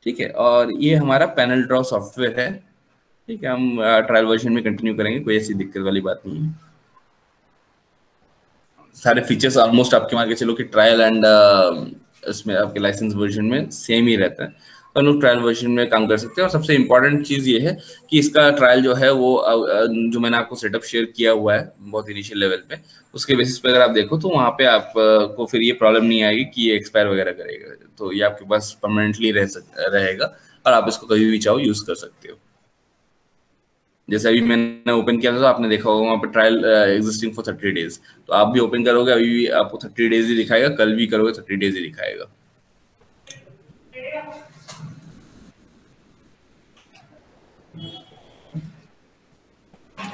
ठीक है, और ये हमारा पैनल ड्रॉ सॉफ्टवेयर है। ठीक है, हम ट्रायल वर्जन में कंटिन्यू करेंगे, कोई ऐसी दिक्कत वाली बात नहीं है। सारे फीचर्स ऑलमोस्ट आपके मान के चलो कि ट्रायल एंड इसमें आपके लाइसेंस वर्जन में सेम ही रहता है, तो हम लोग ट्रायल वर्जन में काम कर सकते हैं। और सबसे इम्पोर्टेंट चीज़ ये है कि इसका ट्रायल जो है वो जो मैंने आपको सेटअप शेयर किया हुआ है बहुत इनिशियल लेवल पे, उसके बेसिस पे अगर आप देखो तो वहाँ पे आप को फिर ये प्रॉब्लम नहीं आएगी कि ये एक्सपायर वगैरह करेगा, तो ये आपके पास परमानेंटली रहेगा और आप इसको कभी भी चाहो यूज़ कर सकते हो। जैसे अभी मैंने ओपन किया था तो आपने देखा होगा वहाँ पे ट्रायल एग्जिस्टिंग फॉर 30 डेज, तो आप भी ओपन करोगे अभी भी आपको 30 डेज ही दिखाएगा, कल भी करोगे 30 डेज ही दिखाएगा।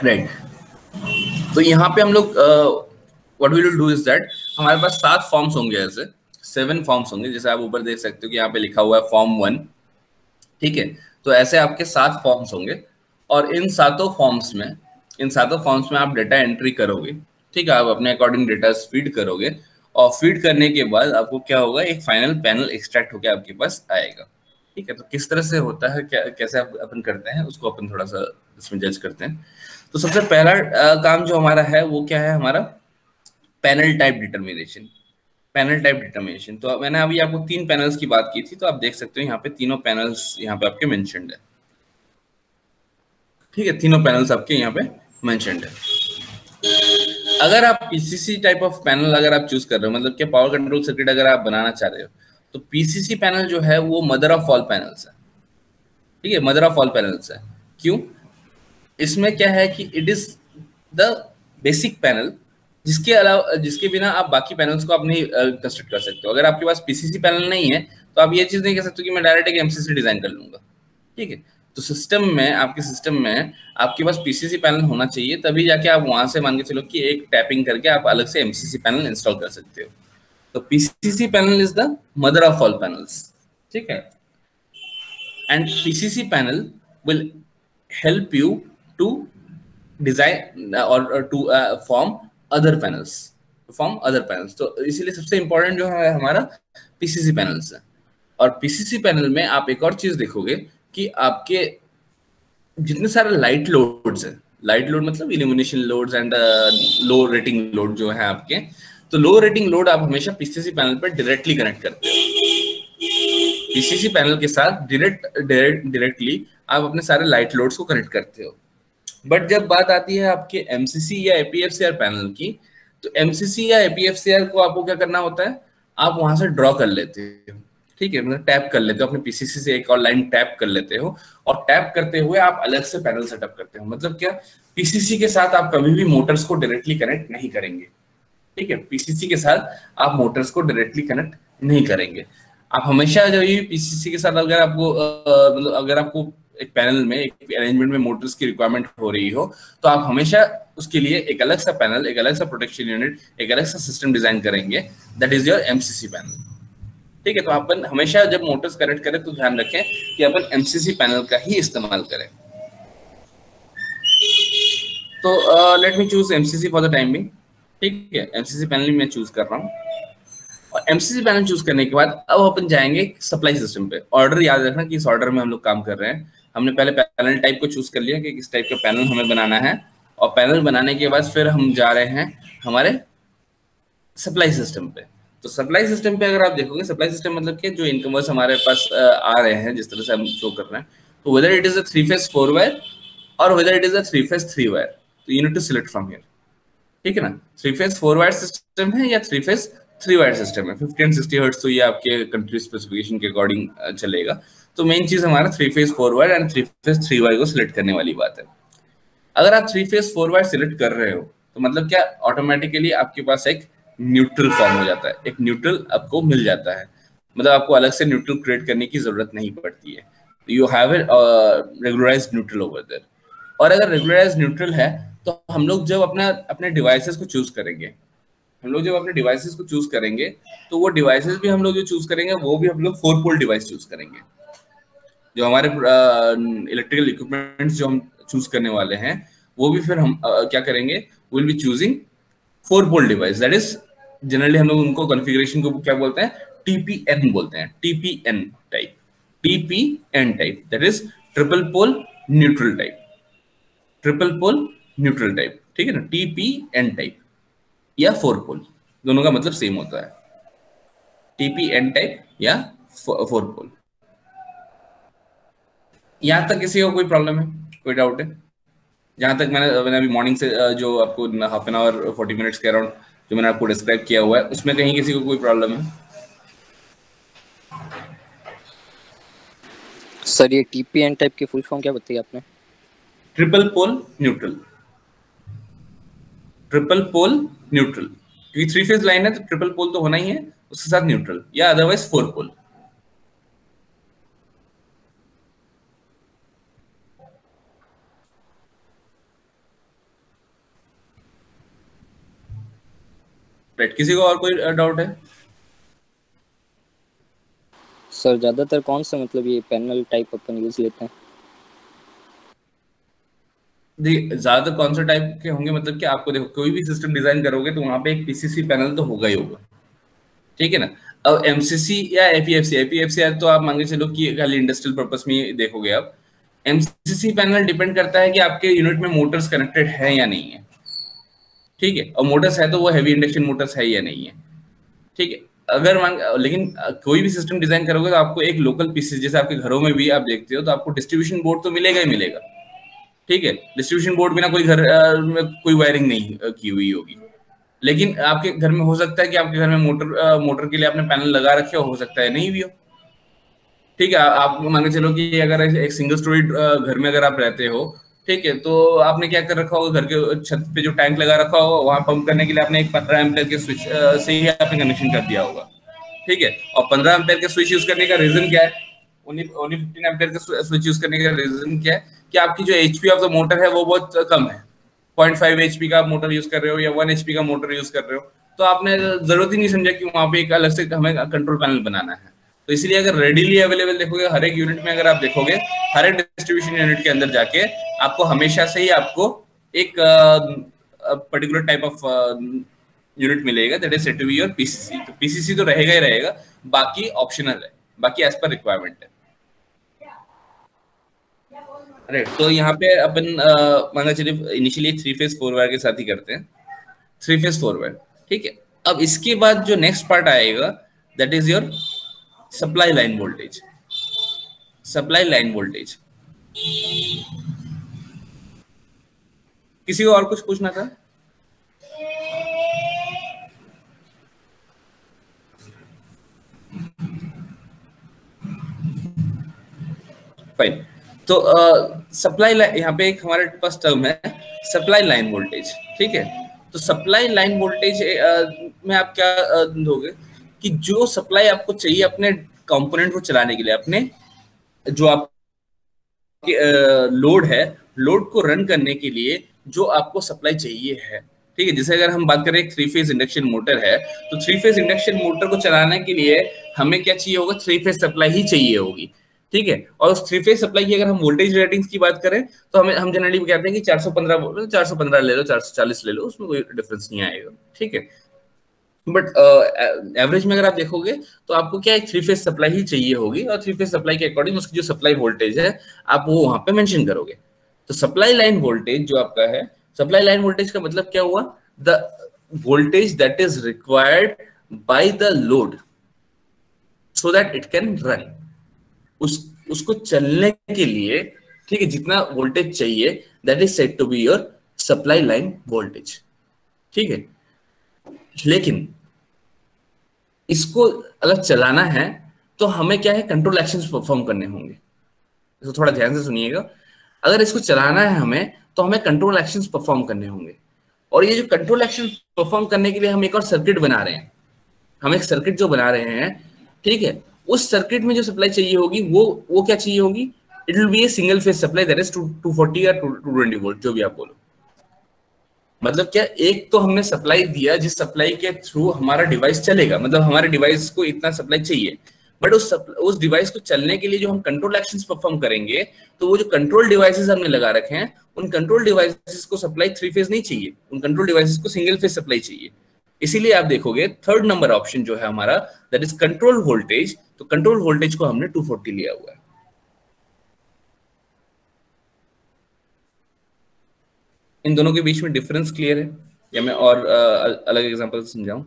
राइट, तो यहाँ पे हम लोग what we will do is that हमारे पास 7 फॉर्म्स होंगे, ऐसे 7 फॉर्म्स होंगे, जैसे आप ऊपर देख सकते हो कि यहाँ पे लिखा हुआ है फॉर्म 1। ठीक है, तो ऐसे आपके 7 फॉर्म्स होंगे और इन सातों फॉर्म्स में आप डेटा एंट्री करोगे। ठीक है, आप अपने अकॉर्डिंग डेटा फीड करोगे और फीड करने के बाद आपको क्या होगा, एक फाइनल पैनल एक्सट्रैक्ट होकर आपके पास आएगा। ठीक है, तो किस तरह से होता है, क्या कैसे अपन करते हैं उसको अपन थोड़ा सा इसमें जज करते हैं। तो सबसे पहला काम जो हमारा है वो क्या है, हमारा panel type determination. Panel type determination, तो मैंने अभी आपको 3 पैनल्स की बात की थी, तो आप देख सकते हो यहाँ पे तीनों पैनल्स यहाँ पे आपके मेंशन्ड है। ठीक है, तीनों पैनल्स आपके यहाँ पे मेंशन्ड है। अगर आप पीसीसी टाइप ऑफ पैनल अगर आप चूज कर रहे हो, मतलब कि पावर कंट्रोल सर्किट अगर आप बनाना चाह रहे हो, तो पीसीसी पैनल जो है वो मदर ऑफ ऑल पैनल्स है। ठीक है, मदर ऑफ ऑल पैनल्स है। क्यों? इसमें क्या है कि it is the basic panel जिसके अलावा, जिसके बिना आप बाकी पैनल्स को आप नहीं कंस्ट्रक्ट कर सकते हो। अगर आपके पास पीसीसी पैनल नहीं है तो आप ये चीज नहीं कह सकते कि मैं डायरेक्ट एक एमसीसी डिजाइन कर लूंगा। ठीक है, तो आपके सिस्टम में आपके पास पीसीसी पैनल होना चाहिए, तभी जाके आप वहां से मान के चलो कि एक टैपिंग करके आप अलग से एमसीसी पैनल इंस्टॉल कर सकते हो। तो PCC panel is the mother of all panels. ठीक है, and PCC panel will help you to design or to form other panels। तो इसीलिए सबसे इंपॉर्टेंट जो है हमारा पीसीसी पैनल्स है। और पीसीसी पैनल में आप एक और चीज देखोगे कि आपके जितने सारे लाइट लोड्स हैं, लाइट लोड मतलब illumination loads and low rating load जो है आपके, तो लो रेटिंग लोड आप हमेशा पीसीसी पैनल पर डायरेक्टली कनेक्ट करते हो। पीसीसी पैनल के साथ डायरेक्टली आप अपने सारे लाइट लोड्स को कनेक्ट करते हो। बट जब बात आती है आपके एमसीसी या एपीएफसीआर पैनल की, तो एमसीसी या एपीएफसीआर को आपको क्या करना होता है, आप वहां से ड्रॉ कर लेते हो। ठीक है, मतलब टैप कर लेते हो अपने पीसीसी से, एक और लाइन टैप कर लेते हो और टैप करते हुए आप अलग से पैनल सेटअप करते हो। मतलब क्या, पीसीसी के साथ आप कभी भी मोटर्स को डायरेक्टली कनेक्ट नहीं करेंगे। ठीक है, पीसीसी के साथ आप मोटर्स को डायरेक्टली कनेक्ट नहीं करेंगे। आप हमेशा जब ये पीसीसी के साथ अगर आपको मतलब अगर आपको एक पैनल में एक अरेंजमेंट में मोटर्स की रिक्वायरमेंट हो रही हो, तो आप हमेशा उसके लिए एक अलग सा पैनल, एक अलग सा प्रोटेक्शन यूनिट, एक अलग सा सिस्टम डिजाइन करेंगे, that is your MCC panel. ठीक है, तो अपन हमेशा जब मोटर्स कनेक्ट करें तो ध्यान रखें कि अपन एमसीसी पैनल का ही इस्तेमाल करें। तो let me choose MCC for the time being. ठीक है, एमसीसी पैनल मैं चूज कर रहा हूँ। और एमसीसी पैनल चूज करने के बाद अब अपन जाएंगे सप्लाई सिस्टम पे। ऑर्डर याद रखना कि इस ऑर्डर में हम लोग काम कर रहे हैं। हमने पहले पैनल टाइप को चूज कर लिया कि किस टाइप का पैनल हमें बनाना है, और पैनल बनाने के बाद फिर हम जा रहे हैं हमारे सप्लाई सिस्टम पे। तो सप्लाई सिस्टम पे अगर आप देखोगे, सप्लाई सिस्टम मतलब कि जो इनकमर्स हमारे पास आ रहे हैं, जिस तरह से हम शो कर रहे हैं, तो whether it is a 3 phase 4 wire और whether it is a 3 phase 3 wire, तो you need to select from here. ठीक है ना, 3 फेज 4 वायर सिस्टम है या 3 फेज 3 वायर सिस्टम है। 50 एंड 60 हर्ट्ज तो ये आपके कंट्री स्पेसिफिकेशन के अकॉर्डिंग चलेगा। तो मेन चीज हमारा 3 phase 4 wire and 3 phase 3 wire को सिलेक्ट करने वाली बात है। अगर आप 3 फेज 4 वायर सिलेक्ट कर रहे हो तो मतलब क्या, ऑटोमेटिकली आपके पास एक न्यूट्रल फॉर्म हो जाता है, एक न्यूट्रल आपको मिल जाता है। मतलब आपको अलग से न्यूट्रल क्रिएट करने की जरूरत नहीं पड़ती है। You have a regularised neutral over there. और अगर रेगुलराइज्ड न्यूट्रल है तो हम लोग जब अपने डिवाइसेस को चूज करेंगे, तो वो डिवाइसेस भी हम लोग जो चूज करेंगे वो भी हम लोग 4 पोल डिवाइस चूज करेंगे। जो हमारे इलेक्ट्रिकल इक्विपमेंट्स जो हम चूज करने वाले हैं, वो भी फिर हम क्या करेंगे, will be choosing 4 pole device. That is generally हम लोग उनको कॉन्फ़िगरेशन को क्या बोलते हैं, टीपीएन बोलते हैं, TPN type. TP N type, that is triple pole neutral type, triple pole neutral type, ठीक है ना, टीपी एन टाइप या फोर पोल, दोनों का मतलब सेम होता है, टीपी एन टाइप या फोर पोल। यहां तक किसी को कोई प्रॉब्लम है, कोई डाउट है? जहां तक मैंने अभी मॉर्निंग से जो आपको हाफ एन आवर 40 मिनट्स के अराउंड जो मैंने आपको डिस्क्राइब किया हुआ है, उसमें कहीं किसी को कोई प्रॉब्लम है? सर ये टीपीएन टाइप की फुल फॉर्म क्या बताई आपने? Triple pole neutral, triple pole neutral, क्योंकि थ्री फेज लाइन है तो ट्रिपल पोल तो होना ही है, उसके साथ न्यूट्रल या अदरवाइज फोर पोल। राइट, किसी को और कोई डाउट है? सर ज्यादातर कौन सा मतलब ये पैनल टाइप अपन यूज लेते हैं? देखिए ज्यादातर कौन सा टाइप के होंगे, मतलब कि आपको देखो कोई भी सिस्टम डिजाइन करोगे तो वहां पे एक पीसीसी पैनल तो होगा ही होगा, ठीक है ना। अब एमसीसी या एपीएफसी, एपीएफसी तो आप मान के चलो कि खाली इंडस्ट्रियल पर्पस में ही देखोगे आप। एमसीसी पैनल डिपेंड करता है कि आपके यूनिट में मोटर्स कनेक्टेड है या नहीं है, ठीक है, और मोटर्स है तो वो हैवी इंडक्शन मोटर्स है या नहीं है, ठीक है। अगर मान लेकिन कोई भी सिस्टम डिजाइन करोगे तो आपको एक लोकल पीसीसी, जैसे आपके घरों में भी आप देखते हो तो आपको डिस्ट्रीब्यूशन बोर्ड तो मिलेगा ही मिलेगा, ठीक है। डिस्ट्रीब्यूशन बोर्ड बिना कोई घर में कोई वायरिंग नहीं की हुई होगी, लेकिन आपके घर में हो सकता है कि आपके घर में मोटर के लिए आपने पैनल लगा रखे हो सकता है नहीं भी हो, ठीक है। आप मान के चलो कि अगर एक सिंगल स्टोरी घर में अगर आप रहते हो, ठीक है, तो आपने क्या कर रखा होगा, घर के छत पे जो टैंक लगा रखा होगा वहां पंप करने के लिए आपने एक 15 एम्पियर के स्विच से ही आपने कनेक्शन कर दिया होगा, ठीक है। और 15 एम्पियर के स्विच यूज करने का रीजन क्या है, ओनली ओनली 15 एम्पियर के स्विच यूज करने का रीजन क्या है कि आपकी जो एचपी ऑफ द मोटर है वो बहुत कम है, 0.5 एचपी का मोटर यूज कर रहे हो या 1 एचपी का मोटर यूज कर रहे हो, तो आपने जरूरत ही नहीं समझा कि वहां पे एक अलग से हमें कंट्रोल पैनल बनाना है। तो इसलिए अगर रेडीली अवेलेबल देखोगे हर एक यूनिट में, अगर आप देखोगे हर एक डिस्ट्रीब्यूशन यूनिट के अंदर जाके आपको हमेशा से ही आपको एक पर्टिकुलर टाइप ऑफ यूनिट मिलेगा, that is set to be your PCC. तो पीसीसी तो रहेगा ही रहेगा, बाकी ऑप्शनल है, बाकी एज पर रिक्वायरमेंट है, राइट। तो यहाँ पे अपन माना चलिए इनिशियली 3 फेज 4 वायर के साथ ही करते हैं, 3 फेज 4 वायर, ठीक है। अब इसके बाद जो नेक्स्ट पार्ट आएगा that is your supply line voltage, supply line voltage. किसी को और कुछ पूछना था? फाइन। तो सप्लाई लाइन, यहाँ पे एक हमारे पास टर्म है सप्लाई लाइन वोल्टेज, ठीक है। तो सप्लाई लाइन वोल्टेज में आप क्या दोगे कि जो सप्लाई आपको चाहिए अपने कंपोनेंट को चलाने के लिए, अपने जो आप लोड है, लोड को रन करने के लिए जो आपको सप्लाई चाहिए है, ठीक है। जैसे अगर हम बात करें एक 3 फेज इंडक्शन मोटर है, तो 3 फेज इंडक्शन मोटर को चलाने के लिए हमें क्या चाहिए होगा, 3 फेज सप्लाई ही चाहिए होगी, ठीक है। और उस 3 फेज सप्लाई की अगर हम वोल्टेज रेटिंग्स की बात करें तो हम जनरली कहते हैं कि 415 415 ले लो, 440 ले लो, उसमें कोई डिफरेंस नहीं आएगा, ठीक है। बट एवरेज में अगर आप देखोगे तो आपको क्या एक 3 फेज सप्लाई ही चाहिए होगी, और 3 फेज सप्लाई के अकॉर्डिंग उसकी जो सप्लाई वोल्टेज है आप वो वहां पे मेंशन करोगे। तो सप्लाई लाइन वोल्टेज जो आपका है, सप्लाई लाइन वोल्टेज का मतलब क्या हुआ, the voltage that is required by the load so that it can run, उसको चलने के लिए, ठीक है, जितना वोल्टेज चाहिए that is said to be your supply line voltage, ठीक है। लेकिन इसको अगर चलाना है तो हमें क्या है, कंट्रोल एक्शंस परफॉर्म करने होंगे। तो थोड़ा ध्यान से सुनिएगा, अगर इसको चलाना है हमें तो हमें कंट्रोल एक्शंस परफॉर्म करने होंगे, और ये जो कंट्रोल एक्शन परफॉर्म करने के लिए हम एक और सर्किट बना रहे हैं, हम एक सर्किट जो बना रहे हैं, ठीक है, उस सर्किट में जो सप्लाई चाहिए होगी वो क्या चाहिए होगी, it will be a single phase supply that is 240 या 220 वोल्ट, जो भी आप बोलो। मतलब क्या, एक तो हमने सप्लाई दिया जिस सप्लाई के थ्रू हमारा डिवाइस चलेगा, मतलब हमारे डिवाइस को इतना सप्लाई चाहिए, बट उस डिवाइस को चलने के लिए जो हम कंट्रोल एक्शंस परफॉर्म करेंगे, तो वो जो कंट्रोल डिवाइसेस हमने लगा रखे हैं उन कंट्रोल डिवाइसेस को सप्लाई 3 फेज नहीं चाहिए, उन कंट्रोल डिवाइसेस को सिंगल फेज सप्लाई चाहिए। इसीलिए आप देखोगे थर्ड नंबर ऑप्शन जो है हमारा, दैट इज कंट्रोल वोल्टेज। तो कंट्रोल वोल्टेज को हमने 240 लिया हुआ है। इन दोनों के बीच में डिफरेंस क्लियर है या मैं और अलग एग्जांपल समझाऊं?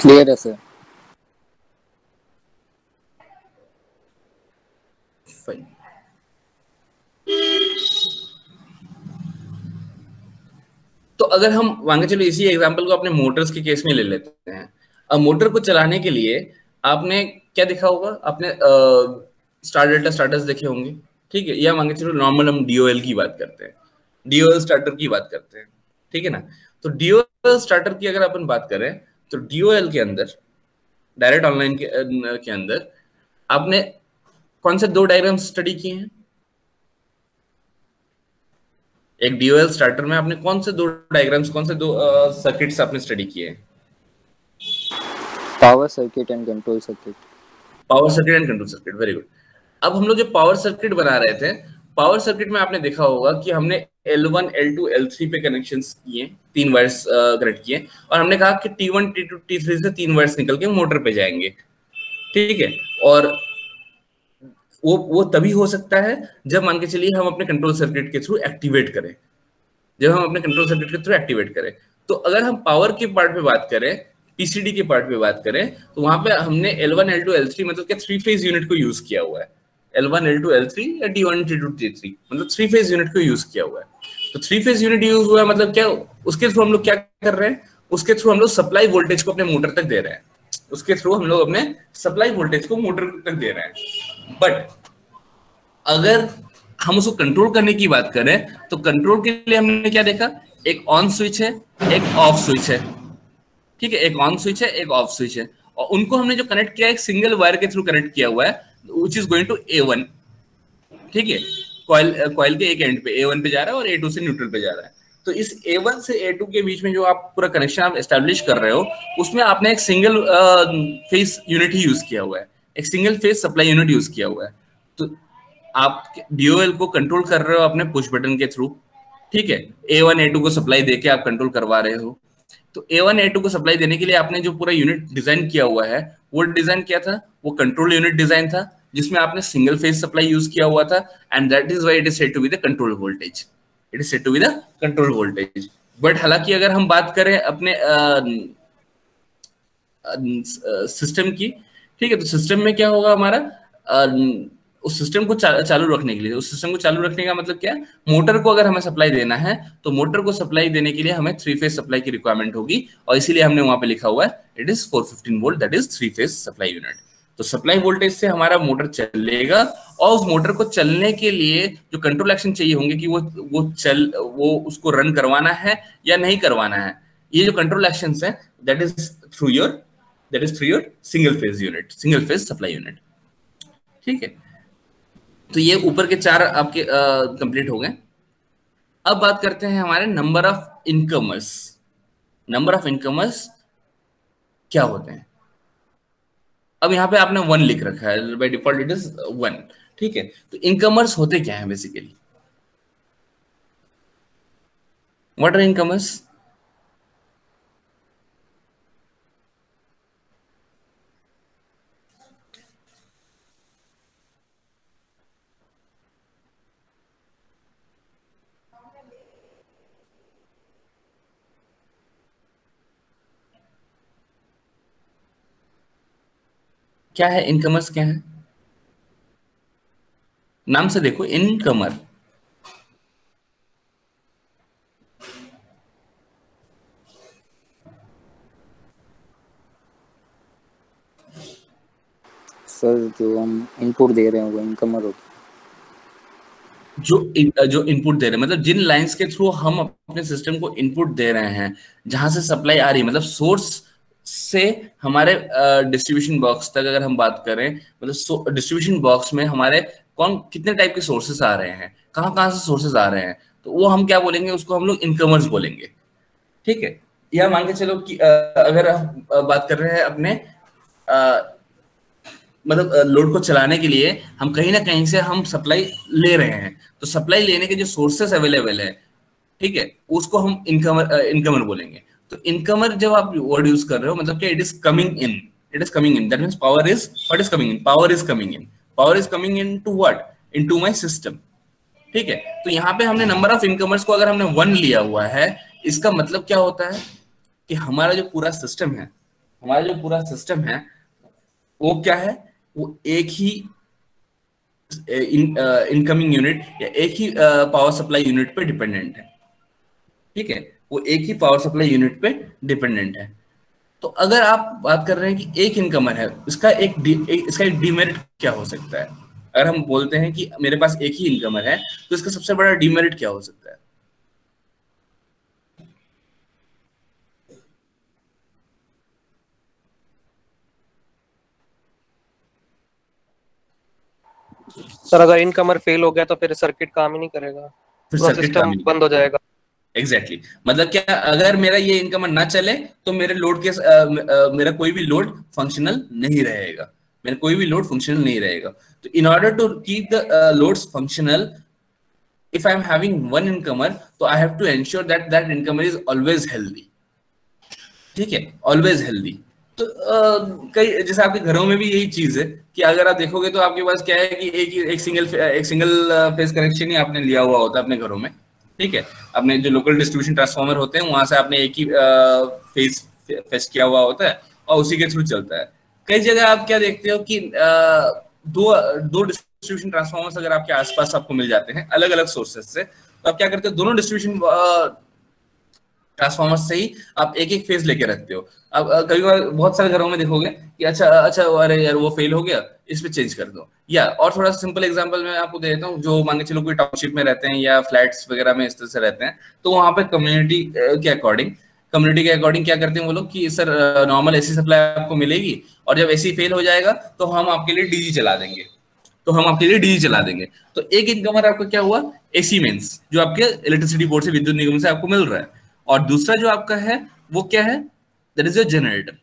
क्लियर है सर। फाइन। तो अगर हम मान के चलो इसी एग्जांपल को अपने मोटर्स के केस में ले लेते हैं। अब मोटर को चलाने के लिए आपने क्या देखा होगा? आपने स्टार डेल्टा स्टार्टर्स देखे होंगे, ठीक है? या मान के चलो नॉर्मल हम डीओएल की बात करते हैं, डीओएल स्टार्टर की बात करते हैं, ठीक है ना? तो डीओएल स्टार्टर की अगर अपन बात करें तो डीओएल के अंदर, डायरेक्ट ऑनलाइन के अंदर आपने कौन से दो डायग्राम स्टडी किए हैं? एक डीओएल स्टार्टर में आपने कौन से दो डायग्राम्स, कौन से दो सर्किट्स आपने स्टडी किए हैं? Power circuit and control circuit. Power circuit and control circuit, very good. अब हम लोग जो पावर सर्किट बना रहे थे, पावर सर्किट में आपने देखा होगा कि हमने L1 L2 L3 पे कनेक्शंस किए, 3 वायर्स कनेक्ट किए, और हमने कहा कि T1 T2 T3 से 3 वायर्स निकल के मोटर पे जाएंगे, ठीक है? और वो तभी हो सकता है जब मान के चलिए हम अपने कंट्रोल सर्किट के थ्रू एक्टिवेट करें, जब हम अपने कंट्रोल सर्किट के थ्रू एक्टिवेट करें। तो अगर हम पावर के पार्ट पे बात करें, पीसीडी के पार्ट पे बात करें, तो वहां पे हमने L1 L2 L3 मतलब क्या 3 फेज यूनिट को यूज किया हुआ है। L1 L2 L3 या T1 T2 T3 मतलब 3 फेज यूनिट को यूज किया हुआ है। तो 3 फेज यूनिट यूज हुआ है मतलब क्या, उसके थ्रू हम लोग क्या कर रहे हैं? उसके थ्रू हम लोग सप्लाई वोल्टेज को अपने मोटर तक दे रहे हैं, उसके थ्रू हम लोग अपने सप्लाई वोल्टेज को मोटर तक दे रहे हैं। बट अगर हम उसको कंट्रोल करने की बात करें तो कंट्रोल के लिए हमने क्या देखा? एक ऑन स्विच है, एक ऑफ स्विच है, ठीक है? एक ऑन स्विच है, एक ऑफ स्विच है, और उनको हमने जो कनेक्ट किया है एक सिंगल वायर के थ्रू कनेक्ट किया हुआ है, which is going to A1, ठीक है? कॉइल कॉइल के एक एंड पे A1 पे जा रहा है और A2 से न्यूट्रल पे जा रहा है। तो इस A1 से A2 के बीच में जो आप पूरा कनेक्शन आप एस्टेब्लिश कर रहे हो, उसमें आपने एक सिंगल फेस यूनिट ही यूज किया हुआ है, एक single phase supply unit use किया हुआ है। तो आप डीओएल को कंट्रोल कर रहे हो अपने पुश बटन के थ्रू, ठीक है? A1 A2 को सप्लाई देके आप कंट्रोल करवा रहे हो। तो A1 A2 को सप्लाई देने के लिए आपने जो पूरा यूनिट डिजाइन किया हुआ है, वो डिजाइन किया था, वो कंट्रोल यूनिट डिजाइन था, जिसमें आपने सिंगल फेज सप्लाई यूज किया हुआ था, and that is why it is said to be the control voltage. It is said to be the control voltage. But हालांकि अगर हम बात करें अपने सिस्टम की, ठीक है, तो सिस्टम में क्या होगा हमारा? उस सिस्टम को चालू रखने के लिए, उस सिस्टम को चालू रखने का मतलब क्या? मोटर को अगर हमें सप्लाई देना है तो मोटर को सप्लाई देने के लिए हमें 3 फेज सप्लाई की रिक्वायरमेंट होगी, और इसीलिए हमने वहां पे लिखा हुआ है it is 415 volt, that is 3 phase supply unit. तो सप्लाई वोल्टेज से हमारा मोटर चलेगा, और उस मोटर को चलने के लिए जो कंट्रोल एक्शन चाहिए होंगे कि वो उसको रन करवाना है या नहीं करवाना है, ये जो कंट्रोल एक्शन है that is through your single phase unit, single phase supply unit, ठीक है? तो ये ऊपर के 4 आपके कंप्लीट हो गए। अब बात करते हैं हमारे नंबर ऑफ इनकमर्स। नंबर ऑफ इनकमर्स क्या होते हैं? अब यहाँ पे आपने 1 लिख रखा है, बाय डिफॉल्ट इट इज 1, ठीक है? तो इनकमर्स होते क्या है बेसिकली? What are इनकमर्स? क्या है इनकमर्स? क्या है? नाम से देखो, इनकमर। सर जो हम इनपुट दे रहे हैं वो इनकमर होता जो इनपुट दे रहे हैं मतलब जिन लाइंस के थ्रू हम अपने सिस्टम को इनपुट दे रहे हैं, जहां से सप्लाई आ रही है, मतलब सोर्स से हमारे डिस्ट्रीब्यूशन बॉक्स तक अगर हम बात करें, मतलब डिस्ट्रीब्यूशन बॉक्स में हमारे कौन कितने टाइप के सोर्सेस आ रहे हैं, कहाँ कहाँ से सोर्सेस आ रहे हैं, तो वो हम क्या बोलेंगे? उसको हम लोग इनकमर्स बोलेंगे, ठीक है? या मान के चलो कि अगर हम बात कर रहे हैं अपने मतलब लोड को चलाने के लिए हम कहीं ना कहीं से हम सप्लाई ले रहे हैं, तो सप्लाई लेने के जो सोर्सेस अवेलेबल है ठीक है, उसको हम इनकमर बोलेंगे। तो इनकमर जब आप वर्ड यूज कर रहे हो, मतलब क्या, it is coming in, it is coming in, that means power is, what is coming in, power is coming in, power is coming in to what, into my system. ठीक है, तो यहाँ पे हमने नंबर ऑफ इनकमर्स को अगर हमने 1 लिया हुआ है, इसका मतलब क्या होता है कि हमारा जो पूरा सिस्टम है, हमारा जो पूरा सिस्टम है वो क्या है, वो एक ही इनकमिंग यूनिट या एक ही पावर सप्लाई यूनिट पे डिपेंडेंट है। ठीक है, वो एक ही पावर सप्लाई यूनिट पे डिपेंडेंट है। तो अगर आप बात कर रहे हैं कि एक इनकमर है, इसका एक डीमेरिट क्या हो सकता है? अगर हम बोलते हैं कि मेरे पास एक ही इनकमर है, तो इसका सबसे बड़ा डीमेरिट क्या हो सकता है? सर अगर इनकमर फेल हो गया तो फिर सर्किट काम ही नहीं करेगा, फिर पूरा सर्किट काम सिस्टम नहीं, बंद हो जाएगा। एग्जैक्टली मतलब क्या, अगर मेरा ये इनकमर ना चले तो मेरे लोड के मेरा कोई भी लोड फंक्शनल नहीं रहेगा, मेरा कोई भी लोड फंक्शनल नहीं रहेगा। तो in order to keep the loads functional, if I am having one incomer, तो I have to ensure that that incomer is always healthy। ठीक है, ऑलवेज हेल्दी। तो कई जैसे आपके घरों में भी यही चीज है कि अगर आप देखोगे तो आपके पास क्या है कि एक सिंगल फेज कनेक्शन ही आपने लिया हुआ होता है अपने घरों में। ठीक है, अपने जो लोकल डिस्ट्रीब्यूशन ट्रांसफार्मर होते हैं वहां से आपने एक ही फेज फेच किया हुआ होता है और उसी के थ्रू चलता है। कई जगह आप क्या देखते हो कि दो दो डिस्ट्रीब्यूशन ट्रांसफार्मर्स अगर आपके आसपास आपको मिल जाते हैं अलग अलग सोर्सेज से, तो आप क्या करते हो, दोनों डिस्ट्रीब्यूशन ट्रांसफार्मर से ही आप एक एक फेज लेके रखते हो। अब कभी बार बहुत सारे घरों में देखोगे कि अच्छा अच्छा अरे यार वो फेल हो गया, इस पे चेंज कर दो। या और थोड़ा सिंपल एग्जांपल मैं आपको दे देता हूँ, जो मान के चलो कोई टाउनशिप में रहते हैं या फ्लैट्स वगैरह में इस तरह से रहते हैं, तो वहां पे कम्युनिटी के अकॉर्डिंग क्या करते हैं वो लोग कि सर नॉर्मल एसी सप्लाई आपको मिलेगी और जब एसी फेल हो जाएगा तो हम आपके लिए डीजी चला देंगे, तो हम आपके लिए डीजी चला देंगे। तो एक इनकमर आपका क्या हुआ, एसी मेंस, जो आपके इलेक्ट्रिसिटी बोर्ड से, विद्युत निगम से आपको मिल रहा है। और दूसरा जो आपका है वो क्या है, दैट इज योर जनरेटर।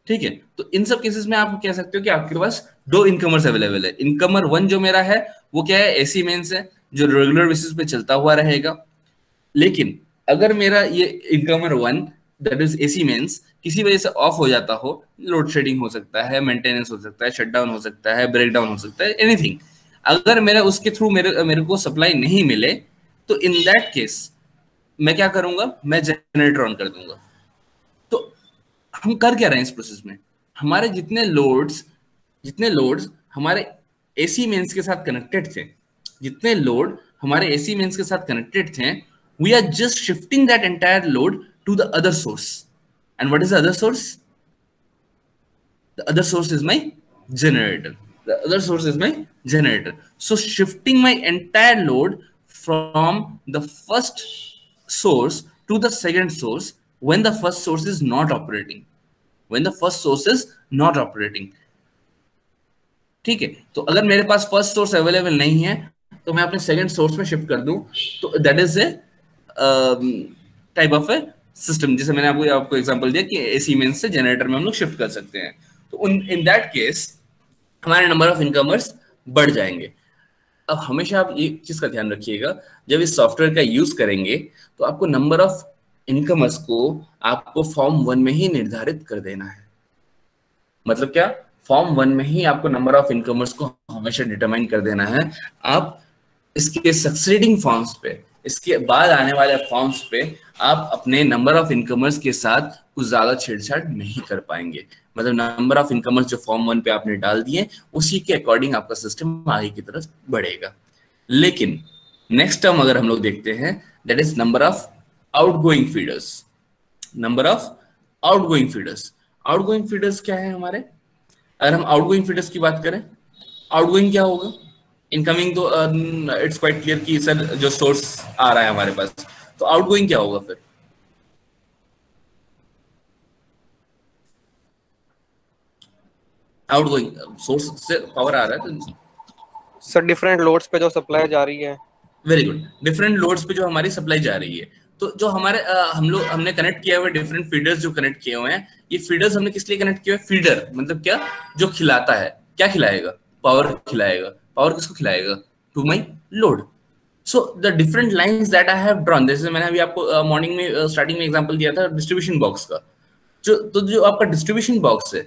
ठीक है, तो इन सब केसेस में आप कह सकते हो कि आपके पास दो इनकमर्स अवेलेबल है। इनकमर 1 जो मेरा है वो क्या है, एसी मेंस है, जो रेगुलर बेसिस पे चलता हुआ रहेगा। लेकिन अगर मेरा ये incomer 1 that is AC mains किसी वजह से ऑफ हो जाता हो, लोड शेडिंग हो सकता है, मेंटेनेंस हो सकता है, शटडाउन हो सकता है, ब्रेकडाउन हो सकता है, एनीथिंग, अगर मेरा उसके थ्रू मेरे को सप्लाई नहीं मिले, तो इन दैट केस मैं क्या करूंगा, मैं जनरेटर ऑन कर दूंगा। तो हम कर क्या रहे हैं इस प्रोसेस में, हमारे जितने लोड्स हमारे एसी मेंस के साथ कनेक्टेड थे, जितने लोड हमारे एसी मेंस के साथ कनेक्टेड थे, we are just shifting that entire load to the other source. And what is the other source? The other source is my generator. The other source is my generator. So shifting my entire load from the first source to the second source when the first source is not operating. When the first source is not operating. ठीक है, तो अगर मेरे पास first source available नहीं है तो मैं अपने सेकंड सोर्स में शिफ्ट कर दूं, तो that is a type of A system. जैसे मैंने आपको एग्जांपल दिया कि एसी मेंस से जनरेटर में हम लोग शिफ्ट कर सकते हैं। तो इन दैट केस हमारे नंबर ऑफ इनकमर्स बढ़ जाएंगे। अब हमेशा आप ये चीज का ध्यान रखिएगा, जब इस सॉफ्टवेयर का यूज करेंगे तो आपको नंबर ऑफ इनकमर्स को आपको फॉर्म 1 में ही निर्धारित कर देना है। मतलब क्या, फॉर्म 1 में ही आपको नंबर ऑफ इनकमर्स को हमेशा डिटरमाइन कर देना है। आप इसके सक्सीडिंग फॉर्म्स पे, इसके बाद आने वाले फॉर्म्स पे आप अपने नंबर ऑफ इनकमर्स के साथ कुछ ज्यादा छेड़छाड़ नहीं कर पाएंगे। मतलब नंबर ऑफ इनकमर्स जो फॉर्म 1 पे आपने डाल दिए उसी के अकॉर्डिंग आपका सिस्टम आगे की तरफ बढ़ेगा। लेकिन नेक्स्ट टर्म अगर हम लोग देखते हैं, that is number of outgoing feeders. Number of outgoing feeders, outgoing feeders क्या है हमारे? अगर हम आउटगोइंग फीडर्स की बात करें, आउटगोइंग क्या होगा? इनकमिंग तो इट्स क्वाइट क्लियर कि सर जो सोर्स आ रहा है हमारे पास, तो आउटगोइंग क्या होगा फिर? आउटगोइंग सोर्स से पावर आ रहा है तो सर डिफरेंट लोड्स पे जो सप्लाई जा रही है। वेरी गुड, डिफरेंट लोड्स पे जो हमारी सप्लाई जा रही है। तो जो हमारे हमने कनेक्ट किया हुआ डिफरेंट फीडर्स जो कनेक्ट किए हुए हैं, ये फीडर्स हमने किस लिए कनेक्ट किए हुए? फीडर मतलब क्या, जो खिलाता है। क्या खिलाएगा? पावर खिलाएगा। पावर किसको खिलाएगा? To my load. So the different lines that I have drawn, जैसे मैंने अभी आपको मॉर्निंग में स्टार्टिंग में एग्जांपल दिया था डिस्ट्रीब्यूशन बॉक्स का, जो आपका डिस्ट्रीब्यूशन बॉक्स है,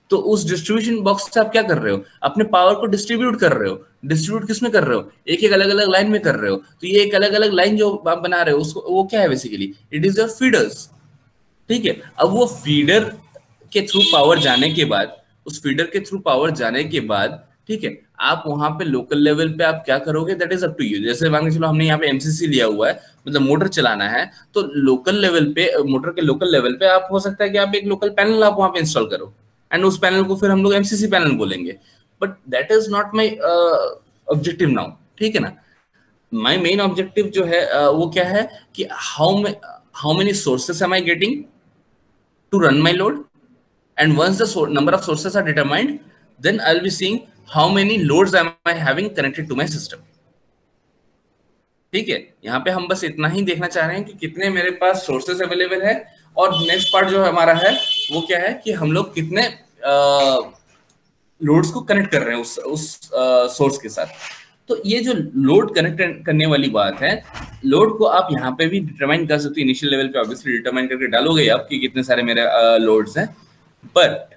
तो उस डिस्ट्रीब्यूशन बॉक्स से आप क्या कर रहे हो, अपने पावर को डिस्ट्रीब्यूट कर रहे हो। डिस्ट्रीब्यूट किस में कर रहे हो, एक एक अलग अलग लाइन में कर रहे हो। तो ये एक अलग अलग लाइन जो आप बना रहे हो उसको, वो क्या है basically, it is your feeders. ठीक है, अब वो फीडर के थ्रू पावर जाने के बाद, उस फीडर के थ्रू पावर जाने के बाद, ठीक है, आप वहां पे लोकल लेवल पे आप क्या करोगे, that is up to you. जैसे मान के चलो हमने यहाँ पे एमसीसी लिया हुआ है, मतलब मोटर चलाना है, तो लोकल लेवल पे, मोटर के लोकल लेवल पे आप, हो सकता है कि आप एक लोकल पैनल आप वहां पे इंस्टॉल करो, एंड उस पैनल को फिर हम लोग एमसीसी पैनल बोलेंगे। But that is not my objective now, ठीक है ना। माई मेन ऑब्जेक्टिव जो है वो क्या है कि how many sources am I getting to run my load, and once the number of sources are determined, then I'll be seeing how many loads am I having connected to my system। ठीक है, यहाँ पे हम बस इतना ही देखना चाह रहे हैं कि कितने मेरे पास सोर्सेस अवेलेबल है, और नेक्स्ट पार्ट जो हमारा है वो क्या है कि हम लोग कितने लोड्स को कनेक्ट कर रहे हैं उस सोर्स के साथ। तो ये जो लोड कनेक्ट करने वाली बात है, लोड को आप यहाँ पे भी डिटरमाइन कर सकते हो। इनिशियल लेवल पे ऑब्वियसली डिटरमाइन करके डालोगे आप कि कितने सारे मेरे लोड्स हैं, बट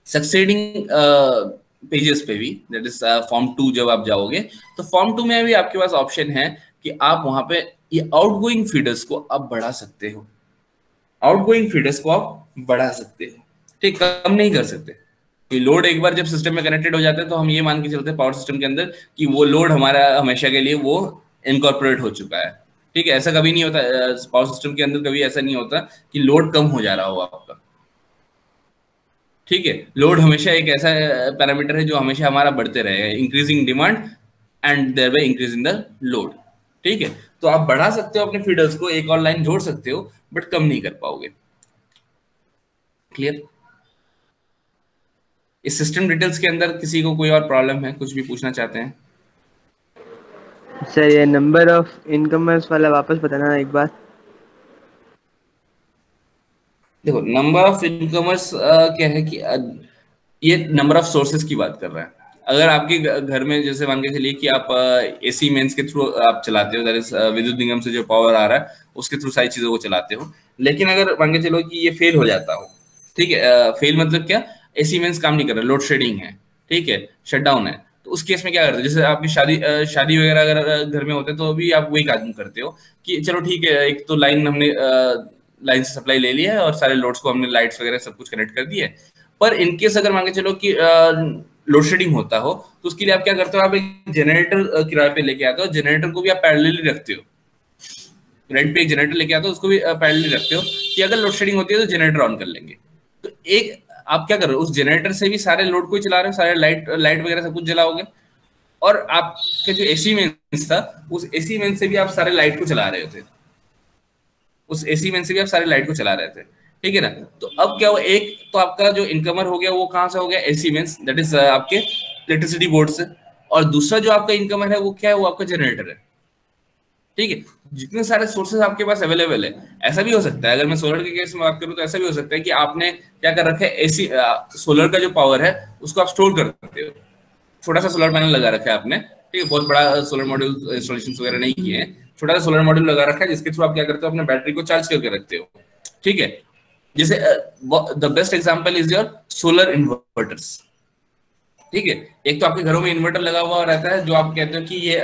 सक्सेडिंग पेजेस पे भी, दैट इज फॉर्म 2 जब आप जाओगे, तो फॉर्म 2 में भी आपके पास ऑप्शन है कि आप वहां पे ये आउटगोइंग फीडर्स को आप बढ़ा सकते हो। आउटगोइंग फीडर्स को आप बढ़ा सकते हो, ठीक, कम नहीं कर सकते। कि लोड एक बार जब सिस्टम में कनेक्टेड हो जाता है तो हम ये मान के चलते हैं पावर सिस्टम के अंदर कि वो लोड हमारा हमेशा के लिए वो इनकॉर्पोरेट हो चुका है। ठीक है, ऐसा कभी नहीं होता पावर सिस्टम के अंदर, कभी ऐसा नहीं होता कि लोड कम हो जा रहा हो आपका। ठीक है, लोड हमेशा एक ऐसा पैरामीटर है जो हमेशा हमारा बढ़ते रहेगा, increasing demand and thereby increasing the load. ठीक है, तो आप बढ़ा सकते हो अपने फीडर्स को, एक और लाइन जोड़ सकते हो, बट कम नहीं कर पाओगे। क्लियर? इस सिस्टम डिटेल्स के अंदर किसी को कोई और प्रॉब्लम है, कुछ भी पूछना चाहते हैं? सर ये नंबर ऑफ इनकमर्स वाला वापस बताना एक बार। देखो, नंबर ऑफ इनकमर्स क्या है कि ये नंबर ऑफ सोर्सेज की बात कर रहा है। अगर आपके घर में जैसे मान के चलिए कि आप एसी मेंस के थ्रू आप चलाते हो, दैट इज विद्युत निगम से जो पावर आ रहा है उसके थ्रू सारी चीजों को चलाते हो, लेकिन अगर मान के चलो कि ये फेल हो जाता हो, ठीक है, फेल मतलब क्या, एसी मेंस काम नहीं कर रहा, लोड शेडिंग है, ठीक है, शटडाउन है, तो उस केस में क्या करते हो, जैसे आपकी शादी वगैरह अगर घर में होते हैं तो अभी आप वही काम करते हो कि चलो ठीक है, एक तो लाइन हमने लाइन से सप्लाई ले लिया है और सारे लोड्स को हमने लाइट्स वगैरह सब कुछ कनेक्ट कर दिया है। पर इनकेस अगर मान के चलो कि लोड शेडिंग होता हो तो उसके लिए आप क्या करते हो, आप एक जनरेटर किराए पे लेके आते हो, जनरेटर को भी आप पैरेलली रखते हो, रेंट पे एक जनरेटर लेके आते हो, उसको भी पैरेलली रखते हो कि अगर लोड शेडिंग होती है तो जनरेटर ऑन कर लेंगे। तो एक आप क्या कर रहे हो, उस जनरेटर से भी सारे लोड को ही चला रहे हो, सारे लाइट वगैरह सब कुछ जलाओगे, और आपके जो एसी मेंस था उस एसी मेंस से भी आप सारे लाइट को चला रहे थे, उस एसी मेन से भी आप सारे लाइट को चला रहे थे। ठीक है ना, तो अब क्या हुआ, एक तो आपका जो इनकमर हो गया वो कहां से हो गया, एसी मेंस, दैट इज आपके इलेक्ट्रिसिटी बोर्ड से, और दूसरा जो आपका इनकमर है वो क्या है, वो आपका जनरेटर है। ठीक है, जितने सारे सोर्सेज आपके पास अवेलेबल है, ऐसा भी हो सकता है, अगर मैं सोलर के केस में बात करूं तो ऐसा भी हो सकता है कि आपने क्या कर रखा है, एसी सोलर का जो पावर है उसको आप स्टोर कर सकते हो, छोटा सा सोलर पैनल लगा रखा है आपने, ठीक है, बहुत बड़ा सोलर मॉड्यूल इंस्टॉलेशन वगैरह नहीं किए हैं, छोटा सा सोलर मॉड्यूल लगा रखा है जिसके थ्रू आप क्या करते हो, अपने बैटरी को चार्ज करके रखते हो। ठीक है, जैसे the best example is your solar inverters. ठीक है, एक तो आपके घरों में इन्वर्टर लगा हुआ रहता है जो आप कहते हो कि ये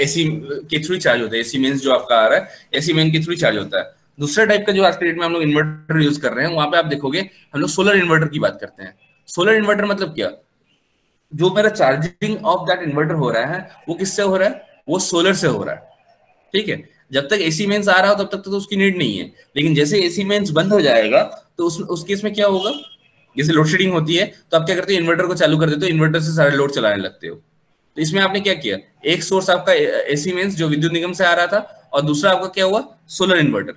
एसी के थ्रू चार्ज होता है, एसी मेंस जो आपका आ रहा है एसी मेन के थ्रू चार्ज होता है। दूसरा टाइप का जो आज के डेट में हम लोग इन्वर्टर यूज कर रहे हैं, वहां पे आप देखोगे हम लोग सोलर इन्वर्टर की बात करते हैं। सोलर इन्वर्टर मतलब क्या, जो मेरा चार्जिंग ऑफ दैट इन्वर्टर हो रहा है वो किससे हो रहा है, वो सोलर से हो रहा है। ठीक है, जब तक एसी मेंस आ रहा हो तब तक तो उसकी नीड नहीं है, लेकिन जैसे एसी मेंस बंद हो जाएगा तो उस केस में क्या होगा, जैसे लोड शेडिंग होती है तो आप क्या करते हो, इन्वर्टर को चालू कर देते हो, इन्वर्टर से सारे लोड चलाने लगते हो। तो इसमें आपने क्या किया, एक सोर्स आपका एसी मेंस जो विद्युत निगम से आ रहा था, और दूसरा आपका क्या हुआ, सोलर इन्वर्टर।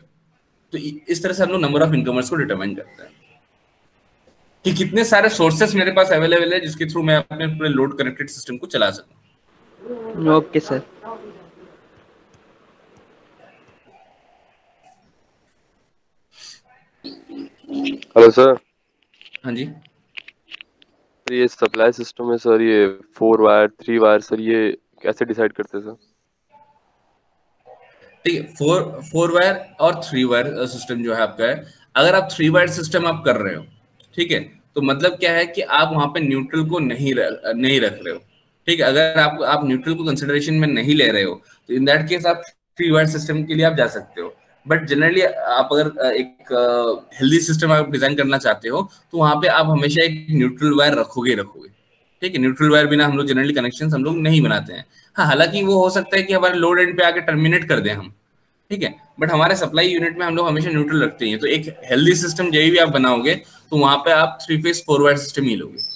तो इस तरह से हम लोग नंबर ऑफ इनकमर्स को डिटरमाइन करते हैं कि कितने सारे सोर्सेस मेरे पास अवेलेबल है जिसके थ्रू मैं अपने पूरे लोड कनेक्टेड सिस्टम को चला सकूं। Okay sir. Hello sir. हाँ जी, ये सप्लाई सिस्टम है सर, ये 4 वायर 3 वायर सर, ये कैसे डिसाइड करते हैं सर? ठीक है, फोर वायर और 3 वायर सिस्टम जो है आपका है। अगर आप 3 वायर सिस्टम आप कर रहे हो, ठीक है, तो मतलब क्या है कि आप वहां पे न्यूट्रल को नहीं रख रहे हो। ठीक है, अगर आप न्यूट्रल को कंसिडरेशन में नहीं ले रहे हो तो इन दैट केस आप 3 वायर सिस्टम के लिए आप जा सकते हो। बट जनरली आप अगर एक हेल्दी सिस्टम आप डिजाइन करना चाहते हो तो वहां पे आप हमेशा एक न्यूट्रल वायर रखोगे। ठीक है, न्यूट्रल वायर बिना हम लोग जनरली कनेक्शन हम लोग नहीं बनाते हैं। हाँ, हालांकि वो हो सकता है कि हमारे लोड एंड पे आके टर्मिनेट कर दें हम, ठीक है, बट हमारे सप्लाई यूनिट में हम लोग हमेशा न्यूट्रल रखते हैं। तो एक हेल्दी सिस्टम जब भी आप बनाओगे तो वहां पे आप 3 फेज 4 वायर सिस्टम ही लोगे।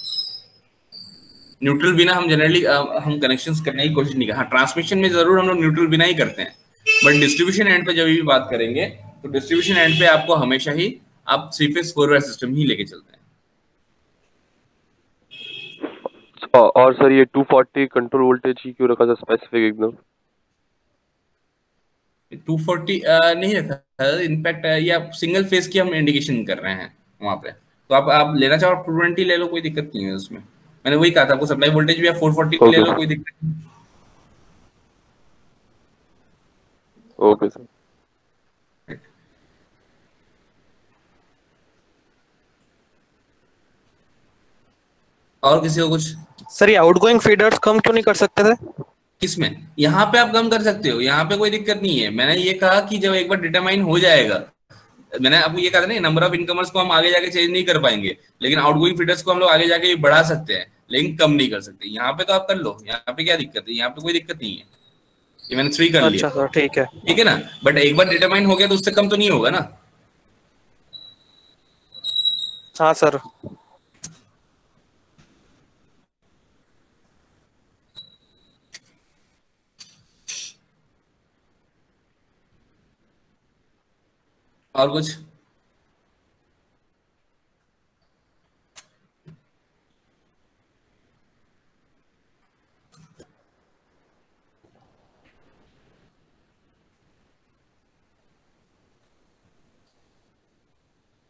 न्यूट्रल बिना हम जनरली हम कनेक्शंस करने की कोशिश नहीं करते। हाँ, ट्रांसमिशन में जरूर हम लोग न्यूट्रल बिना ही करते हैं, बट डिस्ट्रीब्यूशन एंड पे जब भी बात करेंगे तो डिस्ट्रीब्यूशन एंड पे आपको हमेशा ही आप 3 फेज 4 वायर सिस्टम ही लेके चलते हैं। और सर ये 240 कंट्रोल वोल्टेज ही क्यों रखा था स्पेसिफिक एकदम? 240 नहीं रखा है, इनफैक्ट ये आप सिंगल फेज की हम इंडिकेशन कर रहे हैं वहां पे। तो आप लेना चाहो 220 ले लो, कोई दिक्कत नहीं है उसमें। मैंने वही कहा था आपको, सप्लाई वोल्टेज भी आप 440 ले लो, कोई दिक्कत नहीं। Okay sir. और किसी को कुछ? सर ये आउटगोइंग फीडर्स कम क्यों नहीं कर सकते थे? किसमें? यहाँ पे आप कम कर सकते हो, यहाँ पे कोई दिक्कत नहीं है। मैंने ये कहा कि जब एक बार डिटरमाइन हो जाएगा, मैंने आपको ये कहा था ना, नंबर ऑफ इनकमर्स को हम आगे जाके चेंज नहीं कर पाएंगे, लेकिन आउटगोइंग फीडर्स को हम लोग आगे जाके बढ़ा सकते हैं, लेकिन कम नहीं कर सकते। यहाँ पे तो आप कर लो, यहाँ पे क्या दिक्कत है? यहाँ पे कोई दिक्कत नहीं है, ये मैंने 3 कर लिया। अच्छा सर, ठीक है। ठीक है ना, बट एक बार डिटरमाइन हो गया तो उससे कम तो नहीं होगा ना। हाँ सर। और कुछ?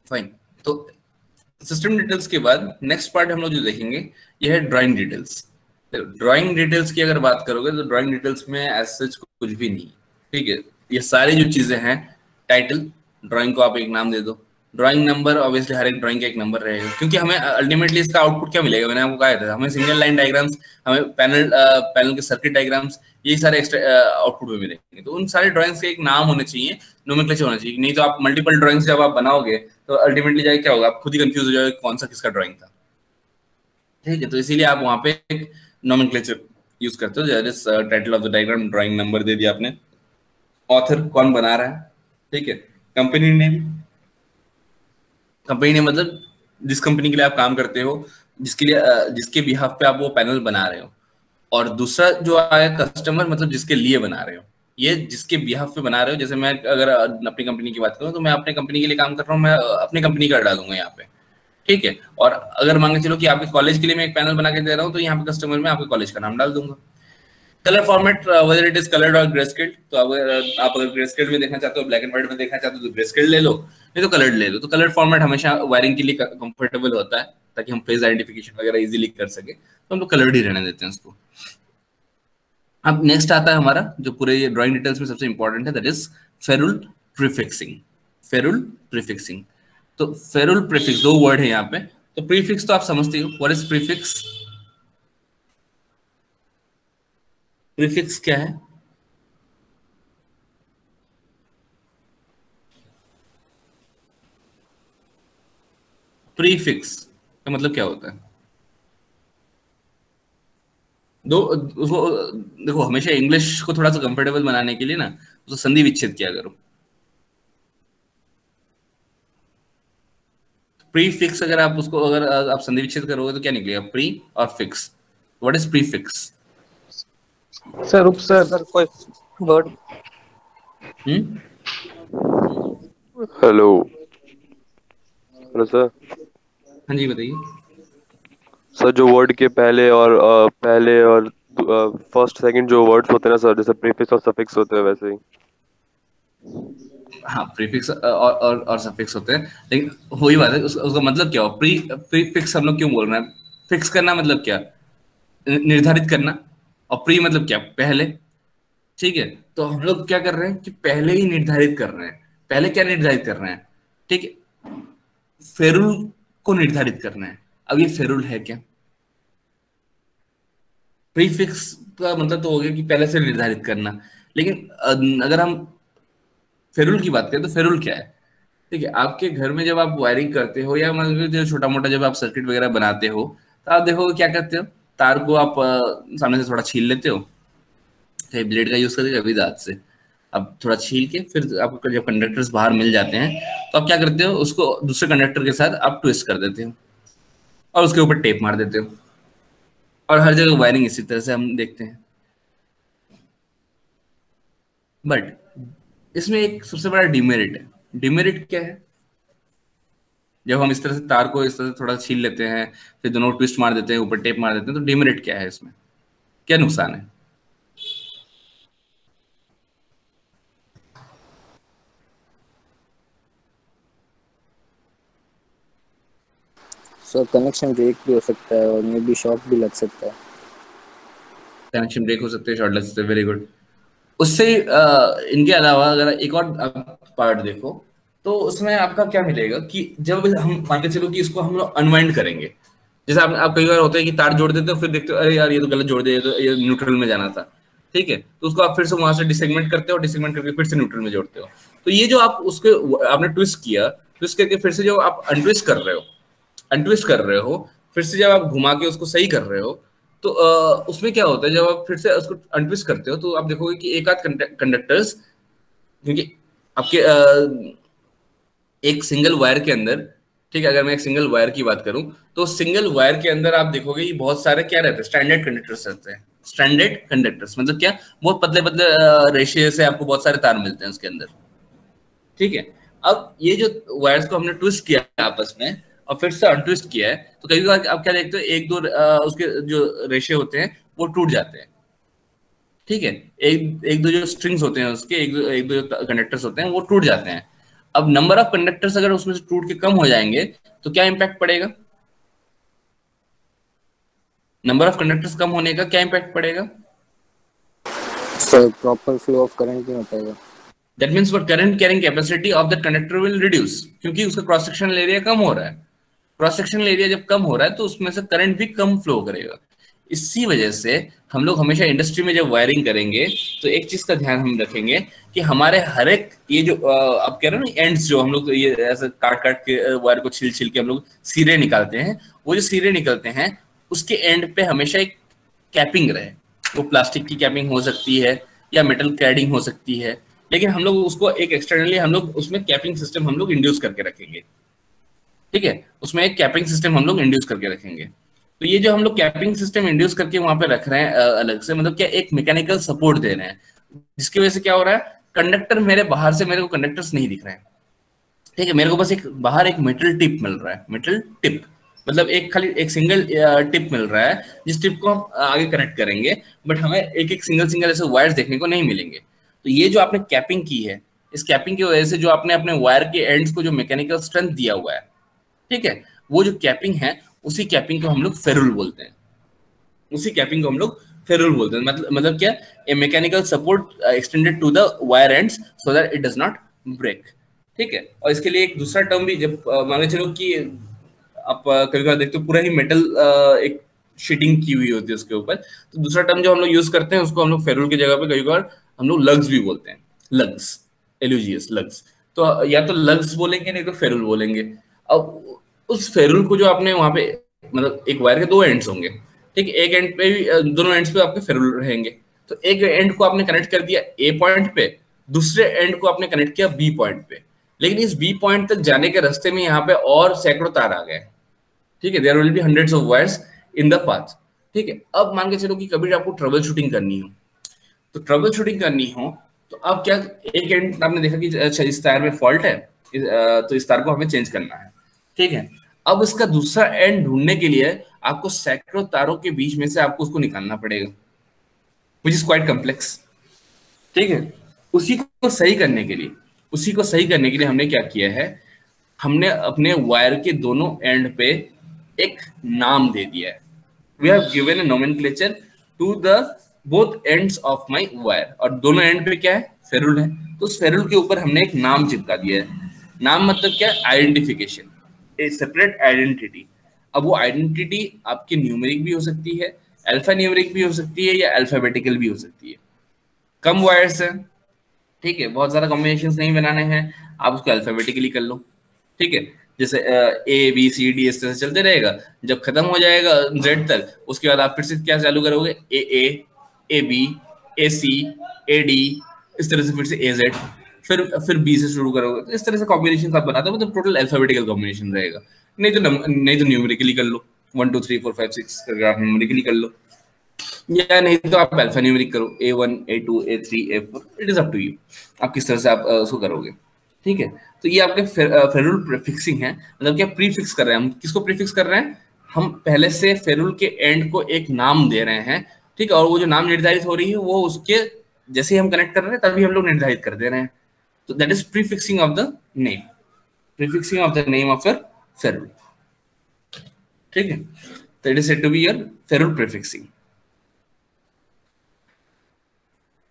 फाइन। तो सिस्टम डिटेल्स के बाद नेक्स्ट पार्ट हम लोग जो देखेंगे ये है ड्राइंग डिटेल्स। ड्राइंग डिटेल्स की अगर बात करोगे तो ड्राइंग डिटेल्स में एज सच कुछ भी नहीं, ठीक है। ये सारी जो चीजें हैं, टाइटल, ड्राइंग को आप एक नाम दे दो, ड्राइंग नंबर, ऑब्वियसली हर एक ड्राइंग का एक नंबर रहेगा, क्योंकि हमें अल्टीमेटली इसका आउटपुट क्या मिलेगा, मैंने आपको कहा था, हमें सिंगल लाइन डायग्राम्स, हमें पैनल के सर्किट डायग्राम्स, ये सारे एक्स्ट्रा आउटपुट में मिलेंगे। तो उन सारे ड्राइंग्स के एक नाम होने चाहिए, नोमेनक्लेचर होना चाहिए, नहीं तो आप मल्टीपल ड्राइंग्स जब आप बनाओगे तो अल्टीमेटली जाके क्या होगा, आप खुद ही कंफ्यूज हो जाओगे कौन सा किसका ड्राइंग था। ठीक है, तो इसीलिए आप वहां पे एक नोमेनक्लेचर यूज करते हो, that is title of the diagram, drawing number दे दिया आपने, ऑथर कौन बना रहा है, ठीक है, कंपनी नेम, कंपनी नेम मतलब जिस कंपनी के लिए आप काम करते हो, जिसके बिहाफ पे आप वो पैनल बना रहे हो, और दूसरा जो आया कस्टमर, मतलब जिसके लिए बना रहे हो। ये जिसके बिहाफ पे बना रहे हो, जैसे मैं अगर अपनी कंपनी की बात करूं तो मैं अपने कंपनी के लिए काम कर रहा हूं, मैं अपनी कंपनी का डालूंगा यहाँ पे, ठीक है। और अगर मान के चलो कि आपके कॉलेज के लिए मैं एक पैनल बना के दे रहा हूँ, तो यहाँ पे कस्टमर में आपके कॉलेज का नाम डाल दूंगा। Colour format, weather it is coloured और ग्रेस्केल, तो आप अगर ग्रेस्केल में देखना चाहते हो, ब्लैक एंड व्हाइट में देखना चाहते हो तो ग्रेस्केल ले लो, नहीं तो कलर्ड ले लो। तो कलर फॉर्मेट हमेशा वायरिंग के लिए कंफर्टेबल होता है, ताकि हम फेस आइडेंटिफिकेशन वगैरह इजीली कर सके, तो हम लोग कलर्ड ही रहने देते हैं उसको। अब नेक्स्ट आता है हमारा जो पूरे ये ड्राइंग डिटेल्स में सबसे इंपॉर्टेंट है, दैट इज फेरुल प्रीफिक्सिंग। फेरुल प्रीफिक्सिंग, तो फेरुल प्रीफिक्स, दो वर्ड है यहाँ पे। तो प्रीफिक्स तो आप समझते हो, व्हाट इज प्रीफिक्स? प्रीफिक्स क्या है? प्रीफिक्स का मतलब क्या होता है? दो उसको देखो, हमेशा इंग्लिश को थोड़ा सा कंफर्टेबल बनाने के लिए ना उसको संधि विच्छेद किया करो। प्रीफिक्स अगर आप उसको अगर आप संधि विच्छेद करोगे तो क्या निकलेगा? प्री और fix. What is prefix? Sir sir कोई वर्ड। Hello hello sir. हाँ जी, बताइए। सर जो वर्ड के पहले और फर्स्ट सेकंड जो वर्ड्स होते हैं ना सर, जैसे प्रीफिक्स और सफिक्स होते हैं वैसे ही। हाँ, प्रीफिक्स और सफिक्स होते हैं, लेकिन वही बात है, उसका मतलब क्या हो? प्रीफिक्स हम लोग क्यों बोल रहे हैं? फिक्स करना मतलब क्या? निर्धारित करना, और प्री मतलब क्या, पहले। ठीक है, तो हम लोग क्या कर रहे हैं कि पहले ही निर्धारित कर रहे हैं। पहले क्या निर्धारित कर रहे हैं, ठीक है, फेरुल को निर्धारित करना है। अब ये फेरुल है क्या, प्रीफिक्स का मतलब तो हो गया कि पहले से निर्धारित करना। लेकिन अगर हम फेरुल की बात करें तो फेरुल क्या है, ठीक है, आपके घर में जब आप वायरिंग करते हो या मतलब जो छोटा मोटा जब आप सर्किट वगैरह बनाते हो, तो आप देखो क्या करते हो, तार को आप सामने से थोड़ा छील लेते हो, कभी ब्लेड का यूज करके कभी दांत से। अब थोड़ा छील के फिर आपको जब कंडक्टर्स बाहर मिल जाते हैं, तो आप क्या करते हो, उसको दूसरे कंडक्टर के साथ आप ट्विस्ट कर देते हो और उसके ऊपर टेप मार देते हो। और हर जगह वायरिंग इसी तरह से हम देखते हैं। बट इसमें एक सबसे बड़ा डिमेरिट है। डिमेरिट क्या है, जब हम इस तरह से तार को इस तरह से थोड़ा छील लेते हैं, फिर दोनों ट्विस्ट मार देते हैं, ऊपर टेप मार देते हैं, तो डिमेरिट क्या है इसमें, क्या नुकसान है? सो कनेक्शन ब्रेक भी हो सकता है और मे बी शॉक भी लग सकता है। कनेक्शन ब्रेक हो सकते हैं, शॉर्ट लग सकते हैं, वेरी गुड। उससे इनके अलावा अगर एक और पार्ट देखो, तो उसमें आपका क्या मिलेगा कि जब हम मान के चलो कि इसको हम लोग अनवाइंड करेंगे, जैसे आप कई बार होता है कि तार जोड़ देते हो, फिर देखते हो अरे यार ये तो गलत जोड़ दिया, तो ये न्यूट्रल में जाना था। ठीक है, तो उसको आप फिर से वहां से डिसेगमेंट करते हो, डिसेगमेंट करके फिर से न्यूट्रल में जोड़ते हो। तो ये जो आप उसके आपने ट्विस्ट किया, ट्विस्ट करके फिर से जो आप अनट्विस्ट कर रहे हो, अनट्विस्ट कर रहे हो, फिर से जब आप घुमा के उसको सही कर रहे हो, तो उसमें क्या होता है, जब आप फिर से उसको अनट्विस्ट करते हो, तो आप देखोगे कि एक आध कंडक्टर्स, क्योंकि आपके एक सिंगल वायर के अंदर, ठीक है, अगर मैं एक सिंगल वायर की बात करूं, तो सिंगल वायर के अंदर आप देखोगे कि बहुत सारे क्या रहते हैं, स्टैंडर्ड कंडक्टर्स रहते हैं। स्टैंडर्ड कंडक्टर्स मतलब क्या, बहुत पतले पतले रेशियो से आपको बहुत सारे तार मिलते हैं उसके अंदर। ठीक है, अब ये जो वायर्स को हमने ट्विस्ट किया है आपस में और फिर से अनट्विस्ट किया है, तो कई बार आप क्या देखते हो, एक दो उसके जो रेशियो होते हैं वो टूट जाते हैं। ठीक है, एक एक दो जो स्ट्रिंग्स होते हैं उसके, एक दो जो कंडक्टर्स होते हैं वो टूट जाते हैं। अब नंबर ऑफ कंडक्टर्स अगर उसमें से टूट के कम हो जाएंगे, तो क्या इम्पैक्ट पड़ेगा, नंबर ऑफ कंडक्टर्स कम होने का क्या इम्पैक्ट पड़ेगा? So proper flow of current नहीं हो पाएगा। That means what, current carrying capacity of that conductor will reduce, क्योंकि उसका क्रॉस सेक्शनल एरिया कम हो रहा है। क्रॉस सेक्शनल एरिया जब कम हो रहा है, तो उसमें से करंट भी कम फ्लो करेगा। इसी वजह से हम लोग हमेशा इंडस्ट्री में जब वायरिंग करेंगे, तो एक चीज का ध्यान हम रखेंगे कि हमारे हर एक ये जो आप कह रहे हो ना एंड्स, जो हम लोग ये ऐसे काट काट के वायर को छिल छिल के हम लोग सिरे निकालते हैं, वो जो सिरे निकलते हैं उसके एंड पे हमेशा एक कैपिंग रहे। वो प्लास्टिक की कैपिंग हो सकती है या मेटल क्लैडिंग हो सकती है, लेकिन हम लोग उसको एक एक्सटर्नली हम लोग उसमें कैपिंग सिस्टम हम लोग इंड्यूस करके रखेंगे। ठीक है, उसमें एक कैपिंग सिस्टम हम लोग इंड्यूस करके रखेंगे। तो ये जो हम लोग कैपिंग सिस्टम इंड्यूस करके वहां पे रख रहे हैं अलग से, मतलब क्या, एक मैकेनिकल सपोर्ट दे रहे हैं, जिसकी वजह से क्या हो रहा है, कंडक्टर मेरे बाहर से मेरे को कंडक्टर्स नहीं दिख रहे हैं। ठीक है, मेरे को बस एक बाहर एक मेटल टिप मिल रहा है, मेटल टिप मतलब एक खाली एक सिंगल टिप मिल रहा है, जिस टिप को हम आगे कनेक्ट करेंगे, बट हमें एक एक सिंगल सिंगल ऐसे वायर्स देखने को नहीं मिलेंगे। तो ये जो आपने कैपिंग की है, इस कैपिंग की वजह से जो आपने अपने वायर के एंड्स को जो मैकेनिकल स्ट्रेंथ दिया हुआ है, ठीक है, वो जो कैपिंग है, उसी कैपिंग को हम लोग फेरुल बोलते हैं। उसी कैपिंग को हम लोग फेरुल बोलते हैं। मतलब क्या, a mechanical support extended to the wire ends so that it does not break. ठीक है, और इसके लिए एक दूसरा टर्म भी, जब मान के चलो कि आप कभी कभी देखते हो पूरा ही मेटल एक शीटिंग की हुई होती है उसके ऊपर, तो दूसरा टर्म जो हम लोग यूज करते हैं उसको हम लोग फेरुल की जगह पे कई बार हम लोग लग्स भी बोलते हैं। लग्स, LUGS, लग्स। तो या तो लग्स बोलेंगे, नहीं तो फेरुल बोलेंगे। अब उस फेरुल को जो आपने वहां पे, मतलब एक वायर के दो एंड्स होंगे, ठीक है, एक एंड पे भी दोनों एंड्स पे आपके फेरुल रहेंगे। तो एक एंड को आपने कनेक्ट कर दिया A पॉइंट पे, दूसरे एंड को आपने कनेक्ट किया B पॉइंट पे, लेकिन इस B पॉइंट तक जाने के रास्ते में यहाँ पे और सैकड़ों तार आ गए। ठीक है, there will be hundreds of wires in the path. ठीक है, अब मान के चलो कि कभी आपको ट्रबल शूटिंग करनी हो, तो ट्रबल शूटिंग करनी हो तो अब क्या, एक एंड आपने देखा कि अच्छा इस तार में फॉल्ट है, तो इस तार को हमें चेंज करना है। ठीक है, अब इसका दूसरा एंड ढूंढने के लिए आपको सैकड़ों तारों के बीच में से आपको उसको निकालना पड़ेगा, विच इज क्वाइट कॉम्प्लेक्स। ठीक है, उसी को सही करने के लिए, उसी को सही करने के लिए हमने क्या किया है, हमने अपने वायर के दोनों एंड पे एक नाम दे दिया है। We have given a nomenclature to the both ends of my wire, और दोनों एंड पे क्या है, फेरुल है, तो उस फेरुल के ऊपर हमने एक नाम चिपका दिया है। नाम मतलब क्या, आइडेंटिफिकेशन, ए सेपरेट आइडेंटिटी। अब वो आइडेंटिटी आपकी न्यूमेरिक भी हो सकती है, अल्फा न्यूमेरिक भी हो सकती है, या अल्फाबेटिकल भी हो सकती है। कम वायर्स है, ठीक है, बहुत ज्यादा कॉम्बिनेशन नहीं बनाने हैं, आप उसको अल्फाबेटिकली कर लो, ठीक है। जैसे ए बी सी डी इस तरह से चलते रहेगा, जब खत्म हो जाएगा जेड तक, उसके बाद आप फिर से क्या चालू करोगे, A B, A C, A D, इस तरह से फिर से ए जेड, फिर बी से शुरू करोगे। तो इस तरह से कॉम्बिनेशन आप बनाते हो, मतलब टोटल अल्फाबेटिकल कॉम्बिनेशन रहेगा। नहीं तो न्यूमेरिकली कर लो, 1 2 3 4 5 6 करके आप न्यूमेरिकली कर लो, या नहीं तो आप अल्फा न्यूमेरिक करो, A1 A2 A3 A4, it is up to you, आप किस तरह से आप उसको करोगे, ठीक है। तो ये आपके फेरुल प्रीफिक्सिंग है, मतलब क्या प्रीफिक्स कर रहे हैं हम, किसको प्रीफिक्स कर रहे हैं, हम पहले से फेरुल के एंड को एक नाम दे रहे हैं, ठीक है, और वो जो नाम निर्धारित हो रही है वो उसके जैसे ही हम कनेक्ट कर रहे हैं तभी हम लोग निर्धारित कर दे रहे हैं। तो that is prefixing of the name, prefixing of the name of your ferrule, ठीक है। तो it is said to be your ferrule prefixing.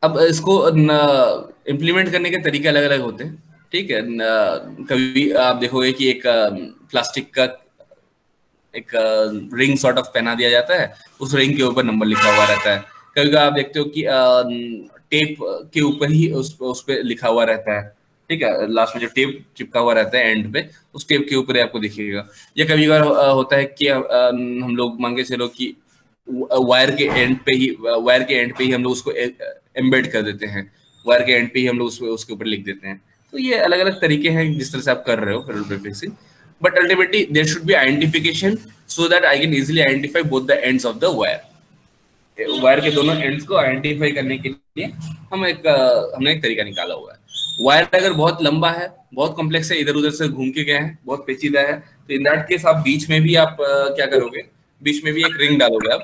अब इसको इम्प्लीमेंट करने के तरीके अलग अलग होते हैं, ठीक है। कभी आप देखोगे कि एक प्लास्टिक का एक रिंग सॉर्ट ऑफ पहना दिया जाता है, उस रिंग के ऊपर नंबर लिखा हुआ रहता है। कभी कभी आप देखते हो कि टेप के ऊपर ही उस पे लिखा हुआ रहता है, ठीक है, लास्ट में जो टेप चिपका हुआ रहता है एंड पे, उस टेप के ऊपर ही आपको दिखेगा। या कभी बार होता है कि हम लोग मान के चलो कि वायर के एंड पे ही हम लोग उसको एम्बेड कर देते हैं, वायर के एंड पे ही हम लोग उसके ऊपर लिख देते हैं। तो ये अलग अलग तरीके हैं जिस तरह से आप कर रहे हो ferrule prefixing, but ultimately there should be identification so that I can easily identify both the ends of the wire. Wire के दोनों एंड्स को आइडेंटिफाई करने के लिए हमने एक तरीका निकाला हुआ है। वायर अगर बहुत लंबा है, बहुत कॉम्प्लेक्स है, इधर उधर से घूम के गए हैं, बहुत पेचीदा है, तो इन दैट केस आप बीच में भी आप क्या करोगे, बीच में भी एक रिंग डालोगे आप,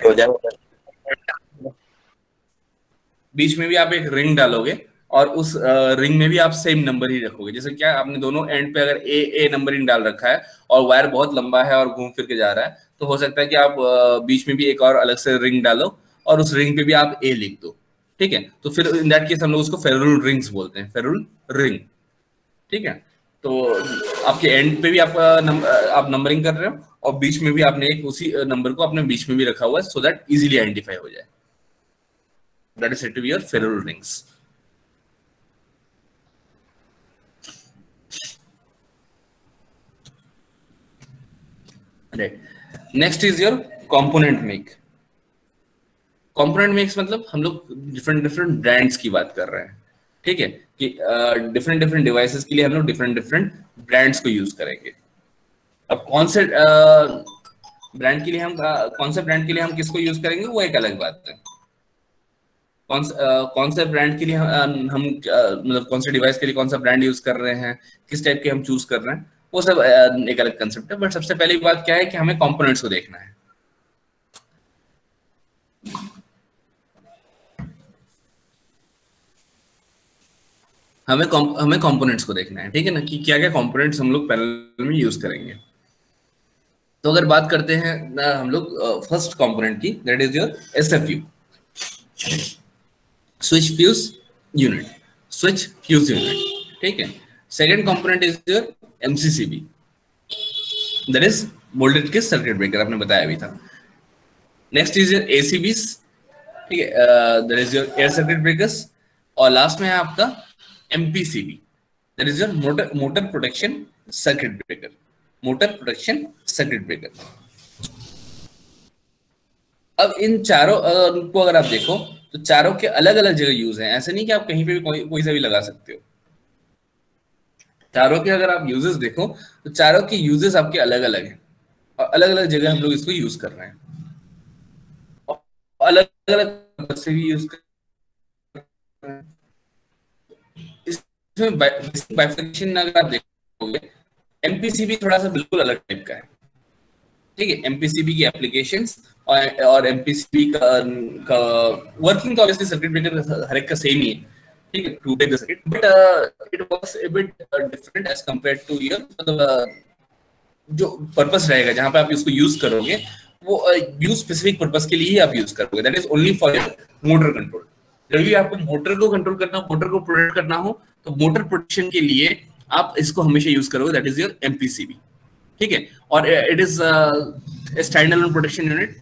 बीच में भी आप एक रिंग डालोगे, और उस रिंग में भी आप सेम नंबर ही रखोगे। जैसे क्या आपने दोनों एंड पे अगर ए नंबरिंग डाल रखा है और वायर बहुत लंबा है और घूम फिर के जा रहा है, तो हो सकता है कि आप बीच में भी एक और अलग से रिंग डालो और उस रिंग पे भी आप ए लिख दो, ठीक है। तो फिर इन दैट केस हम लोग उसको फेरुल रिंग्स बोलते हैं, फेरुल रिंग, ठीक है। तो आपके एंड पे भी आप नंबरिंग कर रहे हो, और बीच में भी आपने एक उसी नंबर को अपने बीच में भी रखा हुआ है, सो दैट इजीली आइडेंटिफाई हो जाए। That is said to be your ferrule rings. Right. Next is your component make. Component makes मतलब हम लोग डिफरेंट ब्रांड्स की बात कर रहे हैं, ठीक है, कि डिफरेंट डिवाइसेस के लिए हम लोग डिफरेंट ब्रांड्स को यूज करेंगे। अब कौन से ब्रांड के लिए हम किसको यूज करेंगे वो एक अलग बात है। कौन से ब्रांड के लिए हम मतलब कौन से डिवाइस के लिए कौन सा ब्रांड यूज कर रहे हैं, किस टाइप के हम चूज कर रहे हैं, वो सब एक अलग कंसेप्ट है। बट सबसे पहली बात क्या है कि हमें कंपोनेंट्स को देखना है। हमें कंपोनेंट्स को देखना है, ठीक है ना, कि क्या क्या कंपोनेंट्स हम लोग पैरेलल में यूज करेंगे। तो अगर बात करते हैं हम लोग फर्स्ट कंपोनेंट की, that is your SFU, switch fuse unit, switch fuse unit, ठीक है। Second component is your MCCB, that is moulded kit circuit breaker, आपने बताया भी था। नेक्स्ट इज योर ACBs, ठीक है, that is your air circuit breakers. और last में है आपका MPCB, that is your motor protection circuit breaker, motor protection circuit breaker. अब इन चारों को अगर आप देखो तो चारों के अलग अलग जगह यूज हैं, ऐसे नहीं कि आप कहीं पे भी कोई सा भी लगा सकते हो। चारों के अगर आप यूजेस देखो तो चारों के यूजेस आपके अलग अलग हैं, और अलग अलग जगह हम लोग इसको यूज कर रहे हैं, और अलग अलग से भी यूज कर रहे हैं। इसमें बाइफर्केशन अगर आप देखोगे, MPCB थोड़ा सा बिल्कुल अलग टाइप का है, ठीक है। MPCB की एप्लीकेशंस और MPCB का वर्किंग तो ऑब्वियसली सर्किट ब्रेकर हर एक का सेम ही है, ठीक है, to take the circuit, but it was a bit different as compared to your, मतलब जो पर्पस रहेगा जहां पे आप इसको यूज करोगे वो यूज स्पेसिफिक पर्पस के लिए ही आप यूज करोगे, that is only for your motor control. जब भी आपको मोटर को कंट्रोल करना हो, मोटर को प्रोटेक्ट करना हो, तो मोटर प्रोटेक्शन के लिए आप इसको हमेशा यूज करोगे, दैट इज योर एमपीसीबी। ठीक है, और it is stand alone protection unit,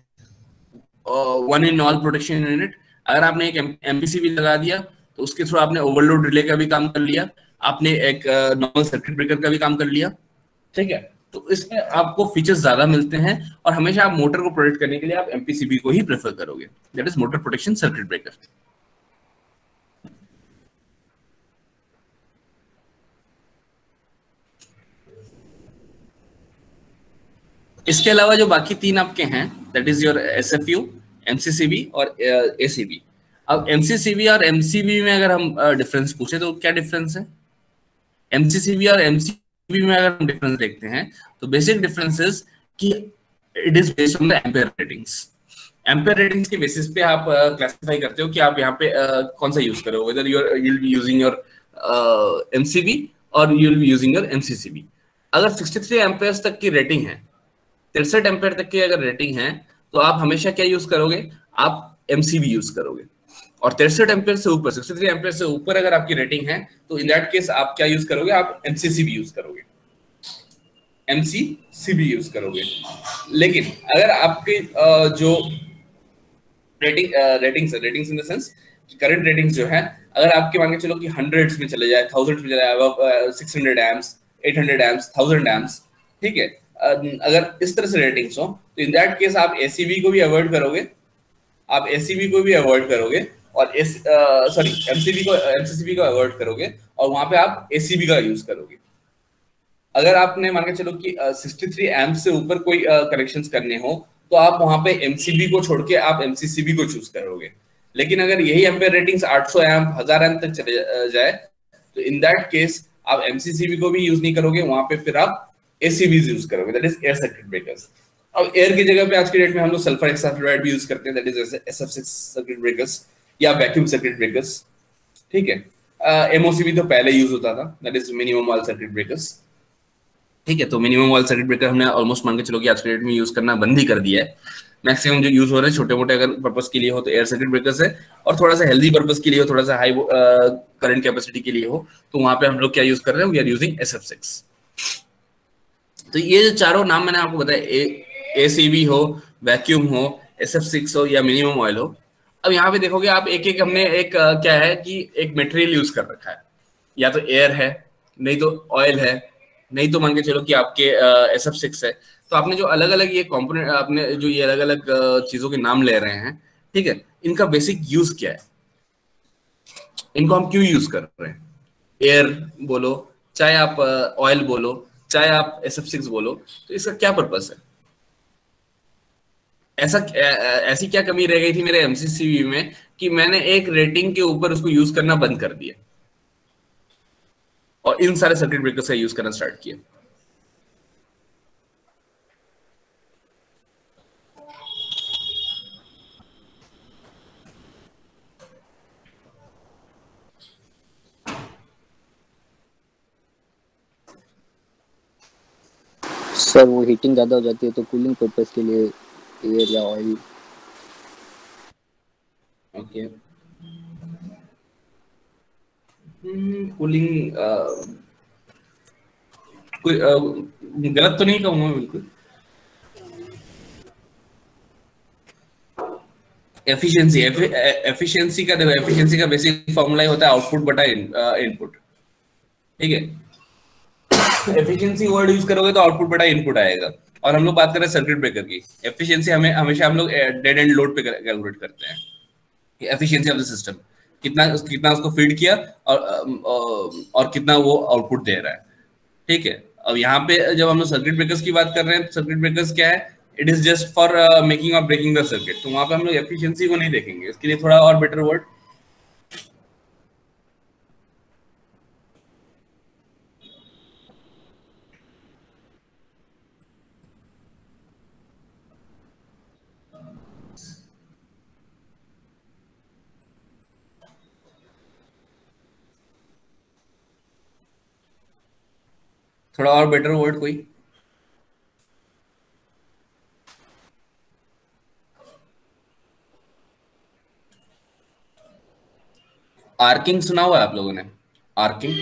one in all protection unit. अगर आपने एक एमपीसीबी लगा दिया तो उसके थ्रू आपने ओवरलोड रिले का भी काम कर लिया, आपने एक नॉर्मल सर्किट ब्रेकर का भी काम कर लिया। ठीक है, तो इसमें आपको फीचर्स ज्यादा मिलते हैं, और हमेशा आप मोटर को प्रोटेक्ट करने के लिए आप एमपीसीबी को ही प्रेफर करोगे, that is motor protection circuit breaker. इसके अलावा जो बाकी तीन आपके हैं, दैट इज योर एसएफयू, एमसीसीबी और एसीबी। अब एमसीसीबी और एमसीबी में अगर हम डिफरेंस पूछे तो क्या डिफरेंस है? एमसीसीबी और एमसीबी में अगर हम डिफरेंस देखते हैं तो बेसिक डिफरेंस इज कि it is based on the ampere ratings. Ampere ratings के बेसिस पे आप क्लासिफाई करते हो कि आप यहाँ पे कौन सा यूज करोगे, whether you will be using your MCB और you will be using your MCCB. अगर 63 एम्पेयर्स तक की रेटिंग है, 63 एम्पेयर तक की अगर रेटिंग है, तो आप हमेशा क्या यूज करोगे? आप एमसीबी यूज करोगे। और 63 एम्पेयर से ऊपर, 63 एम्पेयर से ऊपर अगर आपकी रेटिंग है, तो इन दैट केस आप क्या यूज करोगे? आप एमसीसीबी यूज करोगे, एमसीसीबी यूज करोगे। लेकिन अगर आपके जो ratings in the sense current ratings जो है, अगर आपके मान के चलो कि हंड्रेड्स में चले जाए, थाउजेंड्स में चले जाए, 600 एम्प्स, 800 एम्प्स, 1000 एम्प्स, ठीक है, अगर इस तरह से रेटिंग्स हो, तो इन दैट केस आप एसीबी को भी अवॉइड करोगे, आप एसीबी को भी अवॉइड करोगे, और सॉरी एमसीबी को, एमसीसीबी को अवॉइड करोगे, और वहां पे आप एसीबी का यूज करोगे। अगर आपने मान के चलो कि 63 एम्प से ऊपर कोई कनेक्शंस करने हो, तो आप वहां पे एमसीबी को छोड़ के आप एमसीसीबी को चूज करोगे। लेकिन अगर यही एम्पेयर रेटिंग्स 800 एम्प, 1000 एम्प तक चले जाए, तो इन दैट केस आप एमसीसीबी को भी यूज नहीं करोगे, वहां पे फिर आप एसीबी यूज करोगे, that is air circuit breakers. अब एयर की जगह पे आज के डेट में हम लोग सल्फर हेक्साफ्लोराइड भी यूज करते हैं, that is SF6 circuit breakers या वैक्यूम सर्किट ब्रेकर्स। ठीक है, एमओसीबी तो पहले यूज होता था, that is minimum oil circuit breakers. ठीक है, तो मिनिमम ऑयल सर्किट ब्रेकर हमने ऑलमोस्ट मान के चलो कि आज के डेट में यूज करना बंद ही कर दिया है। मैक्सिमम जो यूज हो रहे हैं छोटे मोटे अगर पर्पस के लिए हो तो एयर सर्किट ब्रेकर्स है, और थोड़ा सा हेल्दी पर्पस के लिए हो, थोड़ा सा हाई करंट कैपेसिटी के लिए हो, तो वहां पे हम लोग क्या यूज कर रहे हैं? We are using SF6। तो ये जो चारों नाम मैंने आपको बताया, एसीबी हो, वैक्यूम हो, SF6 हो या मिनिमम ऑयल हो। अब यहाँ पे देखोगे आप, एक एक हमने एक क्या है कि एक मटेरियल यूज कर रखा है, या तो एयर है, नहीं तो ऑयल है, नहीं तो मान के चलो कि आपके SF6 है। तो आपने जो अलग अलग ये कंपोनेंट, आपने जो ये अलग अलग चीजों के नाम ले रहे हैं, ठीक है, इनका बेसिक यूज क्या है? इनको हम क्यों यूज कर रहे हैं? एयर बोलो, चाहे आप ऑयल बोलो, चाहे आप SF6 बोलो, तो इसका क्या पर्पस है? ऐसी क्या कमी रह गई थी मेरे एमसीसीबी में कि मैंने एक रेटिंग के ऊपर उसको यूज करना बंद कर दिया और इन सारे सर्किट ब्रेकर्स का यूज करना स्टार्ट किया? सर वो हीटिंग ज़्यादा हो जाती है तो कूलिंग पर्पस के लिए एयर या ऑयल। ओके, कूलिंग कोई गलत तो नहीं कहूंगा बिल्कुल। एफिशिएंसी, एफिशिएंसी का देखो, एफिशिएंसी का बेसिक फॉर्मूला ही होता है आउटपुट बटा इनपुट। ठीक है, एफिशिएंसी वर्ड यूज करोगे तो आउटपुट बटा इनपुट आएगा। और हम लोग बात कर रहे हैं सर्किट ब्रेकर की। एफिशिएंसी हमें हमेशा हम लोग डेड एंड लोड पे कैलकुलेट करते हैं, एफिशिएंसी ऑफ द सिस्टम, कितना उसको फीड किया और कितना वो आउटपुट दे रहा है। ठीक है, अब यहाँ पे जब हम लोग सर्किट ब्रेकर्स की बात कर रहे हैं, सर्किट ब्रेकर्स क्या है? It is just for making और ब्रेकिंग द सर्किट। तो वहां पे हम लोग एफिशिएंसी को नहीं देखेंगे, इसके लिए थोड़ा और बेटर वर्ड थोड़ा और बेटर वर्ड कोई? आर्किंग सुना हुआ है आप लोगों ने? आर्किंग,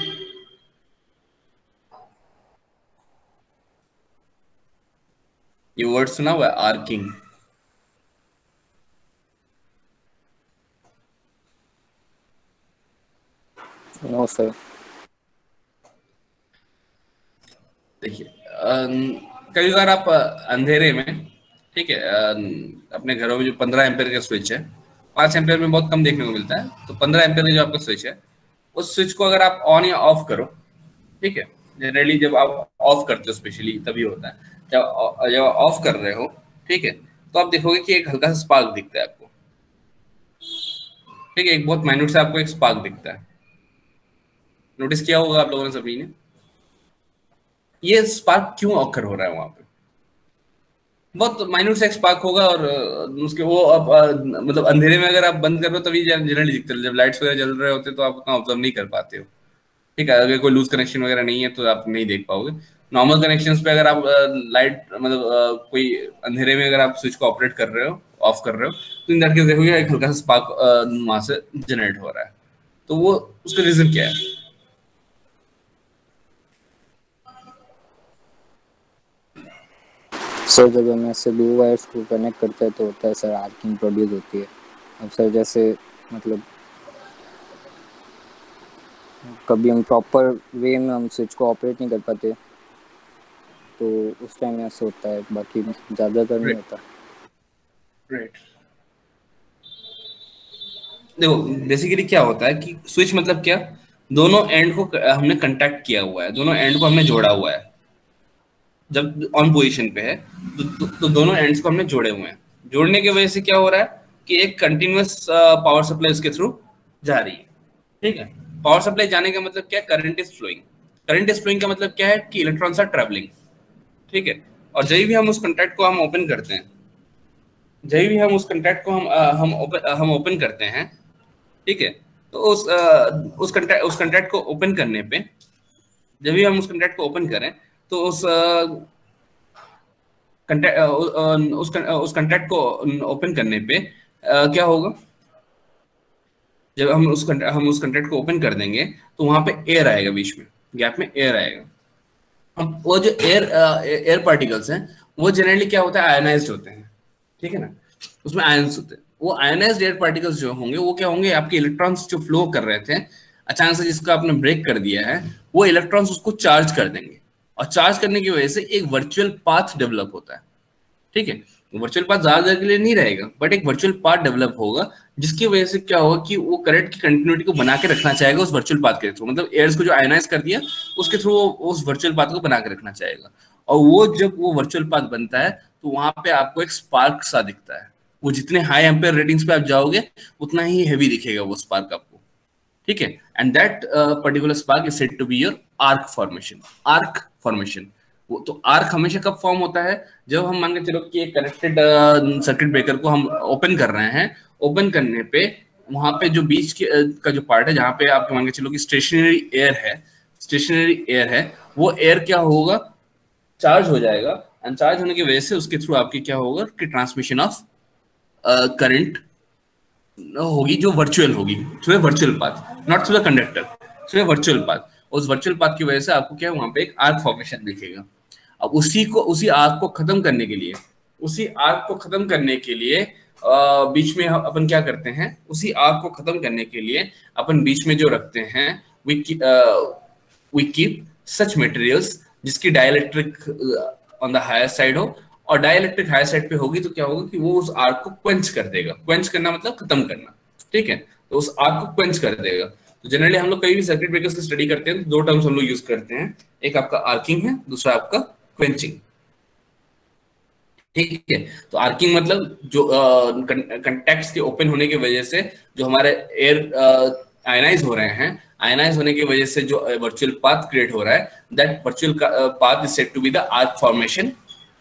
ये वर्ड सुना हुआ है आर्किंग? No sir. देखिए, कई बार आप अंधेरे में, ठीक है, अपने घरों में जो 15 एम्पेयर का स्विच है, 5 एम्पेयर में बहुत कम देखने को मिलता है, तो 15 एम्पेयर का जो आपका स्विच है, उस स्विच को अगर आप ऑन या ऑफ करो, ठीक है, जनरली जब आप ऑफ करते हो स्पेशली तभी होता है, जब ऑफ कर रहे हो, ठीक है, तो आप देखोगे कि एक हल्का सा स्पार्क दिखता है आपको, ठीक है, एक बहुत माइन्यूट सा आपको एक स्पार्क दिखता है। नोटिस किया होगा आप लोगों ने सभी ने? ये स्पार्क क्यों ऑकर हो रहा है वहां पे? बहुत माइन्यूट सा स्पार्क होगा, और उसके वो अब मतलब अंधेरे में अगर आप बंद कर रहे हो तभी जनरली दिखते हैं, जब लाइट्स वगैरह जल रहे होते तो आप उतना ऑब्जर्व नहीं कर पाते हो, ठीक है, अगर कोई लूज कनेक्शन वगैरह नहीं है तो आप नहीं देख पाओगे। नॉर्मल कनेक्शंस पे अगर आप लाइट मतलब कोई अंधेरे में अगर आप स्विच को ऑपरेट कर रहे हो, ऑफ कर रहे हो, तो इन दैट केस देखोगे एक हल्का सा स्पार्क वहां से जनरेट हो रहा है, तो वो उसका रीजन क्या है? सर जब हम ऐसे दो वायर्स को कनेक्ट करते हैं तो होता है सर, आर्किंग प्रोड्यूस होती है। अब सर जैसे मतलब कभी हम प्रॉपर वे में हम स्विच को ऑपरेट नहीं कर पाते, तो उस टाइम ऐसे होता है, बाकी ज़्यादातर नहीं होता। राइट। देखो बेसिकली क्या होता है कि स्विच मतलब क्या, दोनों एंड को हमने कंटैक्ट किया हुआ है, दोनों एंड को हमने जोड़ा हुआ है, जब ऑन पोजीशन पे है तो दोनों एंड्स को हमने जोड़े हुए हैं। जोड़ने की वजह से क्या हो रहा है कि एक कंटिन्यूअस पावर सप्लाई उसके थ्रू जा रही है, ठीक है। पावर सप्लाई जाने का मतलब क्या, current is flowing. Current is flowing का मतलब क्या है कि इलेक्ट्रॉन्स आर ट्रैवलिंग, ठीक है। और जब भी हम उस कंटैक्ट को हम ओपन करते हैं, जब भी हम उस कंटैक्ट को हम ओपन करते हैं, ठीक है, तो उस कंटैक्ट को ओपन करने पे, जब भी हम उस कंटैक्ट को ओपन करें तो उस कंटैक्ट को ओपन करने पे क्या होगा, जब हम उस कंटैक्ट को ओपन कर देंगे तो वहां पे एयर आएगा, बीच में गैप में एयर आएगा। अब वो जो एयर पार्टिकल्स हैं वो जनरली क्या होता है, आयनाइज्ड होते हैं, ठीक है ना, उसमें आयंस होते हैं। वो आयनाइज्ड एयर पार्टिकल्स जो होंगे वो क्या होंगे, आपके इलेक्ट्रॉन्स जो फ्लो कर रहे थे अचानक से जिसका आपने ब्रेक कर दिया है, वो इलेक्ट्रॉन्स उसको चार्ज कर देंगे, और चार्ज करने की वजह से एक वर्चुअल पाथ डेवलप होता है, ठीक है। वर्चुअल पाथ ज्यादा देर के लिए नहीं रहेगा, बट एक वर्चुअल पाथ डेवलप होगा, जिसकी वजह से क्या होगा कि वो करंट की कंटिन्यूटी को बना के रखना चाहेगा उस वर्चुअल पाथ के थ्रू, मतलब एयर्स को जो आयनाइज कर दिया उसके थ्रू वो उस वर्चुअल पाथ को बना के रखना चाहेगा। और वो जब वो वर्चुअल पाथ बनता है तो वहां पे आपको एक स्पार्क सा दिखता है। वो जितने हाई एम्पेयर रेटिंग्स पे आप जाओगे उतना ही हैवी दिखेगा वो स्पार्क आपको, ठीक है। And that particular spark is said to be your arc formation. Arc formation, वो तो आर्क हमेशा कब फॉर्म होता है, जब हम मान के चलो कि एक कनेक्टेड सर्किट ब्रेकर को हम ओपन कर रहे हैं, ओपन करने पे वहां पे जो बीच के का जो पार्ट है जहां पे आप मान के चलो कि स्टेशनरी एयर है, स्टेशनरी एयर है, वो एयर क्या होगा, चार्ज हो जाएगा, एंड चार्ज होने की वजह से उसके थ्रू आपकी क्या होगा कि ट्रांसमिशन ऑफ करंट होगी, जो वर्चुअल होगी through virtual path, not through the conductor, through virtual path. उस वर्चुअल पाथ की वजह से आपको क्या है, वहां पे एक आर्क फॉर्मेशन दिखेगा। अब उसी आर्क को खत्म करने के लिए, उसी आर्क को खत्म करने के लिए बीच में अपन क्या करते हैं, उसी आर्क को खत्म करने के लिए अपन बीच में जो रखते हैं, वी कीप सच मटेरियल्स जिसकी dielectric on the higher side हो, और डाइलेक्ट्रिक हायर साइड पे होगी तो क्या होगा कि वो उस आर्क को क्वेंच कर देगा। क्वेंच करना मतलब खत्म करना, ठीक है, तो उस आर्क को क्वेंच कर देगा। तो जनरली हम लोग कई भी सर्किट ब्रेकर्स की स्टडी करते हैं तो दो टर्म्स हम लोग यूज करते हैं, एक आपका आर्किंग है, दूसरा आपका क्वेंचिंग, ठीक है। तो आर्किंग मतलब जो कंटैक्ट्स के ओपन होने की वजह से जो हमारे एयर आयनाइज हो रहे हैं, आयनाइज होने की वजह से जो वर्चुअल पाथ क्रिएट हो रहा है, that virtual path is said to be the arc formation,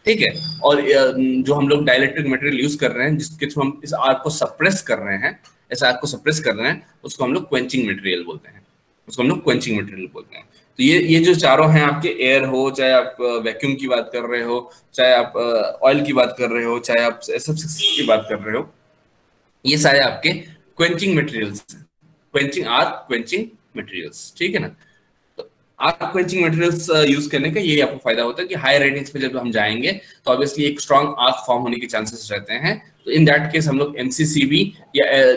ठीक है। और जो हम लोग डाइलेक्ट्रिक मटेरियल यूज कर रहे हैं जिसके थ्रू हम इस आर्क को सप्रेस कर रहे हैं, इस आर्क को सप्रेस कर रहे हैं, उसको हम लोग क्वेंचिंग मटेरियल बोलते हैं, उसको हम लोग क्वेंचिंग मटेरियल बोलते हैं। तो ये जो चारों हैं आपके, एयर हो, चाहे आप वैक्यूम की बात कर रहे हो, चाहे आप ऑयल की बात कर रहे हो, चाहे आप SF6 की बात कर रहे हो, ये सारे आपके क्वेंचिंग मटेरियल्स हैं, क्वेंचिंग आर्क क्वेंचिंग मटेरियल्स, ठीक है ना। तो आर्क क्वेंचिंग मटेरियल्स यूज करने का ये आपको फायदा होता है कि हाई रेटिंग्स पे जब हम जाएंगे तो ऑब्वियसली एक स्ट्रॉन्ग आर्क फॉर्म होने के चांसेस रहते हैं। तो इन दैट केस हम लोग MCCB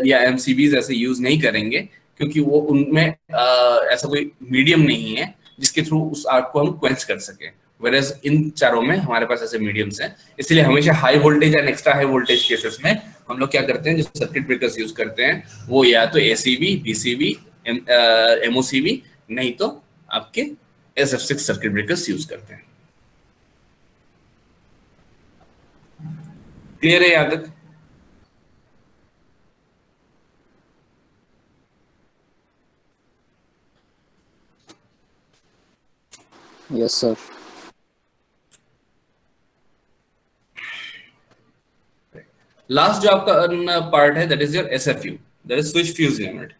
या MCBs ऐसे यूज नहीं करेंगे, क्योंकि वो उनमें ऐसा कोई मीडियम नहीं है जिसके थ्रू उस आर्क को हम क्वेंच कर सके। वेरएज इन चारों में हमारे पास ऐसे मीडियम्स हैं, इसलिए हमेशा high voltage and extra high voltage cases में हम लोग क्या करते हैं, जो सर्किट ब्रेकर्स यूज करते हैं वो या तो ACB, BCB, MOCB, नहीं तो आपके SF6 सर्किट ब्रेकर्स यूज करते हैं। क्लियर है यहाँ तक? Yes sir. लास्ट जो आपका पार्ट है that is your SFU, that is switch fuse unit.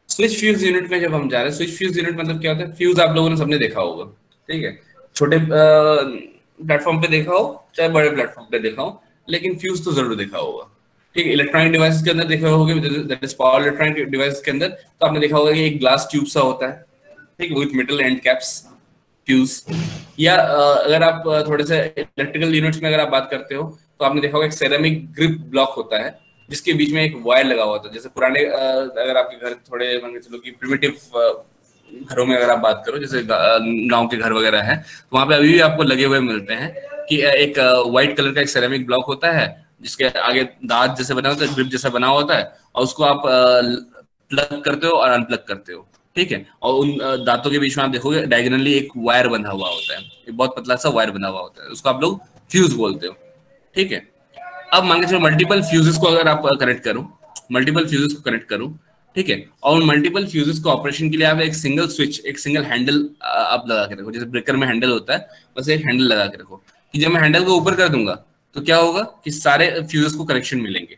Switch fuse unit में जब हम जा रहे हैं, स्विच फ्यूज यूनिट मतलब क्या होता है, फ्यूज आप लोगों ने सबने देखा होगा, ठीक है, छोटे प्लेटफॉर्म पे देखा हो चाहे बड़े प्लेटफॉर्म पे देखा हो, लेकिन फ्यूज तो जरूर देखा होगा, ठीक है। इलेक्ट्रॉनिक डिवाइस के अंदर देखा होगा, that is power electronic device के अंदर तो आपने देखा होगा कि एक ग्लास ट्यूब सा होता है, ठीक है, with metal and caps, fuse. या अगर आप थोड़े से इलेक्ट्रिकल यूनिट्स में अगर आप बात करते हो तो आपने देखा होगा एक सेरेमिक ग्रिप ब्लॉक होता है जिसके बीच में एक वायर लगा हुआ होता है। जैसे पुराने अगर आपके घर थोड़े मान के चलो कि प्रिमिटिव घरों में अगर आप बात करो, जैसे गांव के घर वगैरह है, तो वहां पे अभी भी आपको लगे हुए मिलते हैं कि एक व्हाइट कलर का एक सेरेमिक ब्लॉक होता है जिसके आगे दांत जैसे बना होता है, ग्रिप जैसा बना होता है, और उसको आप प्लग करते हो और अनप्लग करते हो, ठीक है। और उन दांतों के बीच में आप देखोगे डायगोनली एक वायर बंधा हुआ होता है, एक बहुत पतला सा वायर बंधा हुआ होता है, उसको आप लोग फ्यूज बोलते हो, ठीक है। अब मान के चलो मल्टीपल फ्यूजेस को अगर आप कनेक्ट करो, मल्टीपल फ्यूजेस को कनेक्ट करो, ठीक है, और उन मल्टीपल फ्यूजेस को ऑपरेशन के लिए आप एक सिंगल स्विच, एक सिंगल हैंडल आप लगा के रखो, जैसे ब्रेकर में हैंडल होता है बस एक हैंडल लगा के रखो कि जब मैं हैंडल को ऊपर कर दूंगा तो क्या होगा कि सारे फ्यूजेस को कनेक्शन मिलेंगे,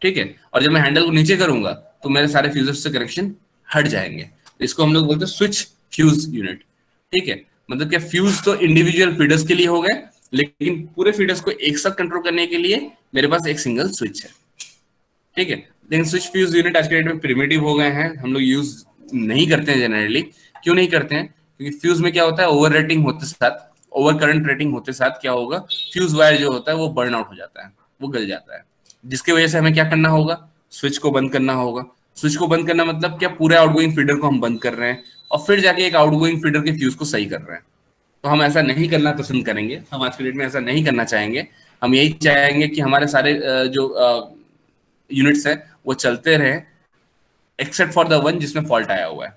ठीक है, और जब मैं हैंडल को नीचे करूंगा तो मेरे सारे फ्यूजेस से कनेक्शन हट जाएंगे। तो इसको हम लोग बोलते हैं स्विच फ्यूज यूनिट, ठीक है। मतलब क्या, फ्यूज तो इंडिविजुअल फीडर्स के लिए हो गए, लेकिन पूरे फीडर्स को एक साथ कंट्रोल करने के लिए मेरे पास एक सिंगल स्विच है, ठीक है। लेकिन स्विच फ्यूज यूनिट आज के डेट में प्रिमिटिव हो गए हैं, हम लोग यूज नहीं करते हैं जनरली। क्यों नहीं करते हैं? क्योंकि फ्यूज में क्या होता है, ओवर रेटिंग होते साथ, ओवर करंट रेटिंग होते साथ क्या होगा, फ्यूज वायर जो होता है वो बर्न आउट हो जाता है, वो गल जाता है, जिसकी वजह से हमें क्या करना होगा, स्विच को बंद करना होगा। स्विच को बंद करना मतलब क्या, पूरे आउटगोइंग फीडर को हम बंद कर रहे हैं और फिर जाके एक आउटगोइंग फीडर के फ्यूज को सही कर रहे हैं। तो हम ऐसा नहीं करना पसंद करेंगे, हम आज के डेट में ऐसा नहीं करना चाहेंगे। हम यही चाहेंगे कि हमारे सारे जो यूनिट्स है वो चलते रहे, एक्सेप्ट फॉर द वन जिसमें फॉल्ट आया हुआ है,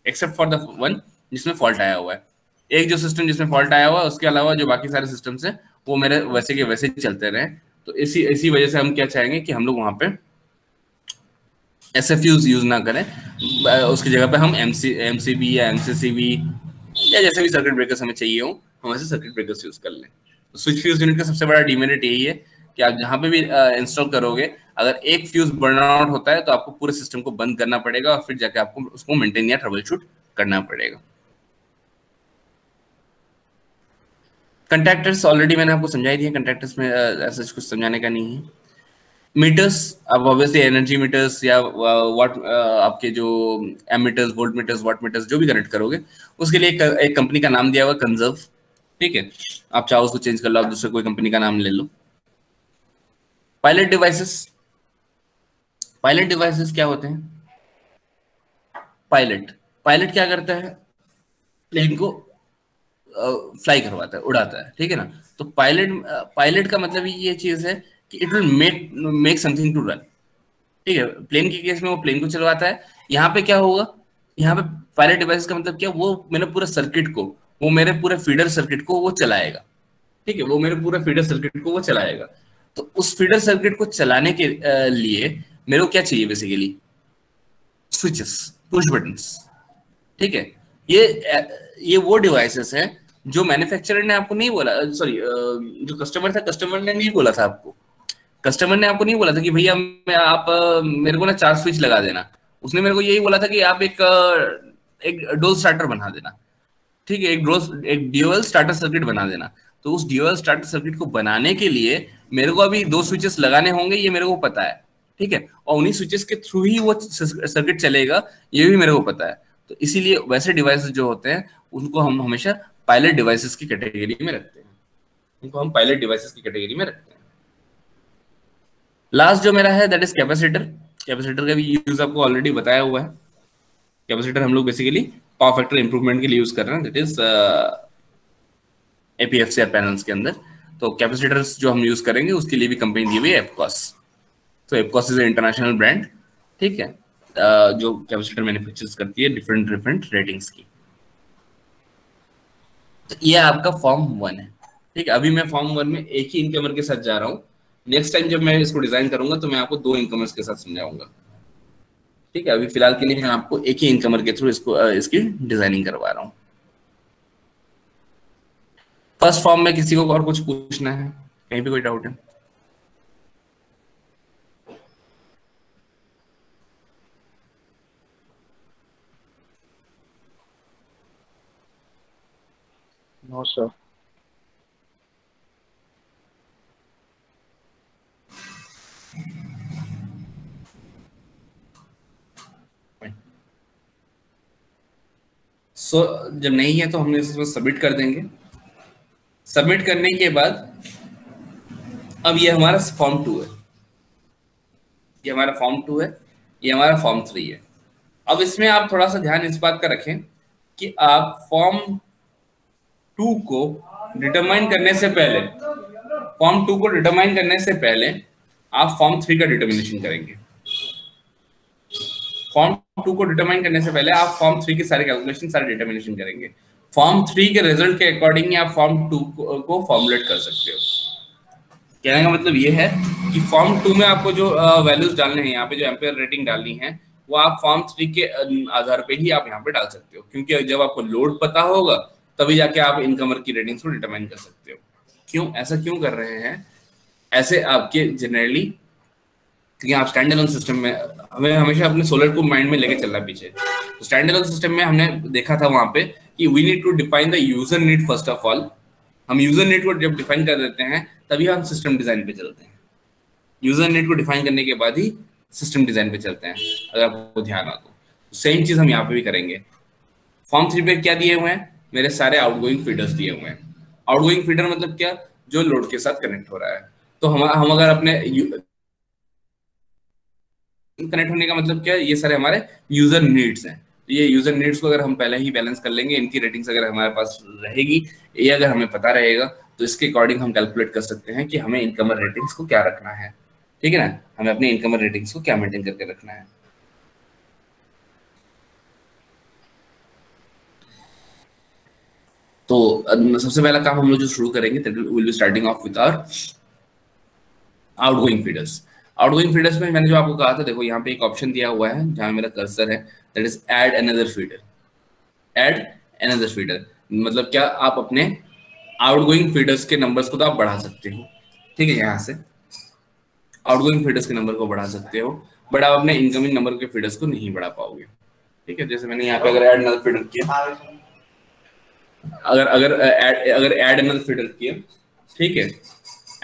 एक्सेप्ट फॉर द वन जिसमें फॉल्ट आया हुआ है। एक जो सिस्टम जिसमें फॉल्ट आया हुआ है, उसके अलावा जो बाकी सारे सिस्टम्स हैं वो मेरे वैसे के वैसे चलते रहे। तो इसी वजह से हम क्या चाहेंगे कि हम लोग वहां पे SFUs यूज ना करें, उसकी जगह पे हम MCB या MCCB या जैसे भी सर्किट ब्रेकर्स हमें चाहिए हो, हम ऐसे सर्किट ब्रेकर्स यूज कर लें। तो स्विच फ्यूज यूनिट का सबसे बड़ा डिमेरिट यही है कि आप जहां पे भी इंस्टॉल करोगे, अगर एक फ्यूज बर्न आउट होता है तो आपको पूरे सिस्टम को बंद करना पड़ेगा और फिर जाके आपको उसको मेंटेन या ट्रबल शूट करना पड़ेगा। कंटैक्टर्स ऑलरेडी मैंने आपको समझाई दिए, कंटैक्टर्स में ऐसा कुछ समझाने का नहीं है। मीटर्स, अब ऑब्वियसली एनर्जी मीटर्स या वाट आपके जो एमीटर्स, वोल्ट मीटर्स, वाट मीटर्स जो भी कनेक्ट करोगे उसके लिए एक कंपनी का नाम दिया हुआ कंजर्व, ठीक है। आप चाहो उसको चेंज कर लो, आप दूसरे कोई कंपनी का नाम ले लो। पायलट डिवाइसेस, पायलट डिवाइसेस क्या होते हैं? पायलट क्या करता है, प्लेन को फ्लाई करवाता है, उड़ाता है, ठीक है ना। तो पायलट का मतलब ये चीज है कि it will make something to run, ठीक है। प्लेन के केस में वो प्लेन को चलवाता है। यहाँ पे क्या होगा, यहाँ पे पायलट डिवाइस का मतलब क्या, वो मेरे पूरे सर्किट को, वो मेरे पूरे फीडर सर्किट को वो चलाएगा, ठीक है, वो मेरे पूरे फीडर सर्किट को वो चलाएगा। तो उस फीडर सर्किट को चलाने के लिए मेरे को क्या चाहिए, बेसिकली स्विचेस, पुश बटन्स, ठीक है। ये वो डिवाइसेस हैं जो मैन्युफैक्चरर ने आपको नहीं बोला, सॉरी जो कस्टमर था, कस्टमर ने नहीं बोला था आपको, कस्टमर ने आपको नहीं बोला था कि भैया आप मेरे को ना 4 स्विच लगा देना। उसने मेरे को यही बोला था कि आप एक डुअल स्टार्टर बना देना, ठीक है, एक ड्यूअल स्टार्टर सर्किट बना देना। तो उस ड्यूअल स्टार्टर सर्किट को बनाने के लिए मेरे को अभी 2 स्विचेस लगाने होंगे, ये मेरे को पता है, ठीक है, और उन्हीं स्विचेस के थ्रू ही वो सर्किट चलेगा, ये भी मेरे को पता है। तो इसीलिए वैसे डिवाइसेस जो होते हैं उनको हम हमेशा पायलट डिवाइसेस की कैटेगरी में रखते हैं, उनको हम पायलट डिवाइसेस की कैटेगरी में रखते हैं। लास्ट जो मेरा है दैट इज कैपेसिटर। कैपेसिटर का भी यूज आपको ऑलरेडी बताया हुआ है। कैपेसिटर हम लोग बेसिकली पावर फैक्टर इंप्रूवमेंट के लिए यूज कर रहे हैं, दैट इज एपीएफसीआर पैनल्स के अंदर। तो कैपेसिटर्स जो हम यूज करेंगे उसके लिए भी कंपनी दी हुई है एपकॉस। तो एपकॉस इज इंटरनेशनल ब्रांड, ठीक है, जो कैपेसिटर मैन्युफैक्चर करती है डिफरेंट डिफरेंट रेटिंग्स की। तो ये आपका फॉर्म 1 है, ठीक है। अभी मैं फॉर्म 1 में एक ही इनकमर के साथ जा रहा हूँ। नेक्स्ट टाइम जब मैं इसको डिजाइन करूंगा तो मैं आपको 2 इनकमर्स के साथ समझाऊंगा, ठीक है। अभी फिलहाल के लिए मैं आपको एक ही इनकमर के थ्रू इसकी डिजाइनिंग करवा रहा हूँ। फर्स्ट फॉर्म में किसी को और कुछ पूछना है, कहीं पे कोई डाउट है? No sir. सो जब नहीं है तो हमने इसको सबमिट कर देंगे। सबमिट करने के बाद अब ये हमारा फॉर्म 2 है, ये हमारा फॉर्म 2 है, ये हमारा फॉर्म 3 है। अब इसमें आप थोड़ा सा ध्यान इस बात का रखें कि आप फॉर्म 2 को डिटरमाइन करने से पहले, फॉर्म 2 को डिटरमाइन करने से पहले आप फॉर्म 3 का डिटर्मिनेशन करेंगे। फॉर्म 2 को डिटरमाइन करने से पहले आप फॉर्म 3 के सारे कैलकुलेशन, सारे डिटर्मिनेशन करेंगे। फॉर्म 3 के रिजल्ट के अकॉर्डिंग आप फॉर्म 2 को फॉर्मुलेट कर सकते हो। कहने का मतलब ये है कि फॉर्म 2 में आपको जो वैल्यूज डालने हैं, यहाँ पे जो एम्पेयर रेटिंग डालनी है वो आप फॉर्म 3 के आधार पे ही आप यहाँ पे डाल सकते हो, क्योंकि जब आपको लोड पता होगा तभी जाके आप इनकमर की रेटिंग्स को डिटरमाइन कर सकते हो। क्यों ऐसा क्यों कर रहे हैं? ऐसे आपके जनरली, क्योंकि आप स्टैंड अलोन सिस्टम में, हमें हमेशा अपने सोलर को माइंड में लेके चलना पीछे। तो स्टैंड अलोन सिस्टम में हमने देखा था वहां पे कि we need to define the user need first of all. हम यूजर नीड को जब डिफाइन कर देते हैं तभी हम सिस्टम डिजाइन पे चलते हैं। यूजर नीड को डिफाइन करने के बाद ही सिस्टम डिजाइन पे चलते हैं, अगर आपको ध्यान आ तो। सेम चीज हम यहाँ पे भी करेंगे। फॉर्म 3 पे क्या दिए हुए हैं? मेरे सारे आउटगोइंग फीडर्स दिए हुए हैं। आउटगोइंग फीडर मतलब क्या? जो लोड के साथ कनेक्ट हो रहा है। तो हम अगर अपने कनेक्ट होने का मतलब क्या है? ये सारे हमारे यूजर नीड्स हैं। ये यूजर नीड्स को अगर हम पहले ही बैलेंस कर लेंगे, इनकी रेटिंग्स अगर हमारे पास रहेगी, ये अगर हमें पता रहेगा, तो इसके अकॉर्डिंग हम कैलकुलेट कर सकते हैं कि हमें इनकमर रेटिंग्स को क्या रखना है, ठीक है ना। हमें अपने इनकमर रेटिंग्स को क्या मेंटेन करके रखना है। तो सबसे पहला काम हम लोग जो शुरू करेंगे, will be starting off with our outgoing feeders. Outgoing feeders में मैंने जो आपको कहा था, देखो यहाँ पे एक ऑप्शन दिया हुआ है जहां मेरा कर्सर है, that is add another feeder. Add another feeder मतलब क्या? आप अपने आउटगोइंग फीडर्स के नंबर्स को तो आप बढ़ा सकते हो, ठीक है, यहाँ से आउटगोइंग फीडर्स के नंबर को बढ़ा सकते हो, बट आप अपने इनकमिंग नंबर के फीडर्स को नहीं बढ़ा पाओगे, ठीक है। जैसे मैंने यहाँ पे अगर ऐड अनदर फीडर किया, अगर ऐड अनदर फीडर किया, ठीक है,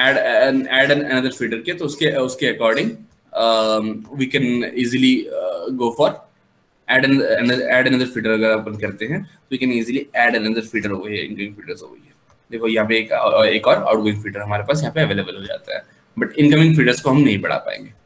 add another feeder के, तो उसके according we can easily go for add another feeder। अगर अपन करते हैं तो we can easily add another feeder over here, incoming feeders over here। देखो यहाँ पे एक और आउटगोइंग फीडर हमारे पास यहाँ पे अवेलेबल हो जाता है, बट इनकमिंग फीडर्स को हम नहीं बढ़ा पाएंगे।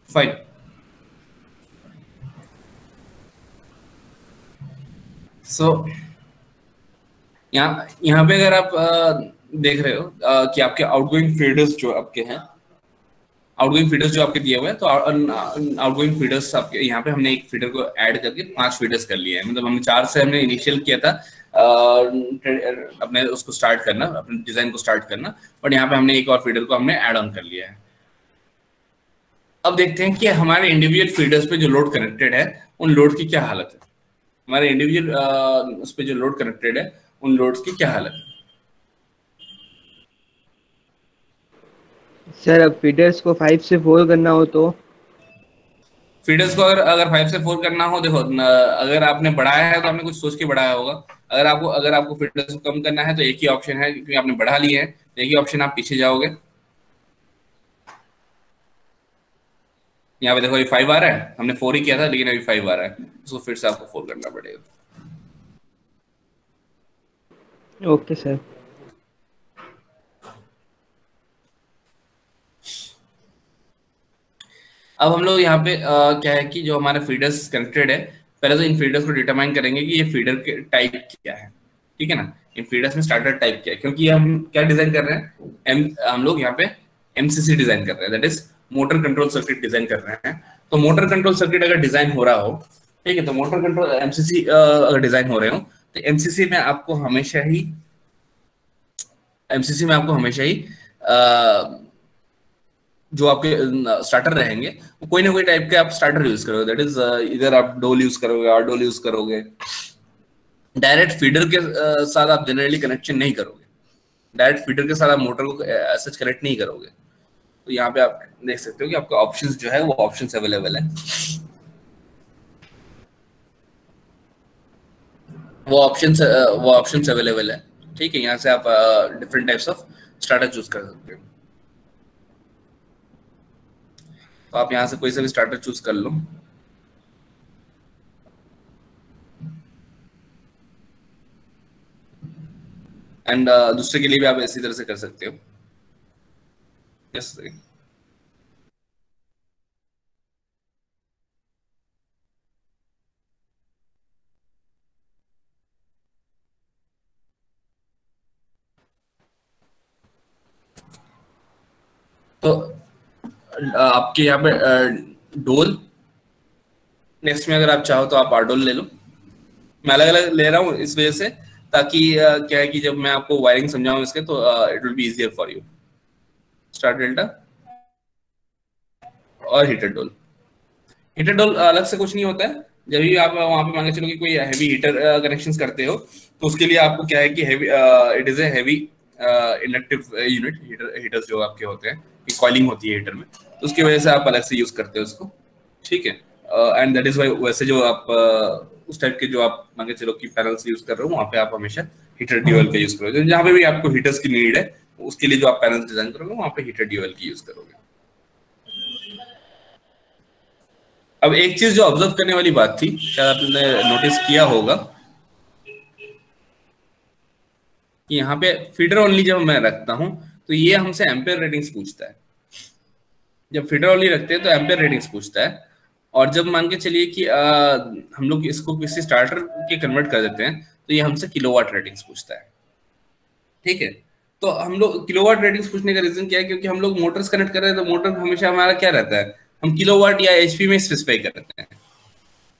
फाइन। सो यहाँ पे अगर आप देख रहे हो कि आपके आउटगोइंग फीडर्स जो आपके हैं, आउटगोइंग फीडर्स जो आपके दिए हुए हैं, तो आउटगोइंग फीडर्स आपके यहाँ पे हमने एक फीडर को ऐड करके 5 फीडर्स कर लिए हैं। मतलब हमने 4 से हमने इनिशियल किया था, अपने उसको स्टार्ट करना, अपने डिजाइन को स्टार्ट करना, बट यहाँ पे हमने एक और फीडर को हमने ऐड ऑन कर लिया है। अब देखते हैं कि हमारे इंडिविजुअल फीडर्स पे जो लोड कनेक्टेड है उन लोड की क्या हालत है। हमारे इंडिविजुअल उस पे जो लोड कनेक्टेड है उन लोड्स की क्या हालत है। सर अब फीडर्स को 5 से 4 करना हो तो? फीडर्स को अगर 5 से 4 करना हो, देखो अगर आपने बढ़ाया है तो आपने कुछ सोच के बढ़ाया होगा। अगर आपको फीडर्स को कम करना है तो एक ही ऑप्शन है, क्योंकि आपने बढ़ा लिए हैं तो एक ही ऑप्शन, आप पीछे जाओगे। यहाँ पे देखो ये 5 आ रहा है, हमने 4 ही किया था लेकिन अभी 5 आ रहा है, उसको फिर से आपको 4 करना पड़ेगा। Okay sir. अब हम लोग यहाँ पे क्या है कि जो हमारे फीडर्स कनेक्टेड है, पहले तो इन फीडर्स को डिटरमाइन करेंगे कि ये फीडर के टाइप क्या है, ठीक है ना। इन फीडर्स में स्टार्टर टाइप क्या है, क्योंकि हम क्या डिजाइन कर रहे हैं, हम लोग यहाँ पे एमसीसी डिजाइन कर रहे हैं, that is motor control circuit design कर रहे हैं। तो मोटर कंट्रोल सर्किट अगर डिजाइन हो रहा हो, ठीक है, तो मोटर कंट्रोल एमसीसी अगर डिजाइन हो रहे हो तो एमसीसी में आपको हमेशा ही जो आपके स्टार्टर रहेंगे वो कोई ना कोई टाइप के आप स्टार्टर यूज करोगे, दैट इज इधर आप डोल यूज करोगे, आरडोल यूज करोगे। डायरेक्ट फीडर के साथ आप जनरली कनेक्शन नहीं करोगे, डायरेक्ट फीडर के साथ आप मोटर को सच कनेक्ट नहीं करोगे। तो यहाँ पे आप देख सकते हो कि आपका ऑप्शंस जो है वो ऑप्शंस अवेलेबल है, वो ऑप्शंस अवेलेबल है, ठीक है। यहाँ से आप different types of starter choose कर सकते हो। तो आप यहाँ से कोई सा भी स्टार्टर चूज कर लो। एंड दूसरे के लिए भी आप इसी तरह से कर सकते हो। यस, तो आपके यहाँ पे डोल, नेक्स्ट में अगर आप चाहो तो आप आरडोल ले लो। मैं अलग अलग ले रहा हूँ इस वजह से, ताकि क्या है कि जब मैं आपको वायरिंग समझाऊं इसके तो it will be easier for you. Star delta और हीटर डोल अलग से कुछ नहीं होता है। जब भी आप वहां पे मान के चलो कि कोई हैवी हीटर कनेक्शंस करते हो तो उसके लिए आपको क्या है कि heavy it is a heavy inductive unit, heaters जो आपके होते हैं कि कॉइलिंग होती है हीटर में, तो उसकी वजह से आप अलग से यूज करते हो उसको, ठीक है। एंड दैट इज वाई वैसे जो आप उस टाइप के जो आप मान के चलो कि पैनल्स यूज कर रहे हो वहाँ पे आप हमेशा हीटर ड्यूअल का यूज करोगे। जहाँ पे भी आपको हीटर्स की नीड है उसके लिए जो आप पैनल्स डिजाइन करोगे वहाँ पे हीटर ड्यूअल की यूज करोगे। अब एक चीज जो ऑब्जर्व करने वाली बात थी, शायद आपने नोटिस किया होगा कि यहाँ पे फीडर ओनली जब मैं रखता हूँ तो ये हमसे एम्पेयर रेटिंग्स पूछता है। जब फीडर ओनली रखते हैं तो एम्पेयर रेटिंग्स पूछता है, और जब मान के चलिए कि हम लोग इसको किसी स्टार्टर के कन्वर्ट कर देते हैं तो ये हमसे किलोवाट रेटिंग्स पूछता है, ठीक है। तो हम लोग किलोवाट रेटिंग्स पूछने का रीजन क्या है, क्योंकि हम लोग मोटर्स कनेक्ट कर रहे हैं तो मोटर हमेशा हमारा क्या रहता है, हम किलोवाट या एचपी में स्पेसिफाई करते हैं,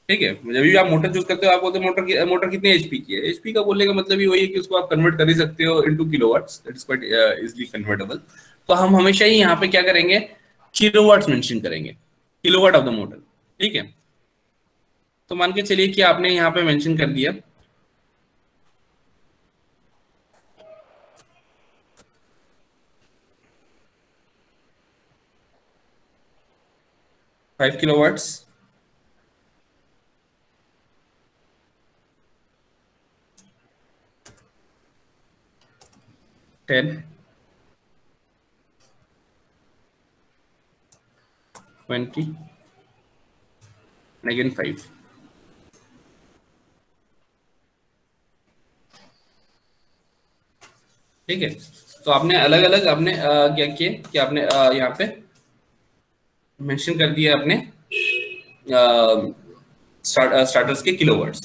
ठीक है। जब भी आप मोटर चूज करते हो आप बोलते हो मोटर कितने एचपी की है। एचपी का बोलने का मतलब ही वही है कि उसको आप कन्वर्ट कर ही सकते हो into kilowatts, that is quite easily convertible. तो हम हमेशा ही यहाँ पे क्या करेंगे, किलोवाट्स मेंशन करेंगे, किलोवाट ऑफ द मोटर, ठीक है। तो मान के चलिए कि आपने यहाँ पे मेंशन कर दिया 5 kilowatts, 10, 20, and again 5. ठीक है। तो आपने अलग अलग आपने क्या किए कि आपने यहाँ पे मेंशन कर दिया अपने स्टार्टर्स के किलोवाट्स।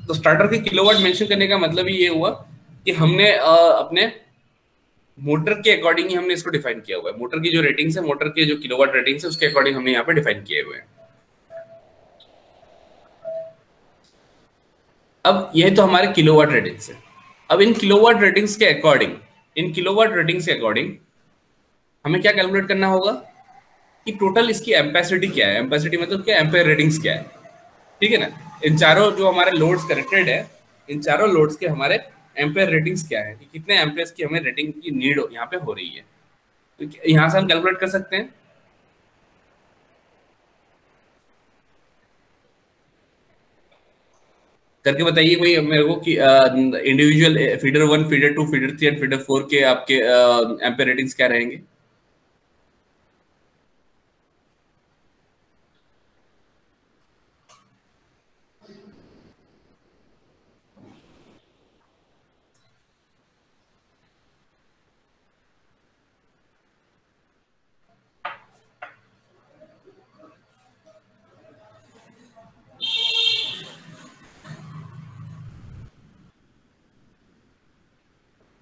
तो स्टार्टर के किलोवाट मेंशन करने का मतलब ही ये हुआ कि हमने अपने मोटर के अकॉर्डिंग ही हमने इसको डिफाइन किया हुआ है। मोटर की जो रेटिंग्स है, मोटर के जो किलोवाट रेटिंग्स है उसके अकॉर्डिंग हमने यहाँ पे डिफाइन किए हुए हैं। अब ये तो हमारे किलोवाट रेटिंग्स है। अब इन किलोवाट रेटिंग्स के अकॉर्डिंग हमें क्या कैलकुलेट करना होगा कि टोटल इसकी एम्पेसिटी क्या है। एम्पेसिटी मतलब क्या, एम्पेयर रेटिंग्स क्या है, ठीक है ना। इन चारों जो हमारे लोड्स कनेक्टेड है, इन चारों लोड्स के हमारे एम्पेयर रेटिंग्स क्या है, कि कितने एम्पेयर्स की हमें रेटिंग की नीड यहाँ पे हो रही है। तो यहाँ से हम कैलकुलेट कर सकते हैं। करके बताइए कोई मेरे को कि individual feeder 1, feeder 2, feeder 3 and feeder 4 के आपके एम्पेयर रेटिंग्स क्या रहेंगे।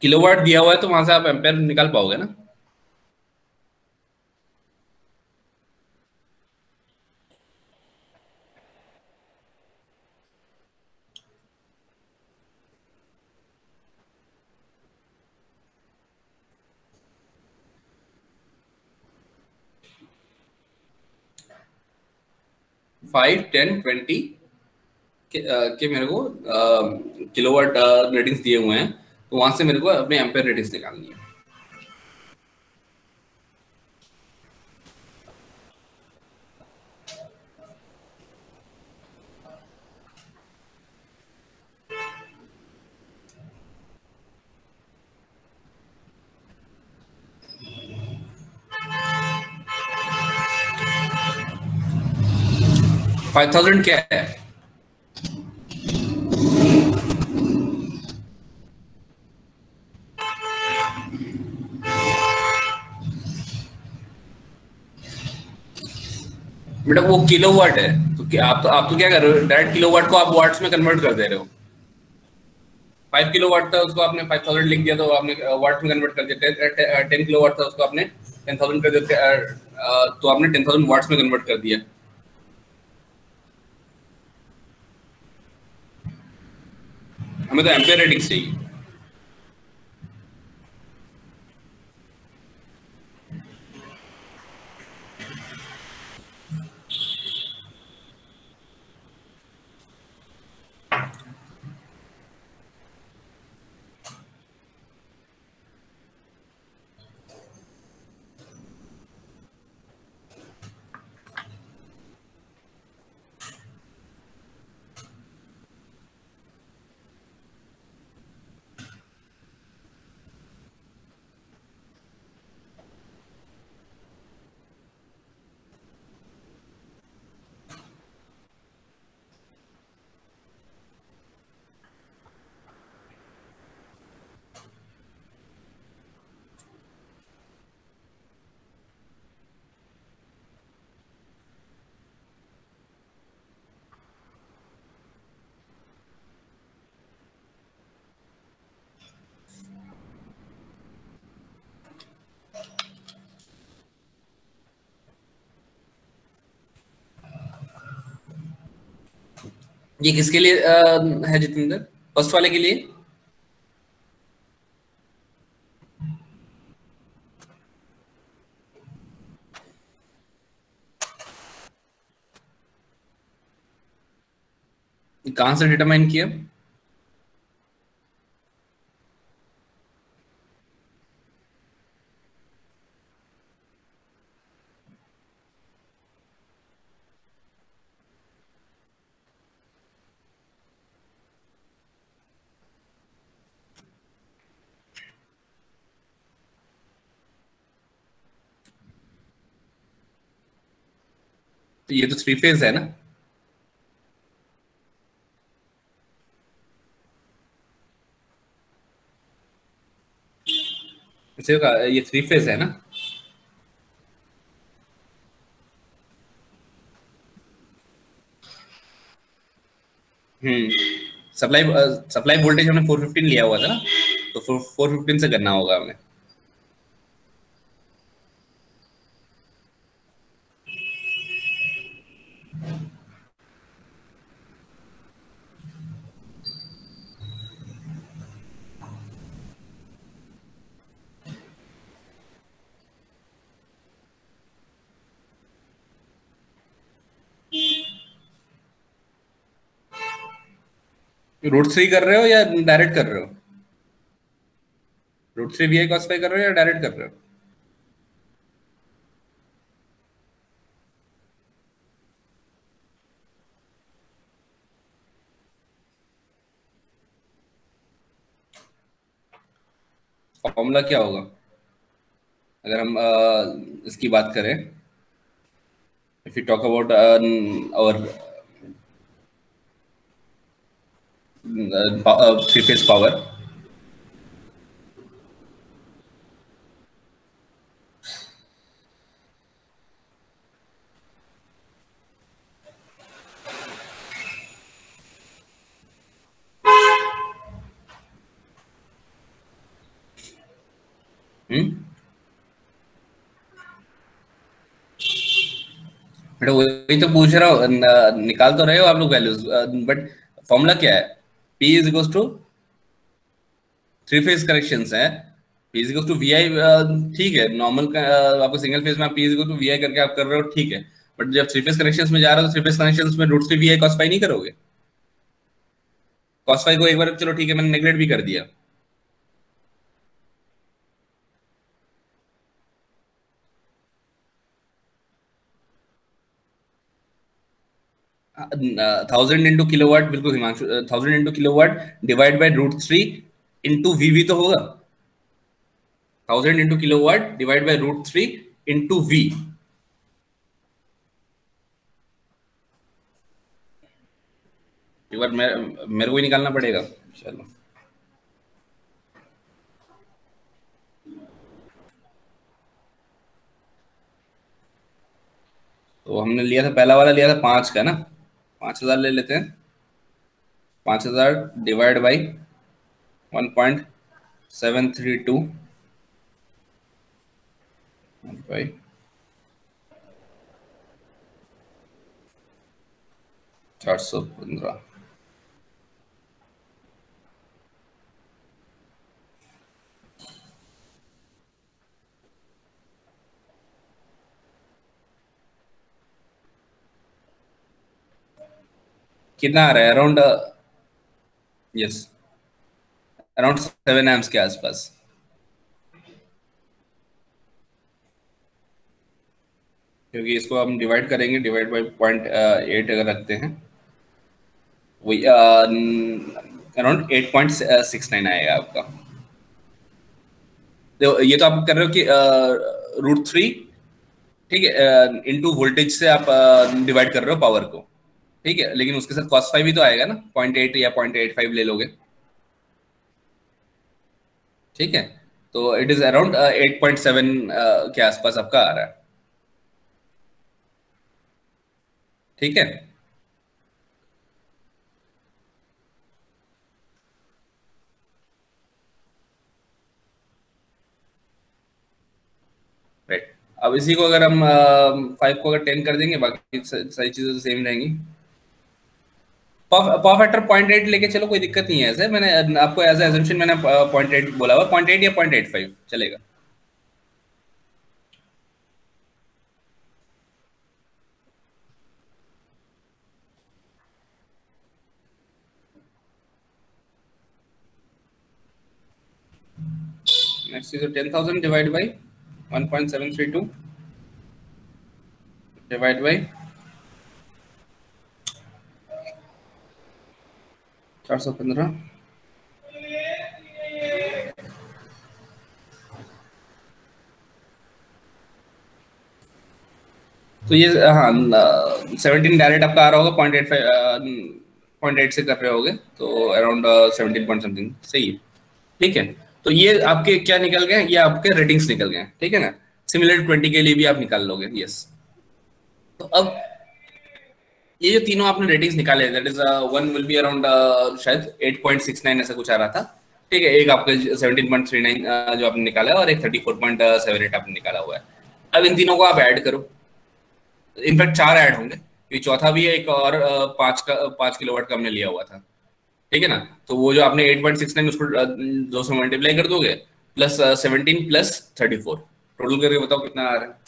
किलोवाट दिया हुआ है तो वहां से आप एम्पेयर निकाल पाओगे ना। फाइव, 10, 20 के मेरे को किलोवाट रेटिंग्स दिए हुए हैं, तो वहां से मेरे को अपने एम्पेयर रेटिंग्स निकालनी है। फाइव थाउजेंड क्या है। बेटा वो किलोवाट है, तो क्या आप तो क्या कर रहे हो, डायरेक्ट किलोवाट को आप वाट्स में कन्वर्ट कर दे रहे हो। 5 किलोवाट था उसको आपने 5000 लिख दिया, तो आपने वाट में कन्वर्ट कर दिया। 10 किलोवाट था उसको आपने 10,000 कर दिया, तो आपने 10,000 वाट्स में कन्वर्ट कर दिया। हमें तो एम्पेयर रेटिंग्स चाहिए। ये किसके लिए है जितेंद्र, फर्स्ट वाले के लिए। कहां से डिटरमाइन किया। तो ये तो थ्री फेज है ना। इसे ये थ्री फेज है ना। हम्म। सप्लाई सप्लाई वोल्टेज हमने 415 लिया हुआ था ना, तो 415 से करना होगा हमें। रूट 3 कर रहे हो या डायरेक्ट कर रहे हो? रूट 3 VI cos phi कर रहे हो या डायरेक्ट कर रहे हो? फॉर्मूला क्या होगा अगर हम इसकी बात करें? इफ यू टॉक अबाउट और थ्री फेज पावर, बट वही तो पूछ रहा हूँ, निकाल तो रहे हो आप लोग वैल्यूज, बट फॉर्मूला क्या है? P is equal to three phase corrections है, P is equal to VI, ठीक है नॉर्मल का, आपको सिंगल फेज में आप P is equal to VI करके आप कर रहे हो, ठीक है। बट जब थ्री फेज कनेक्शंस में जा रहे हो तो थ्री फेज कनेक्शंस में रूट 3 VI cos phi नहीं करोगे? cos phi को एक बार चलो ठीक है मैंने नेगलेक्ट भी कर दिया, थाउजेंड इंटू किलोवाट, बिल्कुल Himanshu, 1000 into kilowatt divide by root 3 into VV तो होगा, 1000 into kilowatt divide by root 3 into V। एक बार मेरे को ही निकालना पड़ेगा, चलो। तो हमने लिया था, पहला वाला लिया था 5 का ना, 5000 ले लेते हैं। 5000 डिवाइड बाई 1.732 बाई 415। कितना आ रहा है? अराउंड, यस, अराउंड 7 एम्स के आसपास। क्योंकि इसको हम डिवाइड करेंगे, डिवाइड बाई 0.8 अगर रखते हैं, वही अराउंड 8.69 आएगा आपका। तो ये तो आप कर रहे हो कि रूट 3, ठीक है, इनटू वोल्टेज से आप डिवाइड कर रहे हो पावर को, ठीक है, लेकिन उसके साथ cos phi भी तो आएगा ना, 0.8 या 0.85 ले लोगे, ठीक है। तो इट इज अराउंड 8.7 के आसपास आपका आ रहा है, ठीक है। राइट, अब इसी को अगर हम 5 को अगर 10 कर देंगे, बाकी सारी चीजें तो सेम रहेंगी। पावर फैक्टर 0.8 लेके चलो, कोई दिक्कत नहीं है। ऐसे मैंने आपको एज एजम्पशन मैंने 0.8 बोला हुआ, 0.8 या 0.85 चलेगा। Next is 10,000 divide by 1.732 divide by 415। तो ये हाँ 17 डायरेक्ट आपका आ रहा होगा, 0.85 0.8 से कर रहे होगे तो अराउंड 17 पॉइंट समथिंग, सही है, ठीक है। तो ये आपके क्या निकल गए? ये आपके रेटिंग्स निकल गए, ठीक है ना। सिमिलर 20 के लिए भी आप निकाल लोगे, यस। तो अब ये जो तीनों आपने रेटिंग्स निकाले, that is one will be around शायद 8.69 ऐसा कुछ आ रहा था, ठीक है। एक आपका 17.39 जो आपने निकाला है, और एक 34.78 आपने निकाला हुआ है। अब इन तीनों को आप ऐड करो, इनफैक्ट 4 ऐड होंगे क्योंकि चौथा भी है एक, और 5 किलोवाट का हमने लिया हुआ था, ठीक है ना। तो वो जो आपने 8.69 उसको 2 से मल्टीप्लाई कर दोगे, प्लस 17 प्लस 34, टोटल करके बताओ कितना आ रहा है।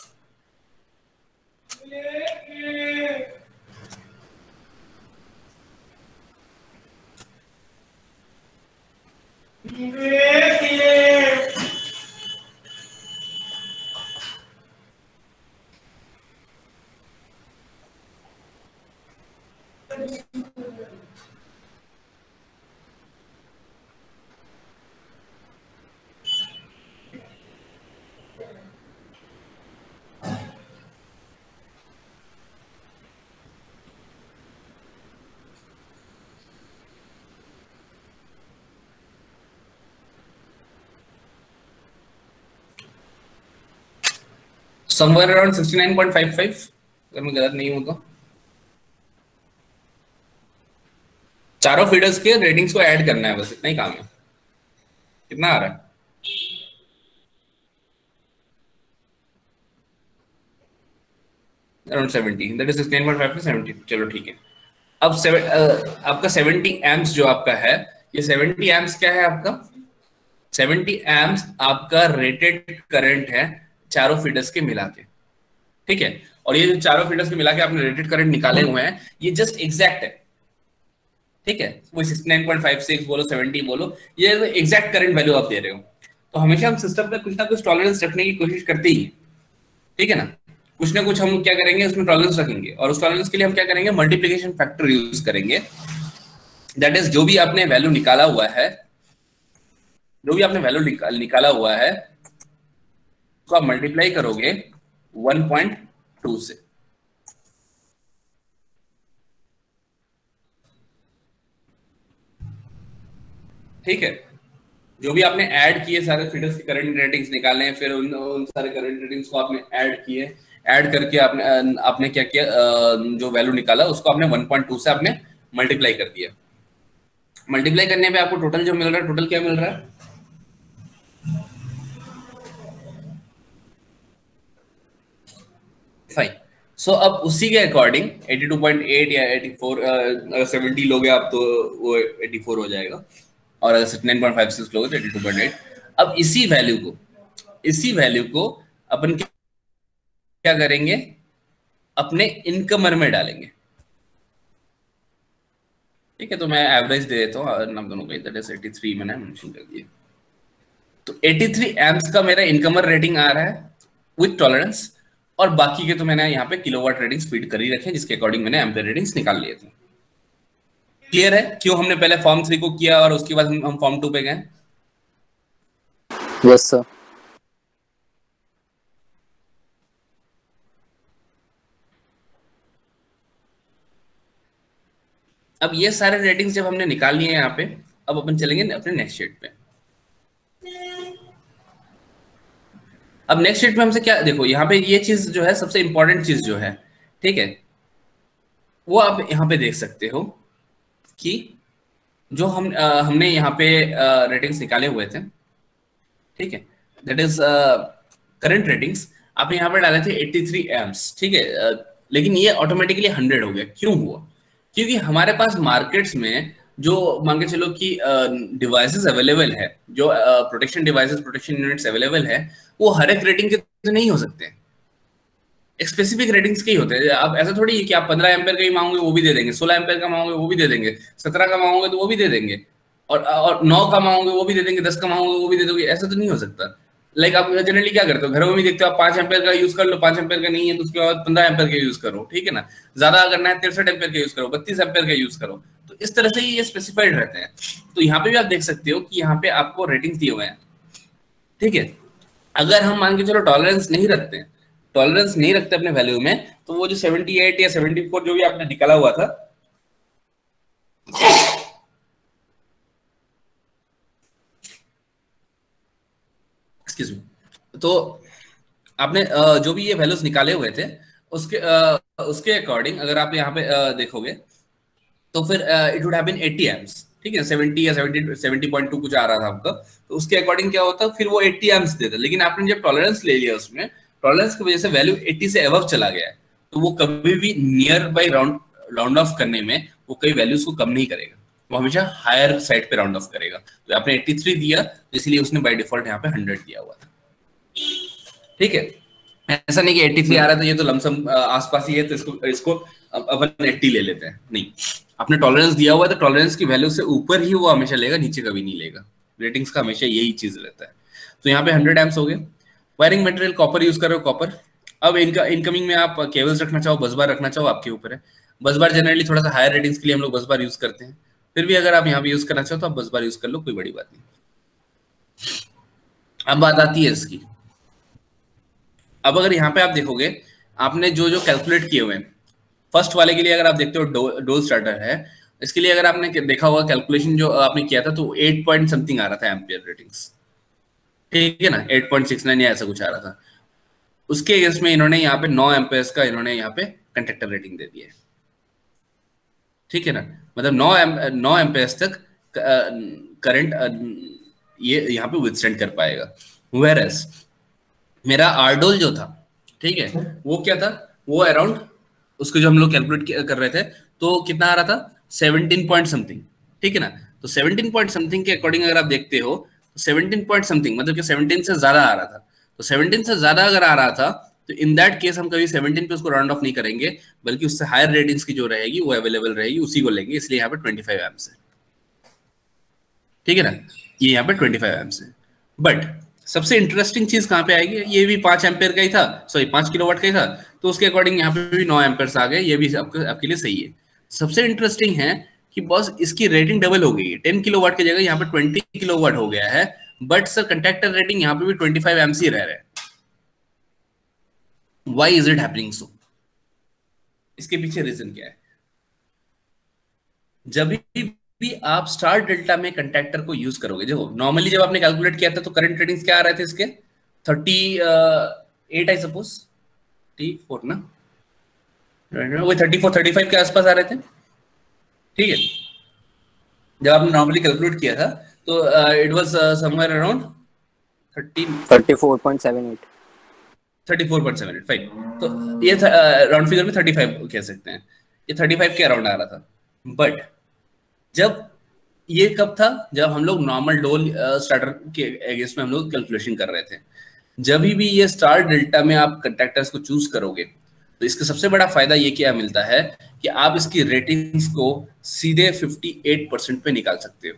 समवेयर अराउंड 69.55 अगर मैं गलत नहीं हूं तो। चारों फीडर्स के रेटिंग्स को ऐड करना है, बस इतना ही काम है। कितना आ रहा है? Around 70, that is 69.5 to 70। चलो ठीक है। अब आपका 70 एम्प्स जो आपका है, ये 70 एम्प्स क्या है आपका? 70 एम्प्स आपका रेटेड करंट है चारों फीडर्स के मिला के, ठीक है। और ये जो चारों फीडर्स के मिला के आपने रेटेड करंट निकाले हुए हैं, ये जस्ट एग्जैक्ट है, ठीक है। वो 69.56 बोलो 70 बोलो, ये एग्जैक्ट करंट वैल्यू आप दे रहे हो। तो हमेशा हम सिस्टम में कुछ ना कुछ टॉलरेंस रखने की कोशिश करते ही, ठीक है ना। कुछ ना कुछ हम क्या करेंगे, उसमें टॉलरेंस रखेंगे, और उस टॉलरेंस के लिए हम क्या करेंगे, मल्टीप्लिकेशन फैक्टर यूज करेंगे। दैट इज जो भी आपने वैल्यू निकाला हुआ है, जो भी आपने वैल्यू निकाला हुआ है, उसको आप मल्टीप्लाई करोगे 1.2 से, ठीक है। जो भी आपने ऐड किए सारे फीडर्स के करंट रेटिंग्स निकाले हैं, फिर उन सारे करंट रेटिंग्स को आपने ऐड किए, ऐड करके आपने क्या किया, जो वैल्यू निकाला उसको आपने 1.2 से आपने मल्टीप्लाई कर दिया। मल्टीप्लाई करने पे आपको टोटल जो मिल रहा है, टोटल क्या मिल रहा है? फाइन। सो अब उसी के अकॉर्डिंग 82.8 या 84, अगर 70 लोगे आप तो वो 84 हो जाएगा, और अगर 69.56 लोगे तो 82.8। अब इसी वैल्यू को अपन क्या करेंगे, अपने इनकमर में डालेंगे, ठीक है। तो मैं एवरेज दे देता हूँ नाम दोनों का, दैट इज 83 मैंने मेंशन कर दिया। तो 83 एम्प्स का मेरा इनकमर रेटिंग आ रहा है विद टॉलरेंस, और बाकी के तो मैंने यहाँ पे किलोवाट रेटिंग्स फीड कर ही रखे, जिसके अकॉर्डिंग मैंने एम्पियर रेटिंग्स निकाल लिए थे। क्लियर है क्यों हमने पहले फॉर्म 3 को किया और उसके बाद हम फॉर्म 2 पे गए? Yes sir. अब ये सारे रेटिंग्स जब हमने निकाल लिए यहाँ पे, अब अपन चलेंगे अपने नेक्स्ट शीट पे। अब नेक्स्ट शीट में हमसे क्या, देखो यहाँ पे ये चीज जो है सबसे इंपॉर्टेंट चीज जो है, ठीक है, वो आप यहाँ पे देख सकते हो कि जो हमने यहाँ पे रेटिंग्स निकाले हुए थे, ठीक है, दैट इज करंट रेटिंग्स आपने यहाँ पे डाले थे 83 एम्प्स, ठीक है। लेकिन ये ऑटोमेटिकली 100 हो गया। क्यों हुआ? क्योंकि हमारे पास मार्केट्स में जो मान के चलो कि डिवाइसेस अवेलेबल है, जो protection devices, protection units available है, वो हर एक रेटिंग के तो नहीं हो सकते, एक स्पेसिफिक रेटिंग्स के ही होते हैं। अब ऐसा थोड़ी है कि आप 15 एम्पेयर का ही मांगोगे वो भी दे देंगे, 16 एम्पेयर का मांगोगे वो भी दे देंगे, 17 का मांगोगे तो वो भी दे देंगे, और 9 का मांगोगे वो भी दे देंगे, 10 का मांगोगे वो भी दे दोगे। ऐसा तो नहीं हो सकता। लाइक आप जनरली क्या करते हो, घरों में भी देखते हो, आप 5 एम्पेयर का यूज कर लो, 5 एम्पेयर का नहीं है तो उसके बाद 15 एम्पेयर का यूज करो, ठीक है ना। ज्यादा करना है 63 एम्पेयर का यूज करो, 32 एम्पेयर का यूज करो। तो इस तरह से ये स्पेसिफाइड रहते हैं। तो यहाँ पे भी आप देख सकते हो कि यहाँ पे आपको रेटिंग्स दिए हुए हैं, ठीक है। अगर हम मान के चलो टॉलरेंस नहीं रखते अपने वैल्यू में, तो वो जो 78 या 74 जो भी आपने निकाला हुआ था, एक्सक्यूज मी, तो आपने जो भी ये वैल्यूज निकाले हुए थे उसके अकॉर्डिंग अगर आप यहाँ पे देखोगे तो फिर it would have been 80 amps, ठीक है। 70 या 70.2 कुछ आ रहा था आपका, तो उसके अकॉर्डिंग क्या होता, फिर वो 80 एम्प्स देता। लेकिन आपने जब टॉलरेंस ले लिया, उसमें टॉलरेंस की वजह से वैल्यू 80 से अबव चला गया है, तो वो कभी भी नियर बाई राउंड ऑफ करने में वो कई वैल्यूज को कम नहीं करेगा, वो हमेशा हायर साइड पे राउंड ऑफ करेगा। तो आपने 83 दिया, तो इसलिए उसने बाय डिफॉल्ट यहाँ पे 100 दिया हुआ था, ठीक है। ऐसा नहीं कि 83 आ रहा है तो ये तो लमसम आसपास ही है, तो इसको अपन 80 ले लेते हैं, नहीं। आपने टॉलरेंस दिया हुआ है तो टॉलरेंस की वैल्यू से ऊपर ही वो हमेशा लेगा, नीचे कभी नहीं लेगा, रेटिंग्स का हमेशा यही चीज रहता है। तो यहाँ पे 100 एम्प्स हो गए। वायरिंग मटेरियल कॉपर यूज कर रहे हो, कॉपर। अब इनका इनकमिंग में आप केबल्स रखना चाहो, बस बार रखना चाहो, आपके ऊपर है। बस बार जनरली थोड़ा सा हायर रेटिंग्स के लिए हम लोग बस बार यूज करते हैं, फिर भी अगर आप यहाँ पे यूज करना चाहो तो आप बस बार यूज कर लो, कोई बड़ी बात नहीं। अब बात आती है इसकी, अब अगर यहाँ पे आप देखोगे आपने जो जो कैलकुलेट किए हुए हैं, फर्स्ट वाले के लिए अगर आप देखते हो डोल स्टार्टर है, इसके लिए अगर आपने देखा होगा कैलकुलेशन जो आपने किया था तो 8 पॉइंट समथिंग आ रहा था एम्पियर रेटिंग्स, ठीक है ना, 8.69 या ऐसा कुछ आ रहा था। उसके अगेंस्ट में इन्होंने यहाँ पे 9 एम्पियर्स का इन्होंने यहाँ पे कंडक्टर रेटिंग दे दिया है, ठीक है ना, मतलब 9 एम्पियर्स तक करंट ये यहाँ पे विथस्टैंड कर पाएगा। वेरएस मेरा आरडोल जो था, ठीक है, वो क्या था, वो अराउंड उसको जो हम लोग कैलकुलेट कर रहे थे तो कितना आ रहा था, 17 पॉइंट समथिंग, ठीक है ना। तो 17 पॉइंट समथिंग के अकॉर्डिंग अगर आप देखते हो तो 17 पॉइंट समथिंग मतलब कि 17 से ज्यादा आ रहा था। तो 17 से ज्यादा अगर आ रहा था तो इन दैट केस हम कभी 17 पे उसको राउंड ऑफ नहीं करेंगे, बल्कि उससे हायर रेटिंग्स की जो रहेगी वो अवेलेबल रहेगी, उसी को लेंगे। इसलिए यहाँ पे 25 एम्प्स है, ठीक है ना, ये यहाँ पे 25 एम्प्स है। बट सबसे इंटरेस्टिंग चीज कहाँ पे आएगी, ये भी 5 एम्पेयर का ही था, सॉरी 5 किलोवाट का ही था, तो उसके अकॉर्डिंग यहाँ पे भी 9 एम्पेयर आ गए, ये भी आपके लिए सही है। सबसे इंटरेस्टिंग है कि बॉस इसकी रेटिंग डबल हो गई है, 10 किलोवाट की जगह यहाँ पे 20 किलोवाट हो गया है, बट सर कंडक्टर रेटिंग यहाँ पे भी 25 एम्प्स ही रह रहे हैं। Why is it happening so? इसके पीछे रीजन क्या है? जब भी आप स्टार डेल्टा में कंडक्टर को यूज करोगे, देखो नॉर्मली जब आपने कैलकुलेट किया था तो करंट रेटिंग्स क्या आ रहे थे इसके, 38 आई सपोज, 34 ना, वो 34 35 के आसपास आ रहे थे, ठीक है। जब आपने नॉर्मली कैलकुलेट किया था तो इट वाज समवेयर अराउंड 34.78 34.78 तो ये राउंड फिगर में 35 कह सकते हैं, ये 35 के अराउंड आ रहा था। बट जब ये कब था, जब हम लोग नॉर्मल डोल स्टार्टर के अगेंस्ट में हम लोग कैलकुलेशन कर रहे थे। जब भी ये स्टार डेल्टा में आप कंडक्टर्स को चूज करोगे तो इसका सबसे बड़ा फायदा ये क्या मिलता है कि आप इसकी रेटिंग्स को सीधे 58% पे निकाल सकते हो।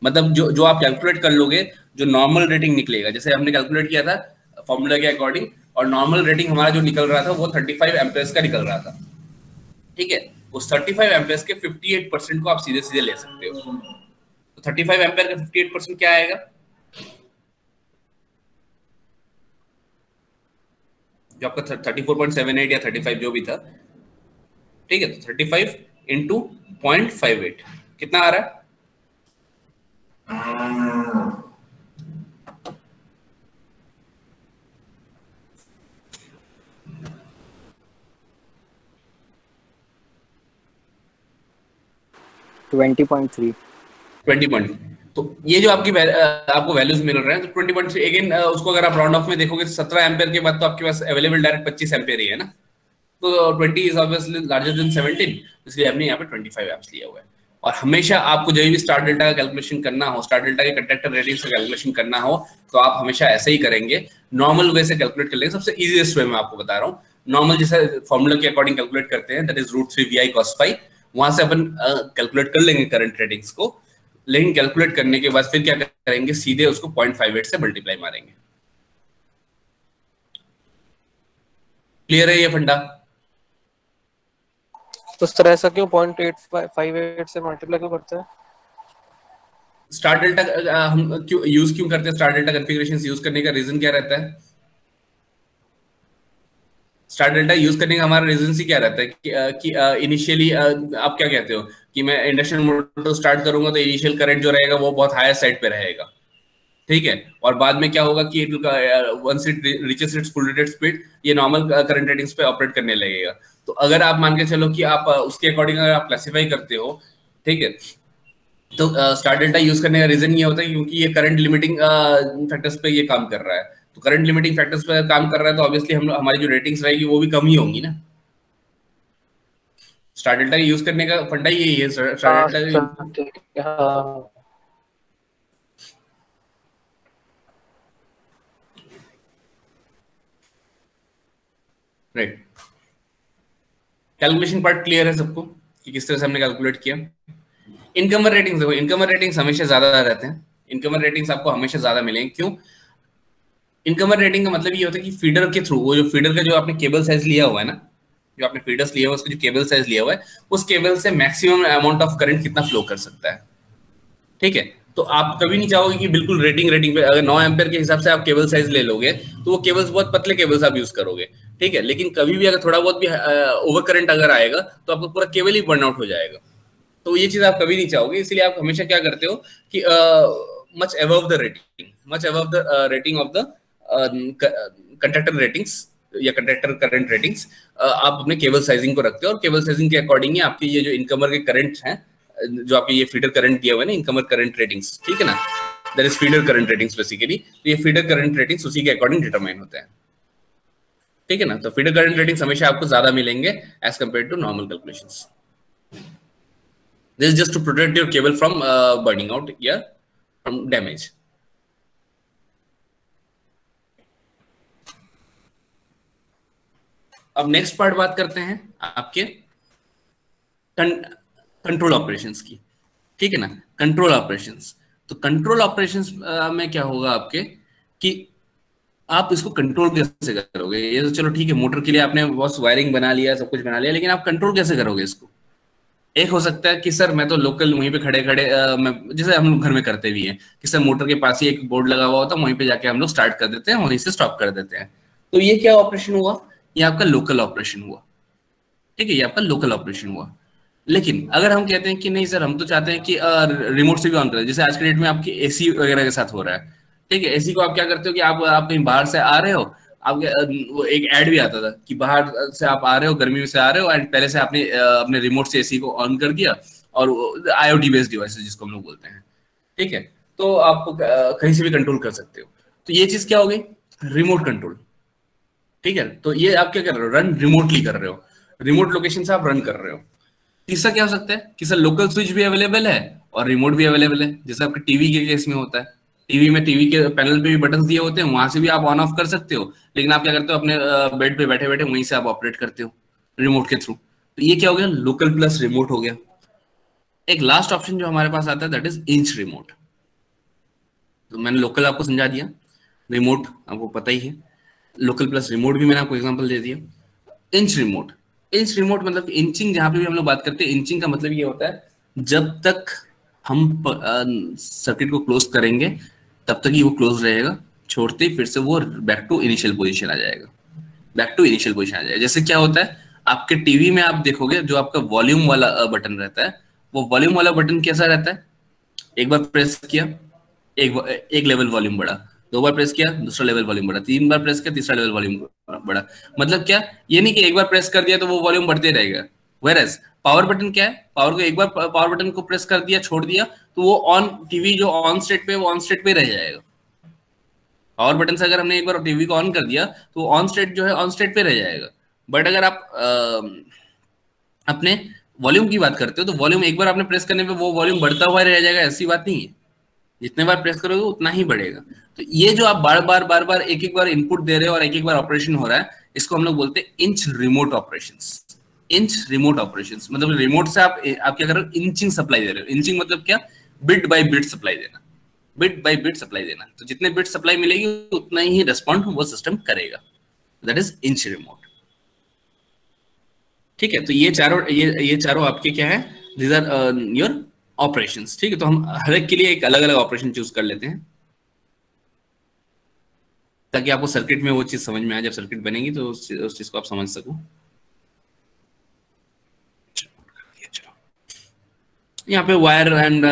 मतलब जो आप कैलकुलेट कर लोगे, जो नॉर्मल रेटिंग निकलेगा, जैसे हमने कैलकुलेट किया था फॉर्मूला के अकॉर्डिंग, और नॉर्मल रेटिंग हमारा जो निकल रहा था वो 35 एम्पेयर्स का निकल रहा था, ठीक है। उस 35 एम्पेयर्स के 58% को आप सीधे सीधे ले सकते हो। तो 35 एम्पेयर का 58% क्या आएगा, जो आपका 34.78 या 35 जो भी था, ठीक है। तो 35 इंटू 0.58 कितना आ रहा है, ट्वेंटी पॉइंट। तो ये जो आपको वैल्यूज मिल रहे हैं तो 20.3 अगेन उसको अगर आप राउंड ऑफ में देखोगे तो 17 एम्पेयर के बाद तो आपके पास अवेलेबल डायरेक्ट 25 एम्पेयर ही है ना। तो 20 इज ऑब्वियसली लार्जर देन 17, इसलिए हमने यहाँ पे 25 एम्प्स लिया हुआ है। और हमेशा आपको जब भी स्टार डेल्टा का कैलकुलेशन करना हो, स्टार डेल्टा के कंडक्टर रेटिंग से कैलकुलेशन करना हो, तो आप हमेशा ऐसे ही करेंगे, नॉर्मल वे से कैलकुलेट कर लेंगे। सबसे इजीएस्ट वे में आपको बता रहा हूँ, नॉर्मल जैसे फॉर्मूला के अकॉर्डिंग कैलकुलेट करते हैं, that is √3 VI cos phi, वहां से अपन कैलकुलेट कर लेंगे करंट रेटिंग्स को। लेकिन कैलकुलेट करने के बाद फिर क्या करेंगे, सीधे उसको 0.58 से मल्टीप्लाई मारेंगे। क्लियर है ये फंडा? तो इस तरह ऐसा क्यों 0.858 से मल्टीप्लाई क्यों करते हैं? स्टार डेल्टा हम क्यों करते हैं, स्टार डेल्टा कॉन्फ़िगरेशंस यूज करने का रीजन क्या रहता है? स्टार डेल्टा यूज करने का हमारा रीजन ही क्या रहता है कि इनिशियली आप क्या कहते हो कि मैं इंडक्शन मोटर स्टार्ट करूंगा तो इनिशियल करंट जो रहेगा वो बहुत हायर साइड पे रहेगा, ठीक है। और बाद में क्या होगा कि once it reaches its full rated speed, ये नॉर्मल करंट रेटिंग्स पे ऑपरेट करने लगेगा। तो अगर आप मान के चलो कि आप उसके अकॉर्डिंग अगर आप क्लासिफाई करते हो, ठीक है, तो स्टार डेल्टा यूज करने का रीजन ये होता है क्योंकि ये करंट लिमिटिंग फैक्टर्स पे ये काम कर रहा है। तो करंट लिमिटिंग फैक्टर्स पे काम कर रहा है तो ऑब्वियसली हम हमारी जो रेटिंग्स रहेगी वो भी कम ही होंगी ना। स्टार डेल्टा यूज करने का फंडा ही यही है। Star delta right. Calculation part clear है सबको कि किस तरह से हमने कैलकुलेट किया। इनकमर रेटिंग्स देखो, इनकमर रेटिंग्स हमेशा ज्यादा रहते हैं, इनकमर रेटिंग्स आपको हमेशा ज्यादा मिलेंगे। क्यों? इनकमर रेटिंग का मतलब ये होता है कि फीडर के थ्रू, वो जो फीडर का जो आपने केबल साइज लिया हुआ है ना, जो आपने फीडर्स लिया हुआ है उसका जो केबल साइज लिया हुआ है, उस केबल से मैक्सिमम अमाउंट ऑफ करंट कितना फ्लो कर सकता है। ठीक है, तो आप कभी नहीं चाहोगे कि बिल्कुल रेटिंग पे अगर 9 एम्पेयर के हिसाब से आप केबल साइज ले लोगे तो वो केबल्स बहुत पतले केबल्स आप यूज करोगे। ठीक है, लेकिन कभी भी अगर थोड़ा बहुत भी ओवर करंट अगर आएगा तो आपका पूरा केबल ही बर्न आउट हो जाएगा। तो ये चीज आप कभी नहीं चाहोगे, इसलिए आप हमेशा क्या करते हो कि much above the rating, much above the rating of the conductor ratings या कंडक्टर करंट रेटिंग्स, आप अपने केबल साइजिंग को रखते हो और केबल साइजिंग के अकॉर्डिंग ही आपके ये जो इनकमर के करंट हैं, जो आपके ये फीडर करंट दिया हुआ है ना, इनकमर करंट रेटिंग्स, ठीक है ना, that is feeder current ratings basically. तो ये फीडर करंट रेटिंग्स उसी के अकॉर्डिंग डिटरमाइन होते हैं। ठीक है ना, तो फीडर करंट रेटिंग्स हमेशा आपको ज्यादा मिलेंगे as compare to normal calculations. This is just to protect your cable from burning out, yeah, from damage. अब नेक्स्ट पार्ट बात करते हैं आपके कंट्रोल ऑपरेशंस की। ठीक है ना, कंट्रोल ऑपरेशंस। तो कंट्रोल ऑपरेशंस में क्या होगा आपके कि आप इसको कंट्रोल कैसे करोगे। ये तो चलो ठीक है, मोटर के लिए आपने बस वायरिंग बना लिया, सब कुछ बना लिया, लेकिन आप कंट्रोल कैसे करोगे इसको। एक हो सकता है कि सर मैं तो लोकल वहीं पे खड़े खड़े जैसे हम लोग घर में करते भी हैं कि सर मोटर के पास ही एक बोर्ड लगा हुआ होता है, वहीं पे जाके हम लोग स्टार्ट कर देते हैं, वहीं से स्टॉप कर देते हैं। तो ये क्या ऑपरेशन हुआ, ये आपका लोकल ऑपरेशन हुआ। ठीक है, ये आपका लोकल ऑपरेशन हुआ। लेकिन अगर हम कहते हैं कि नहीं सर हम तो चाहते हैं कि रिमोट से भी ऑन करें, जैसे आज के डेट में आपकी एसी वगैरह के साथ हो रहा है। ठीक है, एसी को आप क्या करते हो कि आप कहीं बाहर से आ रहे हो, आपके वो एक ऐड भी आता था कि बाहर से आप आ रहे हो, गर्मी में से आ रहे हो, एंड पहले से आपने अपने रिमोट से एसी को ऑन कर दिया, और IoT बेस्ड डिवाइसेस जिसको हम लोग बोलते हैं। ठीक है, तो आप कहीं से भी कंट्रोल कर सकते हो। तो ये चीज क्या हो गई, रिमोट कंट्रोल। ठीक है, तो ये आप क्या कर रहे हो, रन रिमोटली कर रहे हो, रिमोट लोकेशन से आप रन कर रहे हो। तीसरा क्या हो सकता है कि सर लोकल स्विच भी अवेलेबल है और रिमोट भी अवेलेबल है, जैसे आपके टीवी के केस में होता है। टीवी के पैनल पे भी बटन दिए होते हैं, वहां से भी आप ऑन ऑफ कर सकते हो, लेकिन आप क्या करते हो अपने बेड पे बैठे बैठे वहीं से आप ऑपरेट करते हो रिमोट के थ्रू। तो ये क्या हो गया, लोकल प्लस रिमोट हो गया। एक लास्ट ऑप्शन जो हमारे पास आता है दैट इज इंच रिमोट। तो मैंने लोकल आपको समझा दिया, रिमोट आपको पता ही है, लोकल प्लस रिमोट भी मैंने आपको एग्जांपल दे दिया। इंच रिमोट, इंच रिमोट मतलब इंचिंग, जहां पे भी हम लोग बात करते हैं इंचिंग का मतलब ये होता है जब तक हम सर्किट को क्लोज करेंगे तब तक ही वो क्लोज रहेगा, छोड़ते ही फिर से वो बैक टू इनिशियल पोजीशन आ जाएगा, बैक टू इनिशियल पोजीशन आ जाएगा। जैसे क्या होता है आपके टीवी में आप देखोगे जो आपका वॉल्यूम वाला बटन रहता है, वो वॉल्यूम वाला बटन कैसा रहता है, एक बार प्रेस किया एक लेवल वॉल्यूम बढ़ा, दो बार प्रेस किया दूसरा लेवल वॉल्यूम बढ़ा, तीन बार प्रेस किया तीसरा लेवल वॉल्यूम बढ़ा। मतलब क्या, ये नहीं कि एक बार प्रेस कर दिया तो वो वॉल्यूम बढ़ते रहेगा। वेयरएज पावर बटन क्या है, पावर को एक बार पावर बटन को प्रेस कर दिया छोड़ दिया तो वो ऑन, टीवी जो ऑन स्टेट पे वो ऑन स्टेट पे रह जाएगा। पावर बटन से अगर हमने एक बार टीवी को ऑन कर दिया तो वो ऑन स्टेट जो है ऑन स्टेट पे रह जाएगा। बट अगर आप अपने वॉल्यूम की बात करते हो तो वॉल्यूम एक बार आपने प्रेस करने पे वो वॉल्यूम बढ़ता हुआ रह जाएगा, ऐसी बात नहीं है, जितने बार प्रेस करोगे उतना ही बढ़ेगा। तो ये जो आप बार बार एक बार इनपुट दे रहे हो और एक बार ऑपरेशन हो रहा है, इसको हम लोग बोलते हैं inch remote operations. Inch remote operations मतलब रिमोट से आप क्या कर रहे हो, इंचिंग सप्लाई दे रहे हो। इंचिंग मतलब क्या, बिट बाय बिट सप्लाई देना, बिट बाय बिट सप्लाई देना। तो जितने बिट सप्लाई मिलेगी उतना ही रिस्पॉन्ड वो सिस्टम करेगा, दैट इज इंच रिमोट। ठीक है, तो ये चारों आपके क्या है, दीज आर योर ऑपरेशंस। ठीक है, तो हम हर एक के लिए एक अलग अलग ऑपरेशन चूज कर लेते हैं ताकि आपको सर्किट में वो चीज समझ में आए, जब सर्किट बनेगी तो उस चीज को आप समझ सको। यहाँ पे वायर एंड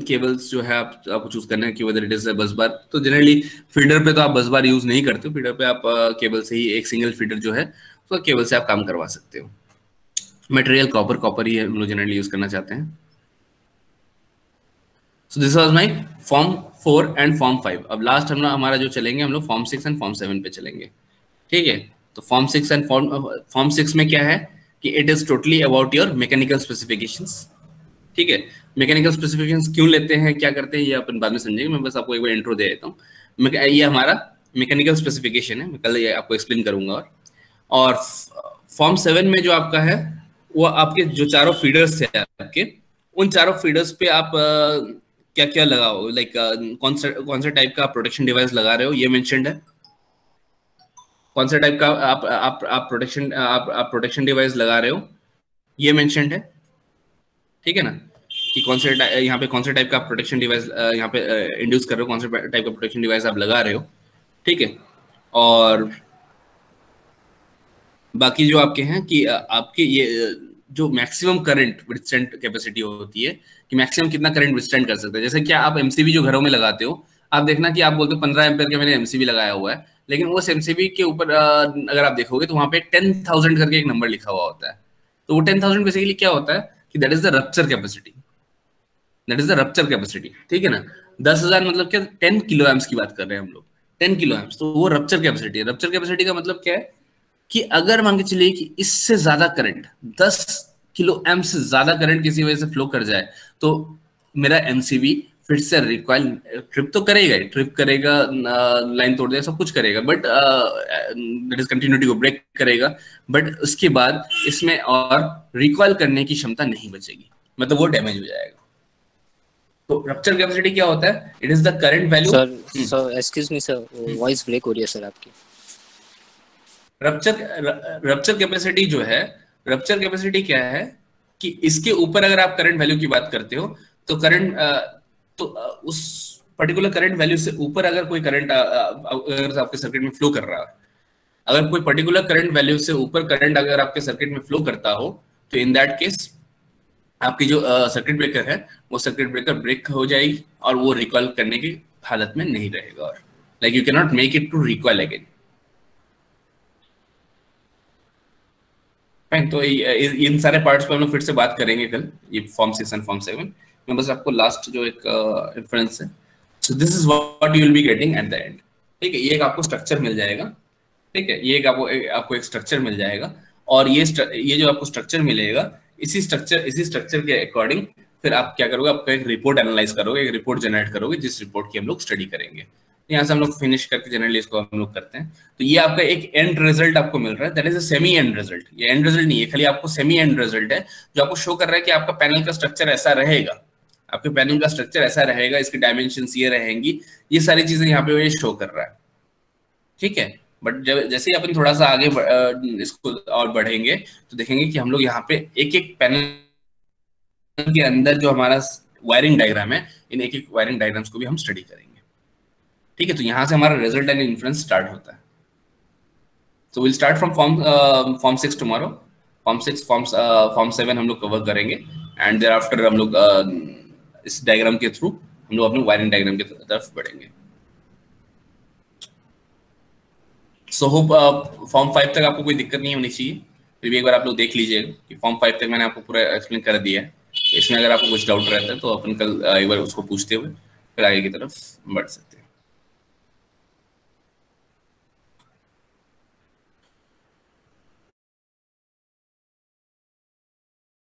केबल्स जो है आपको चूज करना है कि वेदर इट इज बस बार। तो जनरली फीडर पे तो आप बस बार यूज नहीं करते हो, फीडर पे आप केबल से ही एक सिंगल फीडर जो है तो केबल से आप काम करवा सकते हो। मटेरियल कॉपर ही हम लोग जनरली यूज करना चाहते हैं। So this was my form 4 and form 5। अब लास्ट हमारा जो चलेंगे हम लोग फॉर्म 6 एंड फॉर्म 7 पे चलेंगे। ठीक है, तो फॉर्म 6 एंड फॉर्म 6 में क्या है कि it is totally about your mechanical specifications. ठीक है, मैकेनिकल स्पेसिफिकेशंस क्यों लेते हैं, क्या करते हैं, ये अपन बाद में समझेंगे। मैं बस आपको एक बार इंट्रो दे देता हूँ। ये हमारा मैकेनिकल स्पेसिफिकेशन है, मैं कल ये आपको एक्सप्लेन करूंगा। और फॉर्म 7 में जो आपका है वो आपके जो चारों फीडर्स है आपके, उन चारों फीडर्स पे आप क्या क्या लगा हो, लाइक कौन सा टाइप का प्रोटेक्शन डिवाइस लगा रहे हो, ये मेंशन्ड है। कौन सा टाइप का आप प्रोटेक्शन डिवाइस लगा रहे हो, ये मेंशन्ड है। ठीक है ना, कि कौन से यहाँ पे कौन से टाइप का प्रोटेक्शन डिवाइस यहाँ पे इंड्यूस कर रहे हो, कौन से टाइप का प्रोटेक्शन डिवाइस आप लगा रहे हो। ठीक है, और बाकी जो आपके हैं कि आपके ये जो मैक्सिमम करंट विथस्टैंड कैपेसिटी होती है, कि मैक्सिमम कितना करंट विथस्टैंड कर सकते हैं। जैसे क्या आप एमसीबी जो घरों में लगाते हो, आप देखना कि आप बोलते हो 15 एम्पेयर का मैंने एमसीबी लगाया हुआ है, लेकिन उस एमसीबी के ऊपर अगर आप देखोगे तो वहां पे 10,000 करके एक नंबर लिखा हुआ होता है। तो वो 10,000 बेसिकली क्या होता है कि that is the rupture capacity, that is the rupture capacity. ठीक है ना, 10,000 मतलब क्या, 10 किलो एम्स की बात कर रहे हैं हम लोग, 10 किलो एम्स, तो वो रप्चर कैपेसिटी है। रप्चर कैपेसिटी का मतलब क्या है कि अगर मान के चलिए कि इससे ज्यादा करंट, 10 किलो एम्प से ज्यादा करंट किसी वजह से फ्लो कर जाए, तो मेरा एमसीबी फिर से रिकॉइल ट्रिप तो करेगा, ट्रिप करेगा, लाइन तोड़ देगा, सब कुछ करेगा, बट दैट इज कंटिन्यूटी को ब्रेक करेगा, बट उसके बाद इसमें और रिकॉइल करने की क्षमता नहीं बचेगी, मतलब वो डैमेज हो जाएगा। तो रप्चर कैपेसिटी क्या होता है, it is the current value. Sir excuse me sir, voice break हो रही है सर आपकी। रप्चर कैपेसिटी जो है, रप्चर कैपेसिटी क्या है कि इसके ऊपर अगर आप करंट वैल्यू की बात करते हो तो करंट उस पर्टिकुलर करंट वैल्यू से ऊपर अगर कोई करंट अगर आपके सर्किट में फ्लो कर रहा है, अगर कोई पर्टिकुलर करंट वैल्यू से ऊपर करंट अगर आपके सर्किट में फ्लो करता हो, तो इन दैट केस आपकी जो सर्किट ब्रेकर है वो सर्किट ब्रेकर ब्रेक हो जाएगी और वो रिकॉइल करने की हालत में नहीं रहेगा, और like you can not make it to recoil again. तो इन सारे पार्ट्स पे हम लोग फिर से बात करेंगे कल, ये फॉर्म 6 एंड फॉर्म 7 में। बस आपको लास्ट जो एक इंफरेंस है, so this is what you will be getting at the end. ठीक है, ये एक आपको स्ट्रक्चर मिल जाएगा। ठीक है, ये एक आपको एक स्ट्रक्चर मिल जाएगा, और ये जो आपको स्ट्रक्चर मिलेगा, इसी स्ट्रक्चर के अकॉर्डिंग फिर आप क्या करोगे, आपका एक रिपोर्ट एनालाइज करोगे, एक रिपोर्ट जनरेट करोगे, जिस रिपोर्ट की हम लोग स्टडी करेंगे। यहाँ से हम लोग फिनिश करके जनरली इसको हम लोग करते हैं। तो ये आपका एक एंड रिजल्ट आपको मिल रहा है, that is a semi and result. ये एंड रिजल्ट नहीं है, खाली आपको सेमी एंड रिजल्ट है, जो आपको शो कर रहा है कि आपका पैनल का स्ट्रक्चर ऐसा रहेगा, आपके पैनल का स्ट्रक्चर ऐसा रहेगा, इसकी डायमेंशंस ये रहेंगी, ये सारी चीजें यहाँ पे ये शो कर रहा है। ठीक है, बट जब जैसे ही अपन थोड़ा सा आगे इसको और बढ़ेंगे तो देखेंगे कि हम लोग यहाँ पे एक एक पैनल के अंदर जो हमारा वायरिंग डायग्राम है, इन एक एक वायरिंग डायग्राम्स को भी हम स्टडी करेंगे। ठीक है, तो यहाँ से हमारा रिजल्ट एंड इन्फ्लुएंस स्टार्ट होता है। So will start from form 6 tomorrow. Form 7 हम लोग कवर करेंगे, एंड देयर आफ्टर हम लोग इस डायग्राम के थ्रू हम लोग अपने वायरिंग डायग्राम की तरफ बढ़ेंगे। सो होप फॉर्म 5 तक आपको कोई दिक्कत नहीं होनी चाहिए। फिर भी एक बार आप लोग देख लीजिएगा कि फॉर्म 5 तक मैंने आपको पूरा एक्सप्लेन कर दिया है। इसमें अगर आपको कुछ डाउट रहता है तो अपन कल एक बार उसको पूछते हुए फिर आगे की तरफ बढ़ सकते हैं।